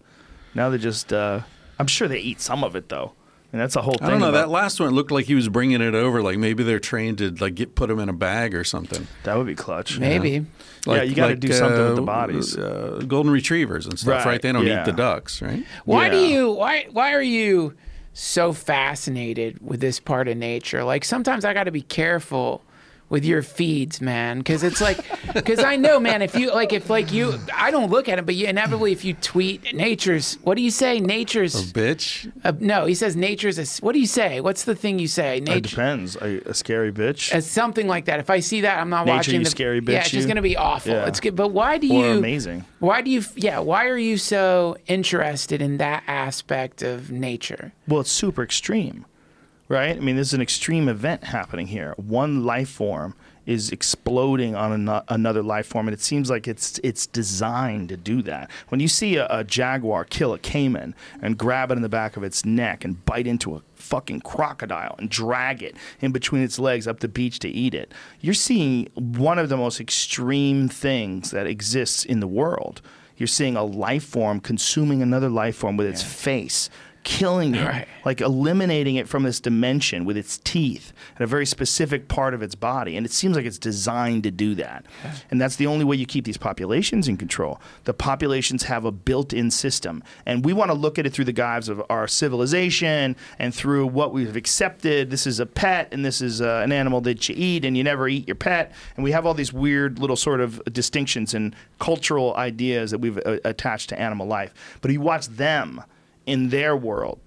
Now they just, I'm sure they eat some of it, though. And that's the whole thing. I don't know. about- That last one looked like he was bringing it over. Like maybe they're trained to like put them in a bag or something. That would be clutch. Maybe. Yeah, you got to do something with the bodies. Golden retrievers and stuff, right? Right, They don't yeah. eat the ducks, right? Why Yeah. why are you so fascinated with this part of nature? Like sometimes I got to be careful with your feeds, man, because it's like, because I know, man, if you, I don't look at it, but you inevitably, if you tweet nature's, what do you say? Nature's, Bitch. no, he says nature's, what do you say? What's the thing you say? It Nature, depends. A scary bitch. as something like that. If I see that, I'm not Nature, watching you the scary bitch, Yeah, it's just you? gonna be awful. Yeah. It's good, but why do Or you? amazing. Why do you? Yeah, why are you so interested in that aspect of nature? Well, it's super extreme, right? I mean, there's an extreme event happening here. One life form is exploding on another life form, and it seems like it's designed to do that. When you see a jaguar kill a caiman and grab it in the back of its neck and bite into a fucking crocodile and drag it in between its legs up the beach to eat it, you're seeing one of the most extreme things that exists in the world. You're seeing a life form consuming another life form with its face, killing it, Right. like eliminating it from this dimension with its teeth at a very specific part of its body. And it seems like it's designed to do that. And that's the only way you keep these populations in control. The populations have a built-in system. And we want to look at it through the guise of our civilization and through what we've accepted. This is a pet, and this is an animal that you eat, and you never eat your pet. And we have all these weird little sort of distinctions and cultural ideas that we've attached to animal life. But you watch them in their world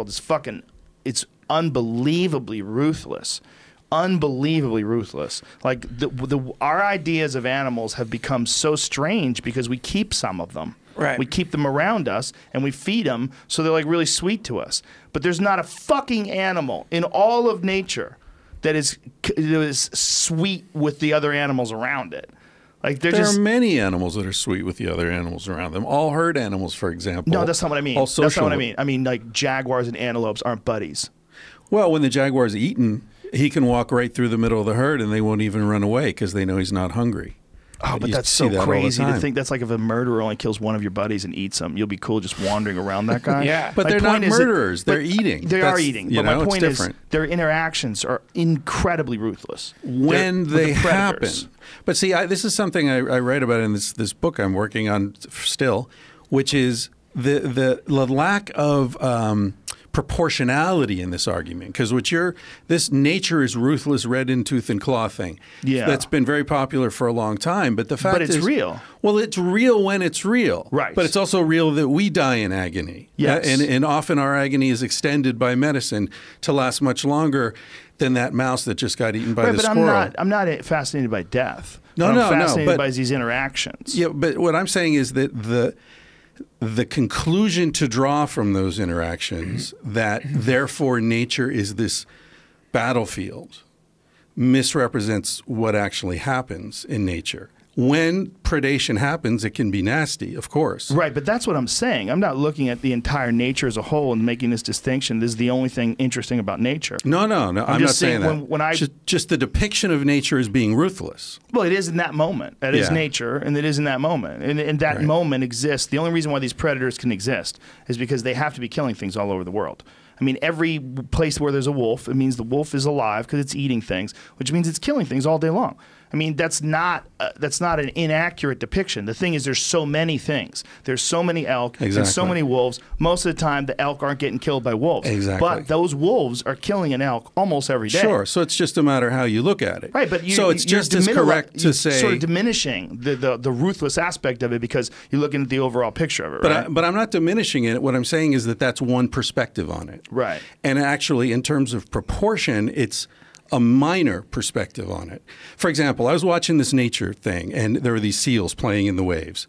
is fucking, it's unbelievably ruthless. Unbelievably ruthless. Like our ideas of animals have become so strange because we keep some of them. Right. We keep them around us and we feed them, so they're like really sweet to us. But there's not a fucking animal in all of nature that is sweet with the other animals around it. Like There are many animals that are sweet with the other animals around them. All herd animals, for example. No, that's not what I mean. All That's not social- what I mean. I mean, like jaguars and antelopes aren't buddies. Well, when the jaguar is eaten, he can walk right through the middle of the herd and they won't even run away because they know he's not hungry. Oh, but You that's see so that all the crazy to time. think. That's like if a murderer only kills one of your buddies and eats them, you'll be cool just wandering around that guy. Yeah. But My they're not point is that- murderers. They're eating. They are That's- eating. you But my know, it's point is different. their interactions are incredibly ruthless. When With they the happen. predators. But see, this is something I write about in this book I'm working on still, which is the lack of proportionality in this argument. Because this nature is ruthless, red in tooth and claw thing. Yeah. That's been very popular for a long time. But the fact it's is, real. Well, it's real when it's real. Right. But it's also real that we die in agony. Yes. And often our agony is extended by medicine to last much longer than that mouse that just got eaten by the but squirrel. I'm not fascinated by death. No, What no, I'm no, fascinated but- by these interactions. Yeah, but what I'm saying is that the conclusion to draw from those interactions that therefore nature is this battlefield misrepresents what actually happens in nature. When predation happens, it can be nasty, of course. Right, but that's what I'm saying. I'm not looking at the entire nature as a whole and making this distinction. This is the only thing interesting about nature. No, I'm not just saying saying that. when I- just the depiction of nature as being ruthless. Well, it is in that moment. That is Yeah. nature, and it is in that moment. And that Right. moment exists. The only reason why these predators can exist is because they have to be killing things all over the world. I mean, every place where there's a wolf, it means the wolf is alive because it's eating things, which means it's killing things all day long. I mean, that's not an inaccurate depiction. The thing is, there's so many things. There's so many elk and so Exactly. many wolves. Most of the time, the elk aren't getting killed by wolves. Exactly. But those wolves are killing an elk almost every day. Sure. So it's just a matter how you look at it. Right, but so it's you're just as correct to you're say. sort of diminishing the ruthless aspect of it because you're looking at the overall picture of it, But, right? but I'm not diminishing it. What I'm saying is that that's one perspective on it. Right. And actually, in terms of proportion, it's a minor perspective on it. For example, I was watching this nature thing, and there were these seals playing in the waves.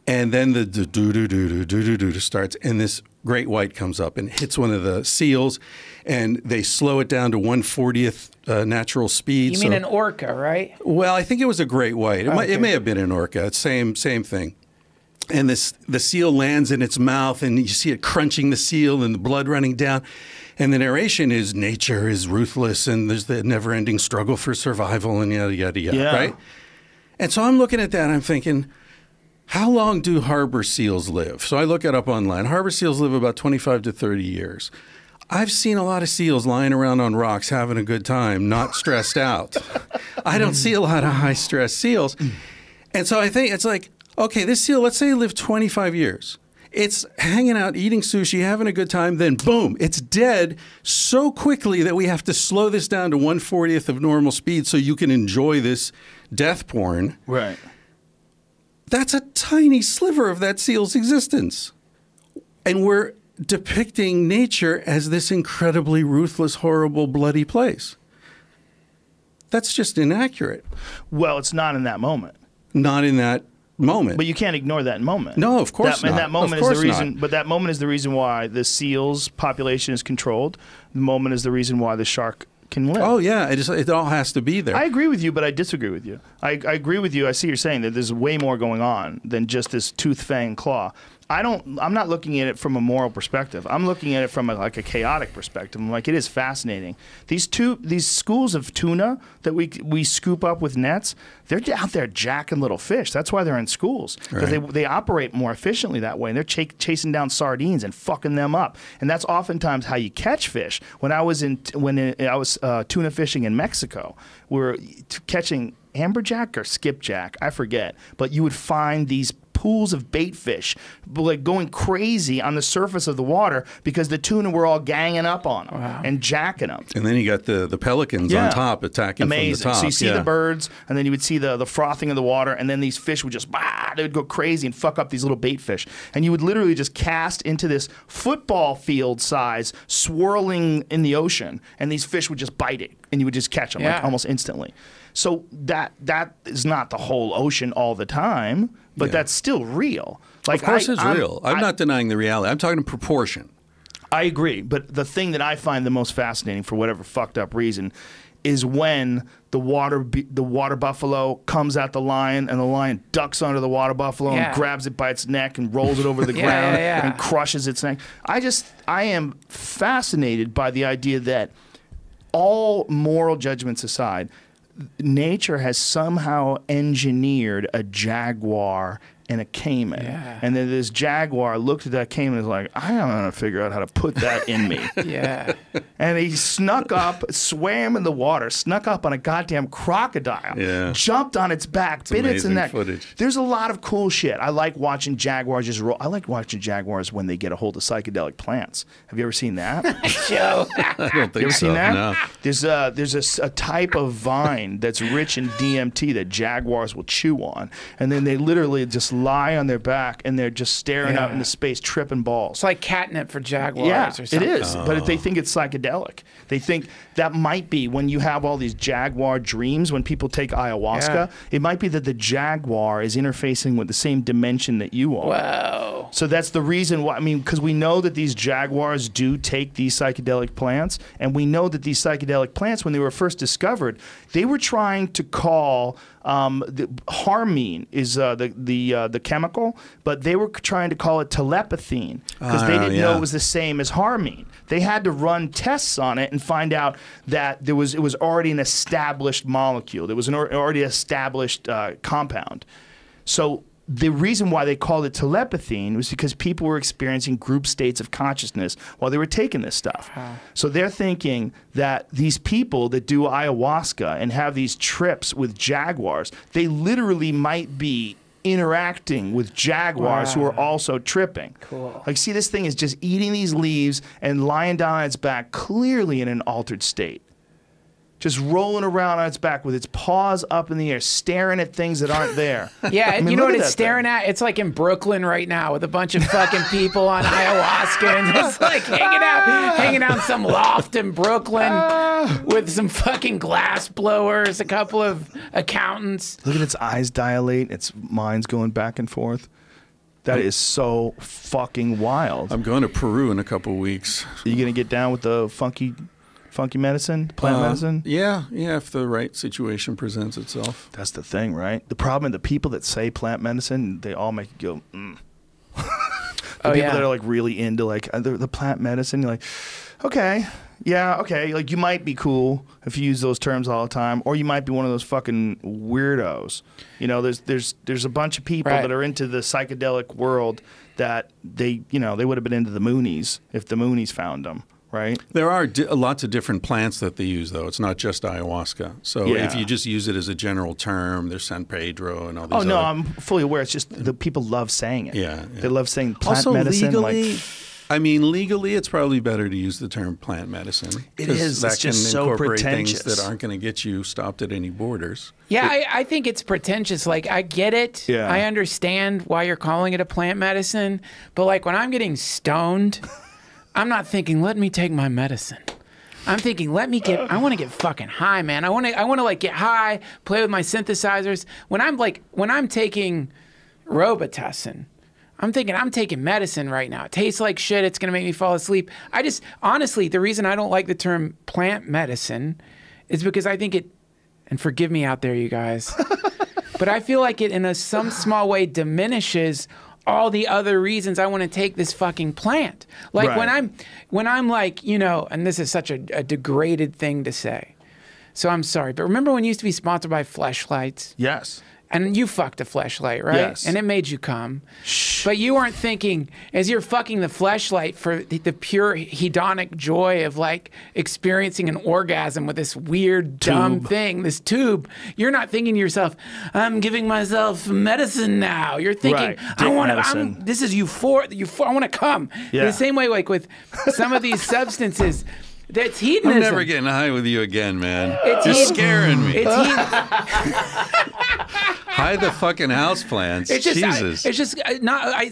And then the do-do-do-do-do-do-do starts, and this great white comes up and hits one of the seals, and they slow it down to 1/40th natural speed. You mean an orca, right? Well, I think it was a great white. It may have been an orca. It's same thing. And the seal lands in its mouth, and you see it crunching the seal and the blood running down. And the narration is nature is ruthless, and there's the never-ending struggle for survival, and yada, yada, yada, Yeah. right? And so I'm looking at that, and I'm thinking, how long do harbor seals live? So I look it up online. Harbor seals live about 25 to 30 years. I've seen a lot of seals lying around on rocks having a good time, not stressed out. I don't see a lot of high-stress seals. And so I think it's like, okay, this seal, let's say it lived 25 years. It's hanging out, eating sushi, having a good time, then boom, it's dead so quickly that we have to slow this down to 1/40th of normal speed so you can enjoy this death porn. Right. That's a tiny sliver of that seal's existence. And we're depicting nature as this incredibly ruthless, horrible, bloody place. That's just inaccurate. Well, it's not in that moment. Not in that moment. But you can't ignore that moment. No, of course And not. that moment Of is course the reason. not. But that moment is the reason why the seal's population is controlled. The moment is the reason why the shark can live. Oh, yeah. It all has to be there. I agree with you, but I disagree with you. I agree with you. I see you're saying that there's way more going on than just this tooth, fang, claw. I'm not looking at it from a moral perspective. I'm looking at it from a chaotic perspective. I'm like, it is fascinating. These schools of tuna that we scoop up with nets, they're out there jacking little fish. That's why they're in schools, because Right. they operate more efficiently that way. And they're chasing down sardines and fucking them up. And that's oftentimes how you catch fish. When I was tuna fishing in Mexico, we were catching amberjack or skipjack, I forget. But you would find these pools of bait fish like going crazy on the surface of the water because the tuna were all ganging up on them and jacking them. And then you got the pelicans Yeah. on top attacking Amazing. from the top. So you see Yeah. the birds, and then you would see the frothing of the water, and then these fish would just, they would go crazy and fuck up these little bait fish. And you would literally just cast into this football field size, swirling in the ocean, and these fish would just bite it, and you would just catch them like almost instantly. So that is not the whole ocean all the time, but that's still real. Like, Of course it's real. I'm not denying the reality. I'm talking proportion. I agree, but the thing that I find the most fascinating, for whatever fucked up reason, is when the water buffalo comes at the lion, and the lion ducks under the water buffalo and grabs it by its neck and rolls it over the ground and crushes its neck. I am fascinated by the idea that, all moral judgments aside, nature has somehow engineered a jaguar and a caiman. Yeah. And then this jaguar looked at that caiman and was like, I'm going to figure out how to put that in me. Yeah. And he snuck up, swam in the water, snuck up on a goddamn crocodile, jumped on its back, bit its neck. Footage. There's a lot of cool shit. I like watching jaguars just roll. I like watching jaguars when they get a hold of psychedelic plants. Have you ever seen that? Joe. I don't think You ever so. seen that? No. There's a type of vine that's rich in DMT that jaguars will chew on, and then they literally just lie on their back and they're just staring out into space, tripping balls. It's like catnip for jaguars Yeah, or something. it is. But they think it's psychedelic. They think that might be when you have all these jaguar dreams, when people take ayahuasca, it might be that the jaguar is interfacing with the same dimension that you are. Whoa. So that's the reason why, I mean, because we know that these jaguars do take these psychedelic plants, and we know that these psychedelic plants, when they were first discovered, they were trying to call harmine is the chemical, but they were trying to call it telepathine because they didn't know it was the same as harmine. They had to run tests on it and find out that it was already an established molecule. There was an already established compound. So the reason why they called it telepathine was because people were experiencing group states of consciousness while they were taking this stuff. So they're thinking that these people that do ayahuasca and have these trips with jaguars, they literally might be interacting with jaguars who are also tripping. Cool. Like, see, this thing is just eating these leaves and lying down on its back, clearly in an altered state. Just rolling around on its back with its paws up in the air, staring at things that aren't there. Yeah, I mean, you know look what at it's that staring thing. at? It's like in Brooklyn right now with a bunch of fucking people on ayahuasca and just like hanging out in some loft in Brooklyn with some fucking glass blowers, a couple of accountants. Look at its eyes dilate, its mind's going back and forth. That is so fucking wild. I'm going to Peru in a couple weeks. Are you going to get down with the funky medicine, plant medicine? Yeah, if the right situation presents itself. That's the thing, right? The problem, the people that say plant medicine, they all make you go, The people that are like really into like the plant medicine, you're like, okay, yeah, okay. Like, you might be cool if you use those terms all the time, or you might be one of those fucking weirdos. You know, there's a bunch of people that are into the psychedelic world that they would have been into the Moonies if the Moonies found them. Right? There are lots of different plants that they use, though. It's not just ayahuasca. So if you just use it as a general term, there's San Pedro and all these other... I'm fully aware. It's just the people love saying it. Yeah. They love saying plant also, medicine. Legally, legally, it's probably better to use the term plant medicine. It is. That It's just can so incorporate pretentious. things that aren't going to get you stopped at any borders. Yeah, I think it's pretentious. Like, I get it. Yeah. I understand why you're calling it a plant medicine. But, like, when I'm getting stoned... I'm not thinking, let me take my medicine. I'm thinking, I want to get fucking high, man. I want to like get high, play with my synthesizers. When I'm taking Robitussin, I'm thinking I'm taking medicine right now. It tastes like shit. It's going to make me fall asleep. Honestly, the reason I don't like the term plant medicine is because I think it, and forgive me out there, you guys, but I feel like it in some small way diminishes all the other reasons I want to take this fucking plant. Like when I'm like, and this is such a degraded thing to say. So I'm sorry, but remember when you used to be sponsored by Fleshlights? Yes. And you fucked a fleshlight, right? Yes. And it made you come. But you weren't thinking, as you're fucking the fleshlight for the pure hedonic joy of like experiencing an orgasm with this weird, dumb thing, this tube, you're not thinking to yourself, I'm giving myself medicine now. You're thinking, this is euphoria. I want to come. Yeah. The same way, like with some of these substances, that's hedonism. I'm never getting high with you again, man. It's You're scaring me. It's Hide the fucking houseplants. Jesus.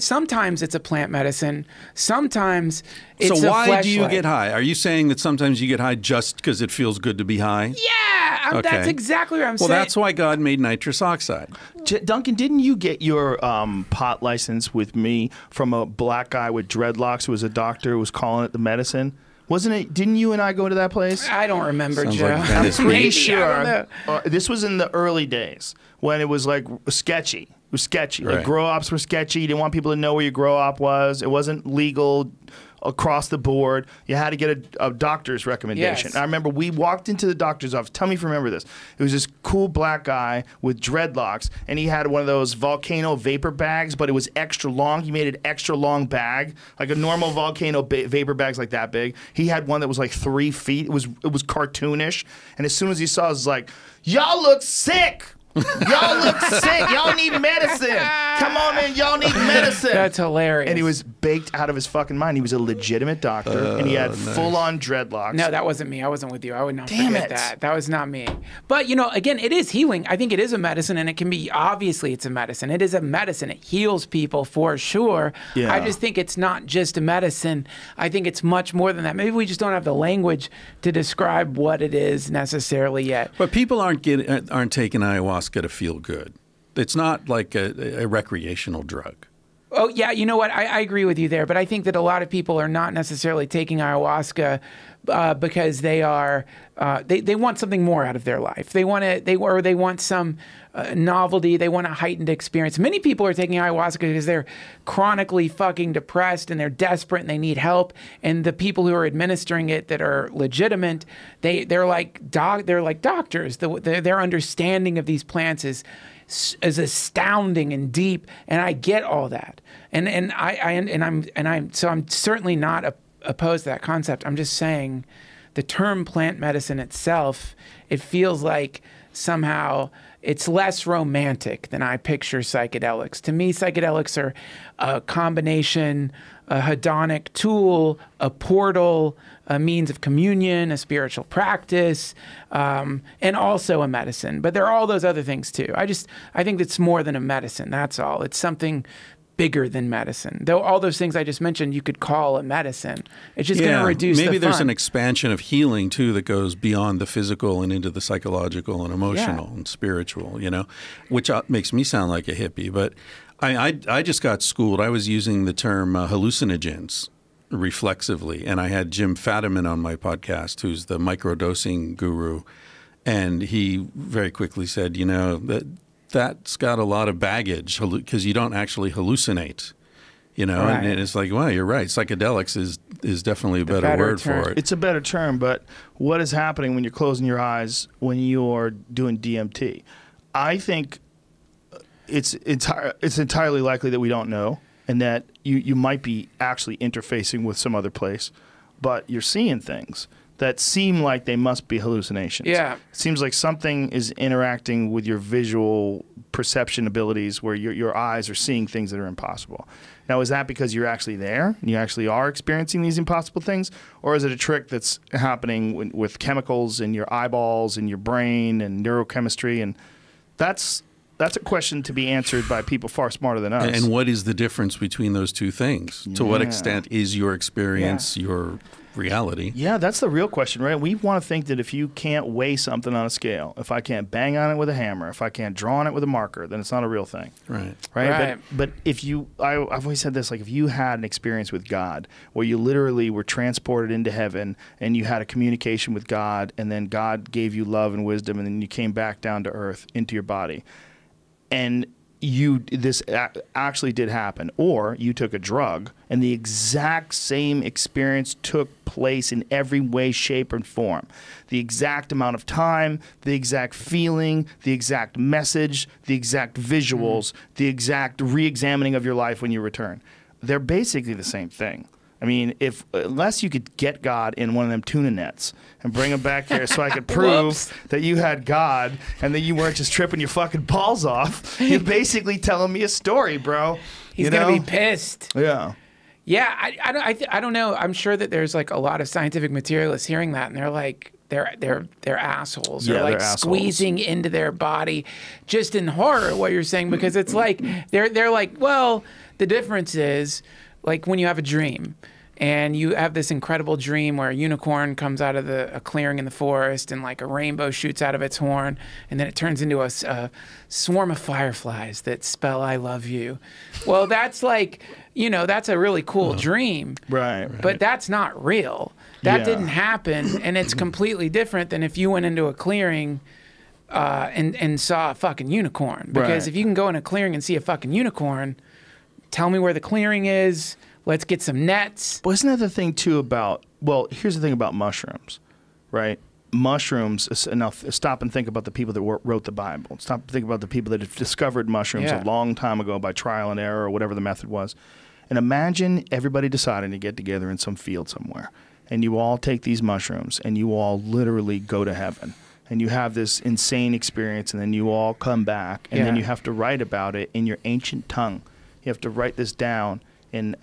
Sometimes it's a plant medicine. Sometimes it's a So why do you fleshlight. get high? Are you saying that sometimes you get high just because it feels good to be high? Yeah, that's exactly what I'm saying. Well, that's why God made nitrous oxide. Duncan, didn't you get your pot license with me from a black guy with dreadlocks who was a doctor who was calling it the medicine? Wasn't it? Didn't you and I go to that place? I don't remember, Sounds Joe. like Venice I'm pretty Beach. sure. This was in the early days when it was like sketchy. It was sketchy. Right. Like grow ops were sketchy. You didn't want people to know where your grow op was. It wasn't legal. across the board. You had to get a doctor's recommendation. Yes. I remember we walked into the doctor's office. Tell me if you remember this. It was this cool black guy with dreadlocks, and he had one of those volcano vapor bags, but it was extra long. He made an extra long bag, like a normal volcano vapor bag's like that big. He had one that was like 3 feet. It was cartoonish. And as soon as he saw us, it was like, y'all look sick. Y'all look sick. Y'all need medicine. Come on, man. Y'all need medicine. That's hilarious. And he was baked out of his fucking mind. He was a legitimate doctor, and he had full-on dreadlocks. No, that wasn't me. I wasn't with you. I would not Damn forget it. that. That was not me. But, you know, again, it is healing. I think it is a medicine, and it can be, obviously it's a medicine. It is a medicine. It heals people for sure. Yeah. I just think it's not just a medicine. I think it's much more than that. Maybe we just don't have the language to describe what it is necessarily yet. But people aren't taking ayahuasca to feel good. It's not like a recreational drug. Oh, yeah, you know what? I agree with you there. But I think that a lot of people are not necessarily taking ayahuasca because they are they want something more out of their life. They want some novelty. They want a heightened experience. Many people are taking ayahuasca because they're chronically fucking depressed and they're desperate and they need help. And the people who are administering it that are legitimate, they're like doctors. Their understanding of these plants is astounding and deep, and I get all that, and I'm certainly not opposed to that concept. I'm just saying, the term plant medicine itself, it feels like somehow it's less romantic than I picture psychedelics. To me, psychedelics are a combination, a hedonic tool, a portal, a means of communion, a spiritual practice, and also a medicine. But there are all those other things too. I think it's more than a medicine. That's all. It's something bigger than medicine. Though all those things I just mentioned, you could call a medicine. It's just going to reduce the maybe there's fun. an expansion of healing too that goes beyond the physical and into the psychological and emotional and spiritual, you know, which makes me sound like a hippie. But I just got schooled. I was using the term hallucinogens reflexively, and I had Jim Fadiman on my podcast, who's the microdosing guru, and he very quickly said, you know, that's got a lot of baggage because you don't actually hallucinate, you know. Right. And it's like, well, you're right. Psychedelics is definitely a better word term. for it. It's a better term, but what is happening when you're closing your eyes when you're doing DMT? I think it's entirely likely that we don't know, and that you might be actually interfacing with some other place, but you're seeing things that seem like they must be hallucinations. Yeah. It seems like something is interacting with your visual perception abilities where your eyes are seeing things that are impossible. Now, is that because you're actually there and you actually are experiencing these impossible things? Or is it a trick that's happening with chemicals in your eyeballs and your brain and neurochemistry? And that's a question to be answered by people far smarter than us. And what is the difference between those two things? To what extent is your experience your reality? Yeah, that's the real question, right? We want to think that if you can't weigh something on a scale, if I can't bang on it with a hammer, if I can't draw on it with a marker, then it's not a real thing. Right. Right? But if you, I've always said this, like if you had an experience with God where you literally were transported into heaven and you had a communication with God, and then God gave you love and wisdom, and then you came back down to earth into your body, and this actually did happen, or you took a drug and the exact same experience took place in every way, shape, and form. The exact amount of time, the exact feeling, the exact message, the exact visuals, the exact re-examining of your life when you return. They're basically the same thing. I mean, unless you could get God in one of them tuna nets and bring him back here so I could prove that you had God and that you weren't just tripping your fucking balls off, you're basically telling me a story, bro. He's going to be pissed. Yeah. Yeah, I don't know. I'm sure that there's like a lot of scientific materialists hearing that, and they're like, they're assholes. Yeah, they're like they're assholes. squeezing into their body, just in horror at what you're saying, because it's like they're like, well, the difference is like when you have a dream. And you have this incredible dream where a unicorn comes out of a clearing in the forest and like a rainbow shoots out of its horn, and then it turns into a swarm of fireflies that spell "I love you." Well, that's like, you know, that's a really cool dream. Right. But that's not real. That didn't happen, and it's completely different than if you went into a clearing and saw a fucking unicorn. Because if you can go in a clearing and see a fucking unicorn, tell me where the clearing is. Let's get some nets. Well, isn't that the thing too about? Well, here's the thing about mushrooms, right? Mushrooms. Enough. Stop and think about the people that wrote the Bible. Stop and think about the people that have discovered mushrooms a long time ago by trial and error or whatever the method was. And imagine everybody deciding to get together in some field somewhere, and you all take these mushrooms and you all literally go to heaven. And you have this insane experience, and then you all come back, and then you have to write about it in your ancient tongue. You have to write this down in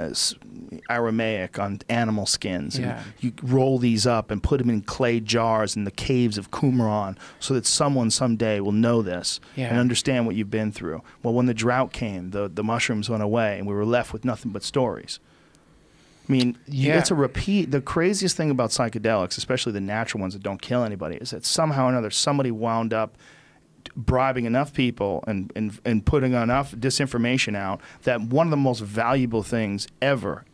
Aramaic on animal skins. And you roll these up and put them in clay jars in the caves of Qumran so that someone someday will know this and understand what you've been through. Well, when the drought came, the mushrooms went away, and we were left with nothing but stories. I mean, it's a repeat. The craziest thing about psychedelics, especially the natural ones that don't kill anybody, is that somehow or another somebody wound up bribing enough people and putting enough disinformation out that one of the most valuable things ever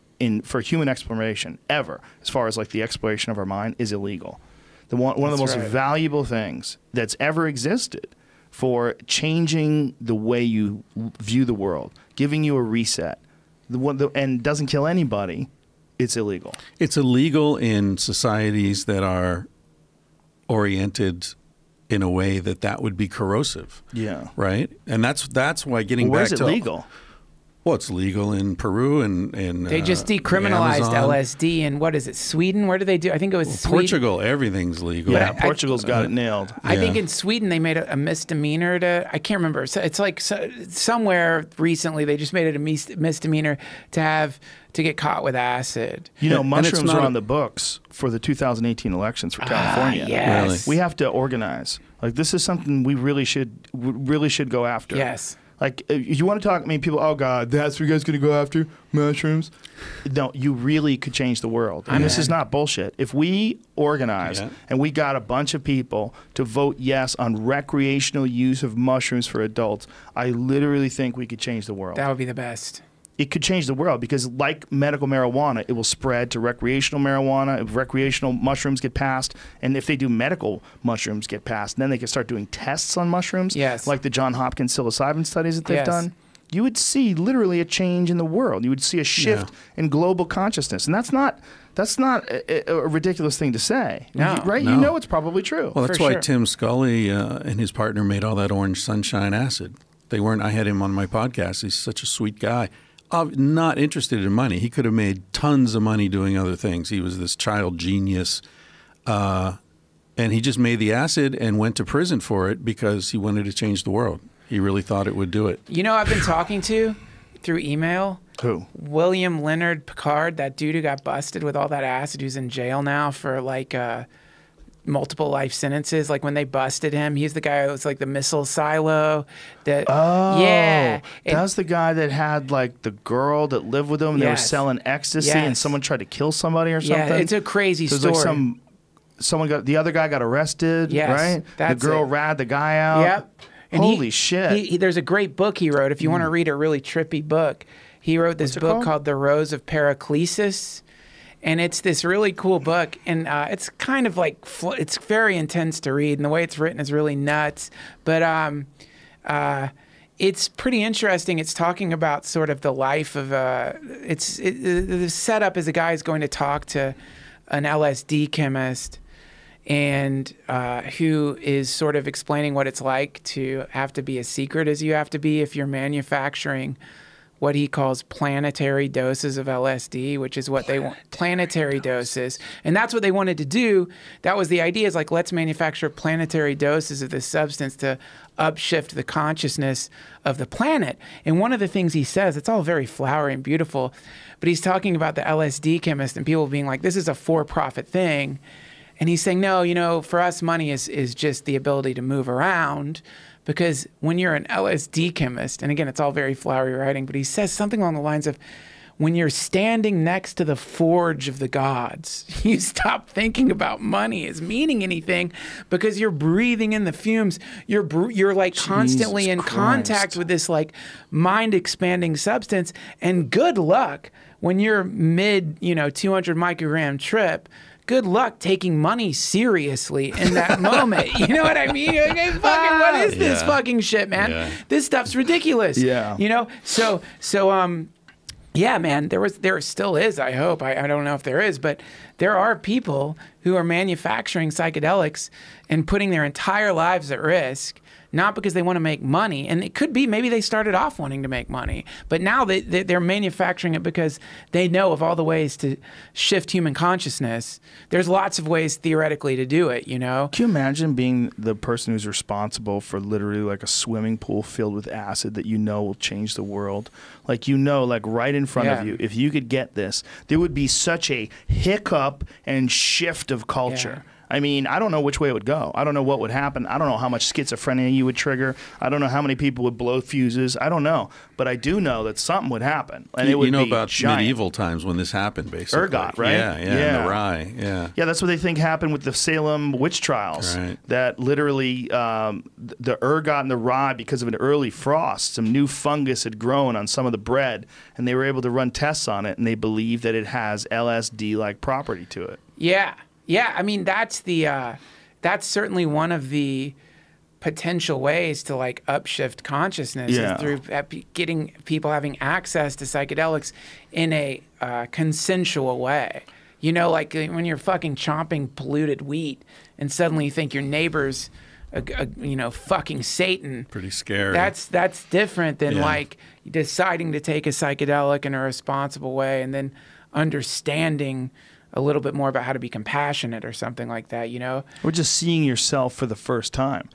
for human exploration ever, as far as like the exploration of our mind, is illegal. One of the most valuable things that's ever existed for changing the way you view the world, giving you a reset, and doesn't kill anybody. It's illegal. It's illegal in societies that are oriented in a way that would be corrosive. Yeah. Right? And that's why getting back to... Where's it legal? Well, it's legal in Peru and they just decriminalized LSD in, what is it, Sweden? Where do they do? I think it was Sweden. Portugal, everything's legal. Yeah, Portugal's got it nailed. I think in Sweden they made a misdemeanor to, I can't remember. So it's like somewhere recently they just made it a misdemeanor to get caught with acid. You know, mushrooms are on the books for the 2018 elections for California. Yes. Really? We have to organize. Like, this is something we really should go after. Yes. Like, you want to talk, I mean, people, oh, God, that's what you guys going to go after? Mushrooms? No, you really could change the world. And this is not bullshit. If we organize and we got a bunch of people to vote yes on recreational use of mushrooms for adults, I literally think we could change the world. That would be the best. It could change the world because, like medical marijuana, it will spread to recreational marijuana. If recreational mushrooms get passed, and if they do medical mushrooms get passed, then they can start doing tests on mushrooms, like the Johns Hopkins psilocybin studies that they've done. You would see literally a change in the world. You would see a shift in global consciousness, and that's not a ridiculous thing to say, right? No. You know it's probably true. Well, that's why Tim Scully and his partner made all that orange sunshine acid. They weren't. I had him on my podcast. He's such a sweet guy. Not interested in money. He could have made tons of money doing other things. He was this child genius, and he just made the acid and went to prison for it because he wanted to change the world. He really thought it would do it. You know, I've been talking to through email. Who? William Leonard Picard, that dude who got busted with all that acid, who's in jail now for like multiple life sentences. Like when they busted him, he's the guy who was like the missile silo. That that was the guy that had like the girl that lived with him. And they were selling ecstasy, and someone tried to kill somebody or something. Yeah, it's a crazy story. Like the other guy got arrested, right? The girl ratted the guy out. Yep. And holy shit! There's a great book he wrote. If you want to read a really trippy book, he wrote this book called The Rose of Paraclesis. And it's this really cool book, and it's kind of like, it's very intense to read, and the way it's written is really nuts. But it's pretty interesting. It's talking about sort of the life of, the setup is a guy who's going to talk to an LSD chemist, and who is sort of explaining what it's like to have to be as secret as you have to be if you're manufacturing what he calls planetary doses of LSD, which is what they want, planetary doses. And that's what they wanted to do. That was the idea, is like, let's manufacture planetary doses of this substance to upshift the consciousness of the planet. And one of the things he says, it's all very flowery and beautiful, but he's talking about the LSD chemist and people being like, this is a for-profit thing. And he's saying, no, you know, for us, money is just the ability to move around. Because when you're an LSD chemist, and again, it's all very flowery writing, but he says something along the lines of, when you're standing next to the forge of the gods, you stop thinking about money as meaning anything because you're breathing in the fumes. You're like constantly in contact with this like mind-expanding substance. And good luck when you're mid, 200 microgram trip. Good luck taking money seriously in that moment. You know what I mean? Okay, fucking, what is this fucking shit, man? This stuff's ridiculous. Yeah. So Yeah, man, there still is, I hope. I don't know if there is, but there are people who are manufacturing psychedelics and putting their entire lives at risk, not because they want to make money. And it could be maybe they started off wanting to make money, but now they're manufacturing it because they know of all the ways to shift human consciousness. There's lots of ways theoretically to do it, you know? Can you imagine being the person who's responsible for literally like a swimming pool filled with acid that you know will change the world? Like, you know, like right in front of you, if you could get this, there would be such a hiccup and shift of culture. Yeah. I mean, I don't know which way it would go. I don't know what would happen. I don't know how much schizophrenia you would trigger. I don't know how many people would blow fuses. I don't know. But I do know that something would happen. And it would be about giant. medieval times when this happened, basically. Ergot, right? Yeah, and the rye, yeah. That's what they think happened with the Salem witch trials. Right. That literally the ergot and the rye, because of an early frost, some new fungus had grown on some of the bread, and they were able to run tests on it, and they believe that it has LSD-like property to it. Yeah. Yeah, I mean, that's certainly one of the potential ways to like upshift consciousness is through getting people having access to psychedelics in a consensual way. You know, like when you're fucking chomping polluted wheat and suddenly you think your neighbor's fucking Satan. Pretty scary. That's different than like deciding to take a psychedelic in a responsible way and then understanding a little bit more about how to be compassionate or something like that, you know? Or just seeing yourself for the first time.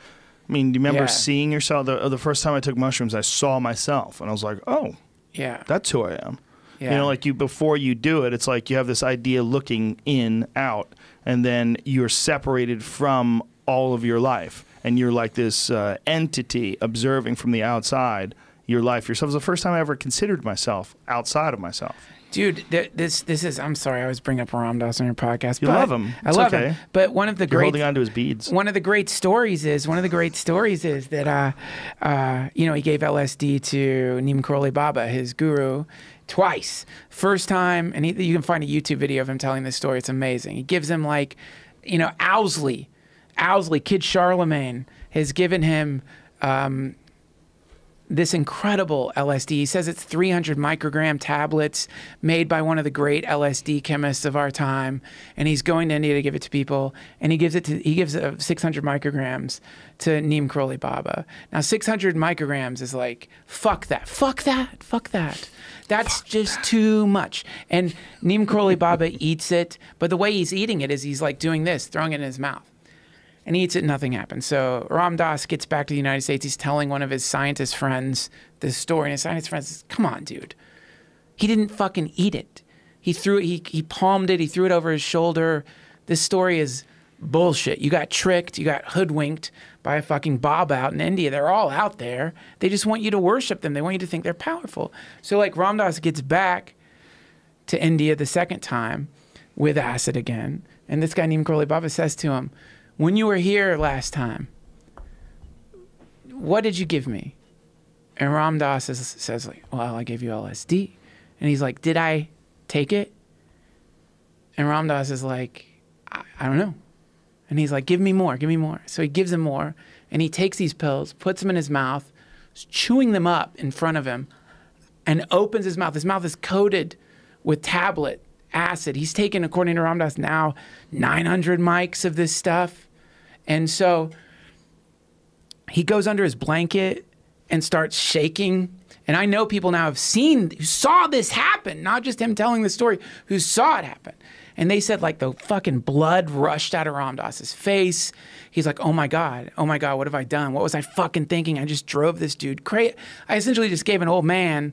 I mean, do you remember seeing yourself? The first time I took mushrooms, I saw myself, and I was like, oh, that's who I am. Yeah. You know, like before you do it, it's like you have this idea looking in, out, and then you're separated from all of your life, and you're like this entity observing from the outside your life yourself. It was the first time I ever considered myself outside of myself. Dude, this is. I'm sorry, I always bring up Ram Dass on your podcast. You love him. I love him. But one of the You're holding on to his beads. One of the great stories is that he gave LSD to Neem Karoli Baba, his guru, twice. First time, and you can find a YouTube video of him telling this story. It's amazing. He gives him Owsley, Kid Charlemagne has given him this incredible LSD. He says it's 300 microgram tablets made by one of the great LSD chemists of our time, and he's going to India to give it to people, and he gives 600 micrograms to Neem Karoli Baba. Now 600 micrograms is like fuck that. That's just too much. And Neem Karoli Baba eats it, but the way he's eating it is he's like doing this, throwing it in his mouth. And he eats it, and nothing happens. So Ram Dass gets back to the United States. He's telling one of his scientist friends this story, and his scientist friend says, come on, dude. He didn't fucking eat it. He threw it, he palmed it, he threw it over his shoulder. This story is bullshit. You got tricked, you got hoodwinked by a fucking Baba out in India. They're all out there. They just want you to worship them. They want you to think they're powerful. So like Ram Dass gets back to India the second time with acid again, and this guy Neem Karoli Baba says to him, when you were here last time, what did you give me? And Ram Dass says like, well, I gave you LSD. And he's like, did I take it? And Ram Dass is like, I don't know. And he's like, give me more. So he gives him more, and he takes these pills, puts them in his mouth, chewing them up in front of him, and opens his mouth. His mouth is coated with tablet acid. He's taken, according to Ram Dass, now 900 mics of this stuff. And so he goes under his blanket and starts shaking. And I know people now who saw this happen, not just him telling the story, who saw it happen. And they said like the fucking blood rushed out of Ram Dass's face. He's like, oh my God, what have I done? What was I fucking thinking? I just drove this dude crazy. I essentially just gave an old man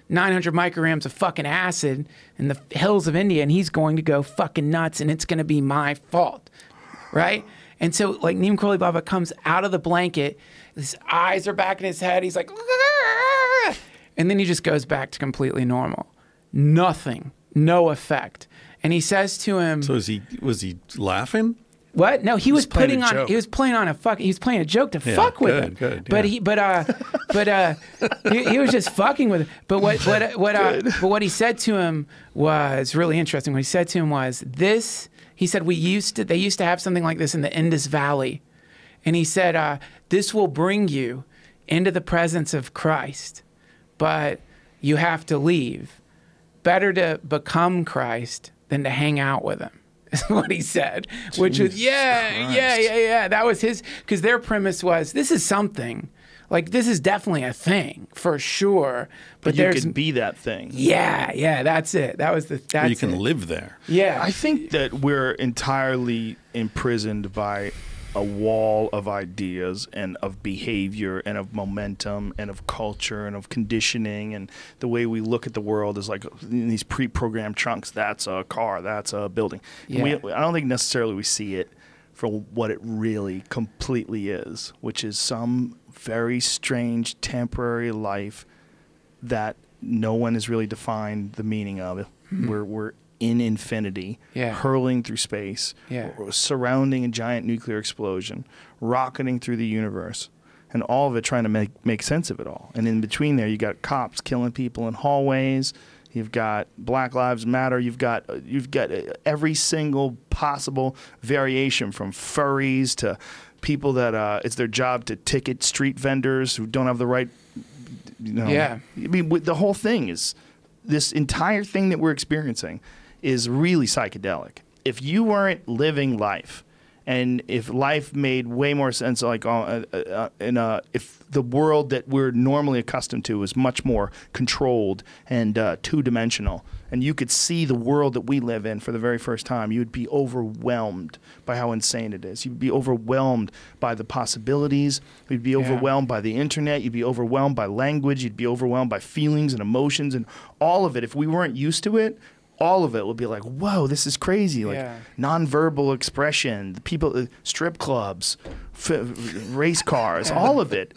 900 micrograms of fucking acid in the hills of India, and he's going to go fucking nuts, and it's going to be my fault, right? And so, like, Neem Karoli Baba comes out of the blanket, his eyes are back in his head, he's like, Aah! And then he just goes back to completely normal. Nothing, no effect. And he says to him, so was he laughing? What? No, he was playing a joke to fuck with him. Good. But he was just fucking with him. But what he said to him was really interesting. What he said to him was this. He said they used to have something like this in the Indus Valley, and he said this will bring you into the presence of Christ, but you have to leave. better to become Christ than to hang out with him. Is what he said, which was, yeah. That was his, because their premise was, this is something. Like, this is definitely a thing, for sure. But you could be that thing. Yeah, that's it. That was the, that's Or you can live there. Yeah. I think that we're entirely imprisoned by a wall of ideas and of behavior and of momentum and of culture and of conditioning, and the way we look at the world is like in these pre-programmed chunks. That's a car, that's a building. Yeah. I don't think necessarily we see it for what it really completely is, which is some very strange temporary life that no one has really defined the meaning of. We're in infinity, hurling through space, surrounding a giant nuclear explosion, rocketing through the universe, and all of it trying to make sense of it all. And in between there, you got cops killing people in hallways. You've got Black Lives Matter. You've got every single possible variation, from furries to people that it's their job to ticket street vendors who don't have the right. I mean, the whole thing is, this entire thing that we're experiencing is really psychedelic. If you weren't living life, and if life made way more sense, like if the world that we're normally accustomed to was much more controlled and two-dimensional, and you could see the world that we live in for the very first time, you would be overwhelmed by how insane it is. You'd be overwhelmed by the possibilities. You'd be overwhelmed by the internet. You'd be overwhelmed by language. You'd be overwhelmed by feelings and emotions and all of it. If we weren't used to it, all of it would be like, whoa, this is crazy. Like nonverbal expression, the people, strip clubs, race cars, all of it,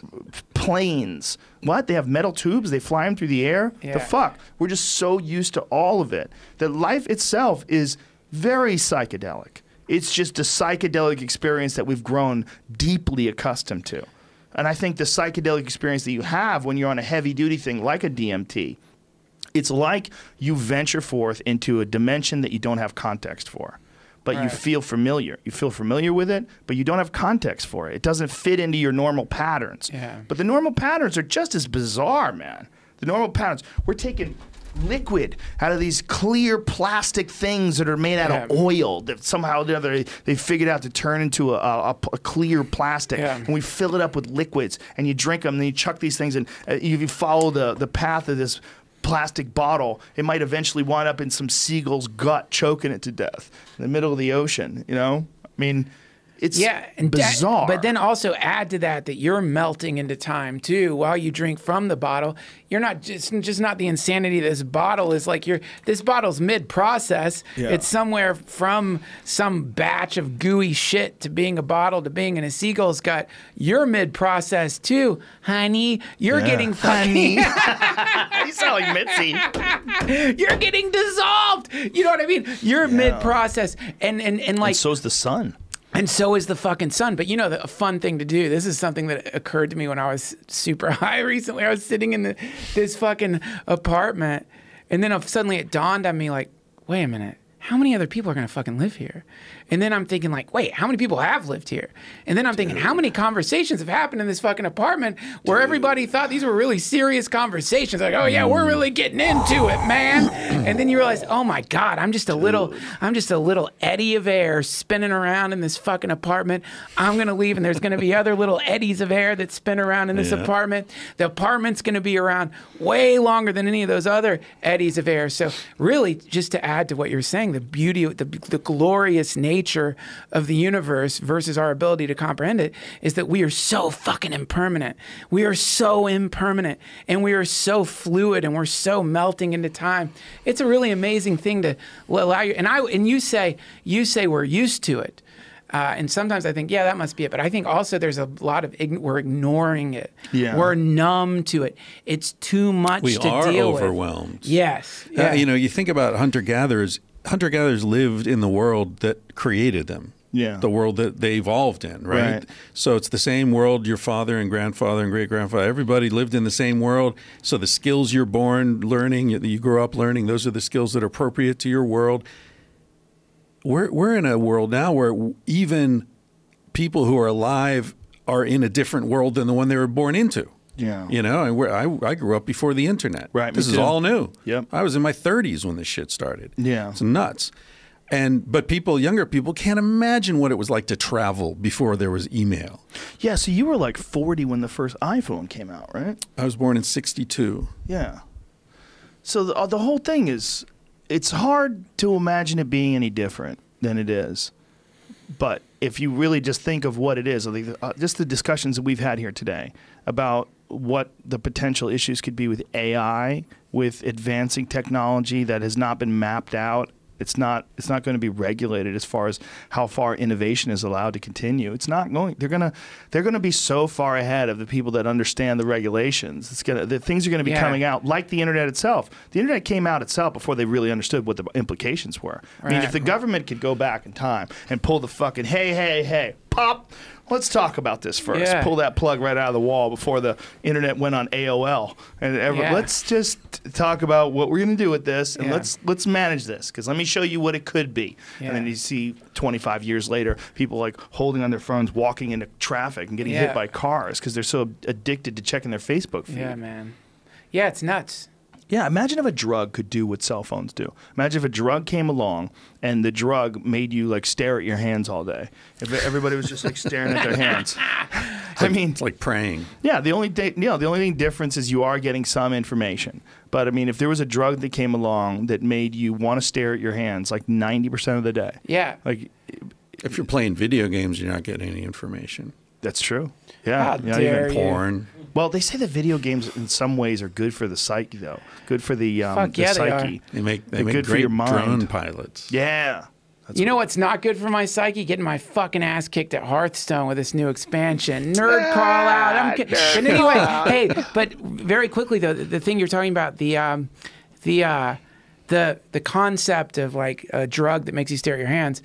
planes. What? They have metal tubes? They fly them through the air? The fuck? We're just so used to all of it that life itself is very psychedelic. It's just a psychedelic experience that we've grown deeply accustomed to. And I think the psychedelic experience that you have when you're on a heavy-duty thing like a DMT, it's like you venture forth into a dimension that you don't have context for, but you feel familiar. You feel familiar with it, but you don't have context for it. It doesn't fit into your normal patterns. But the normal patterns are just as bizarre, man. The normal patterns. We're taking liquid out of these clear plastic things that are made out of oil that somehow or the other they figured out to turn into a clear plastic. And we fill it up with liquids, and you drink them, and then you chuck these things, and if you follow the path of this plastic bottle, it might eventually wind up in some seagull's gut, choking it to death in the middle of the ocean. You know, I mean, it's bizarre. But then also add to that you're melting into time too while you drink from the bottle. You're not just not the insanity of this bottle is like this bottle's mid-process. It's somewhere from some batch of gooey shit to being a bottle to being in a seagull's gut. You're mid-process too, honey. You're getting honey. You sound like Mitzi. You're getting dissolved. You know what I mean? You're mid-process, and like. And so's the sun. And so is the fucking sun. But you know, a fun thing to do, this is something that occurred to me when I was super high recently. I was sitting in this fucking apartment, and then suddenly it dawned on me, like, wait a minute, how many other people are going to fucking live here? And then I'm thinking, like, wait, how many people have lived here? And then I'm thinking, how many conversations have happened in this fucking apartment where everybody thought these were really serious conversations? Like, oh yeah, we're really getting into it, man. And then you realize, oh my God, I'm just a little eddy of air spinning around in this fucking apartment. I'm gonna leave, and there's gonna be other little eddies of air that spin around in this apartment. The apartment's gonna be around way longer than any of those other eddies of air. So really, just to add to what you're saying, the beauty of the glorious nature of the universe versus our ability to comprehend it is that we are so fucking impermanent. We are so impermanent, and we are so fluid, and we're so melting into time. It's a really amazing thing to allow you. And you say we're used to it. And sometimes I think, yeah, that must be it. But I think also there's a lot of we're ignoring it. We're numb to it. It's too much to deal with. We are overwhelmed. Yes. You know, you think about hunter-gatherers. Hunter-gatherers lived in the world that created them. The world that they evolved in, right? So it's the same world your father and grandfather and great-grandfather, everybody lived in the same world. So the skills you're born learning, you grew up learning, those are the skills that are appropriate to your world. We're in a world now where even people who are alive are in a different world than the one they were born into. Yeah. You know, and I grew up before the internet. Right, me This is too. all new. Yep. I was in my 30s when this shit started. Yeah. It's nuts. But younger people can't imagine what it was like to travel before there was email. Yeah, so you were like 40 when the first iPhone came out, right? I was born in 62. Yeah. So the whole thing is, it's hard to imagine it being any different than it is. But if you really just think of what it is, just the discussions that we've had here today about what the potential issues could be with AI, with advancing technology that has not been mapped out. It's not going to be regulated as far as how far innovation is allowed to continue. It's not going. They're gonna be so far ahead of the people that understand the regulations. The things are going to be coming out like the internet itself. The internet came out itself before they really understood what the implications were. I mean, if the government could go back in time and pull the fucking hey, pop. Let's talk about this first. Yeah. Pull that plug right out of the wall before the internet went on AOL. And let's just talk about what we're going to do with this, and let's manage this, because let me show you what it could be. Yeah. And then you see 25 years later, people like holding on their phones, walking into traffic and getting hit by cars because they're so addicted to checking their Facebook feed. Yeah, man. Yeah, it's nuts. Yeah, imagine if a drug could do what cell phones do. Imagine if a drug came along and the drug made you like stare at your hands all day. If everybody was just like staring at their hands. I mean, it's like praying. Yeah, the only thing difference is you are getting some information. But I mean, if there was a drug that came along that made you want to stare at your hands like 90% of the day. Yeah. Like, if you're playing video games, you're not getting any information. That's true. Yeah. How dare even porn. Well, they say that video games in some ways are good for the psyche, though. Good for the psyche. They make good great for your mind. drone pilots. Yeah. You know what's not good for my psyche? Getting my fucking ass kicked at Hearthstone with this new expansion. Nerd call out. But anyway, hey, but very quickly though, the thing you're talking about, the concept of like a drug that makes you stare at your hands.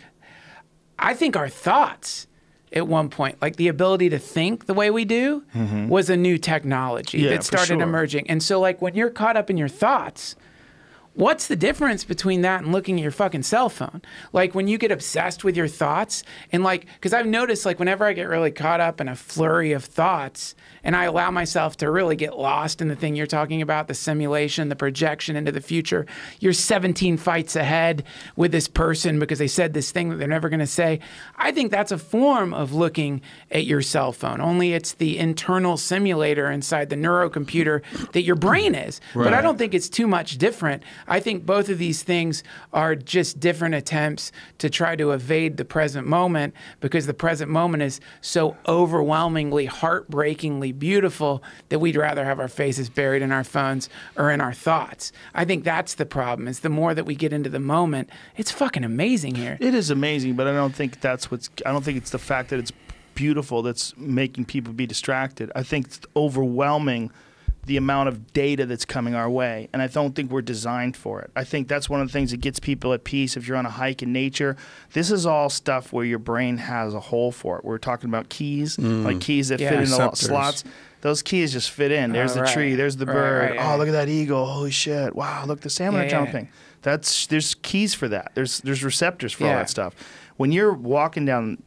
I think our thoughts at one point, like the ability to think the way we do, was a new technology that started emerging. And so like when you're caught up in your thoughts, what's the difference between that and looking at your fucking cell phone? Like when you get obsessed with your thoughts and like, because I've noticed like whenever I get really caught up in a flurry of thoughts and I allow myself to really get lost in the thing you're talking about, the simulation, the projection into the future, you're 17 fights ahead with this person because they said this thing that they're never going to say. I think that's a form of looking at your cell phone, only it's the internal simulator inside the neurocomputer that your brain is. Right. But I don't think it's too much different. I think both of these things are just different attempts to try to evade the present moment because the present moment is so overwhelmingly, heartbreakingly beautiful that we'd rather have our faces buried in our phones or in our thoughts. I think that's the problem, is the more that we get into the moment, it's fucking amazing here. It is amazing, but I don't think it's the fact that it's beautiful that's making people be distracted. I think it's overwhelming the amount of data that's coming our way, and I don't think we're designed for it. I think that's one of the things that gets people at peace. If you're on a hike in nature, this is all stuff where your brain has a hole for it. We're talking about keys, like keys that fit in the slots. Those keys just fit in. There's the tree, there's the bird. Oh, look at that eagle. Holy shit. Wow, look, the salmon are jumping. There's keys for that. There's receptors for all that stuff. When you're walking down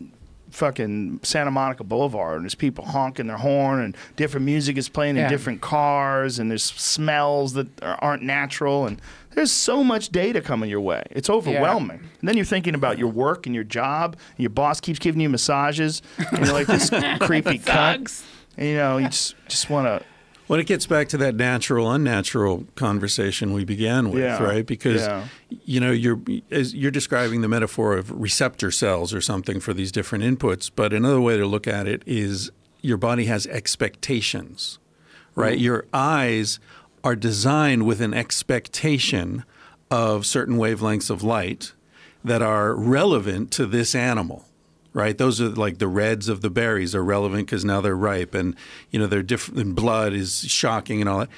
fucking Santa Monica Boulevard and there's people honking their horn and different music is playing in different cars and there's smells that aren't natural and there's so much data coming your way. It's overwhelming. And then you're thinking about your work and your job and your boss keeps giving you massages and you're like this creepy cunt. And, you know, you just want to... Well, it gets back to that natural, unnatural conversation we began with, right? Because, you know, you're describing the metaphor of receptor cells or something for these different inputs. But another way to look at it is your body has expectations, right? Your eyes are designed with an expectation of certain wavelengths of light that are relevant to this animal. Right, those are like the reds of the berries are relevant because now they're ripe, and you know they're different. And blood is shocking and all that.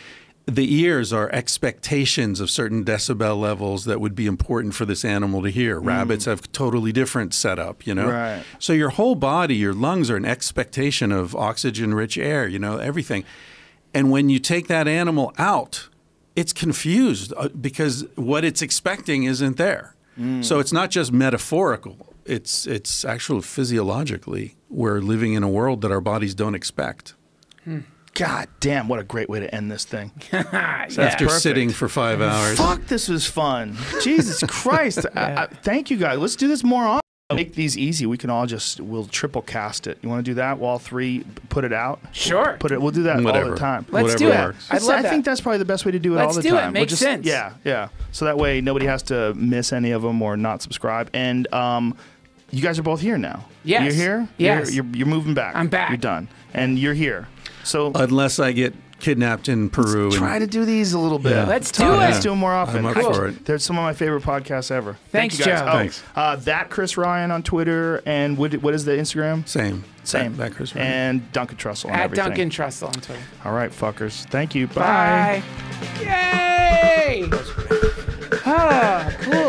The ears are expectations of certain decibel levels that would be important for this animal to hear. Rabbits have totally different setup, you know. Right. So your whole body, your lungs are an expectation of oxygen-rich air, you know, everything. And when you take that animal out, it's confused because what it's expecting isn't there. So it's not just metaphorical. It's actually physiologically we're living in a world that our bodies don't expect. God damn, what a great way to end this thing. That's After perfect. sitting for 5 hours. Fuck, this was fun. Jesus Christ. Thank you guys. Let's do this more often. Make these easy. We can all we'll triple cast it. You want to do that? We'll all three put it out? Sure. We'll do that all Whatever. the time. Let's Whatever do it. works. I'd love I that. think that's probably the best way to do it Let's all the do it. time. Makes sense. Yeah. So that way nobody has to miss any of them or not subscribe. And you guys are both here now. Yes. You're here? Yes. You're moving back. I'm back. You're done. And you're here. So Unless I get kidnapped in Peru. try to do these a little bit. Yeah. Let's do Tom, it. Let's do them more often. I'm up for it. They're some of my favorite podcasts ever. Thanks, Thank you guys. Joe. Thanks. That Chris Ryan on Twitter, and what is the Instagram? Same. Same. That Chris Ryan. And Duncan Trussell on At everything. Duncan Trussell on Twitter. All right, fuckers. Thank you. Bye. Bye. Yay! Ah, cool.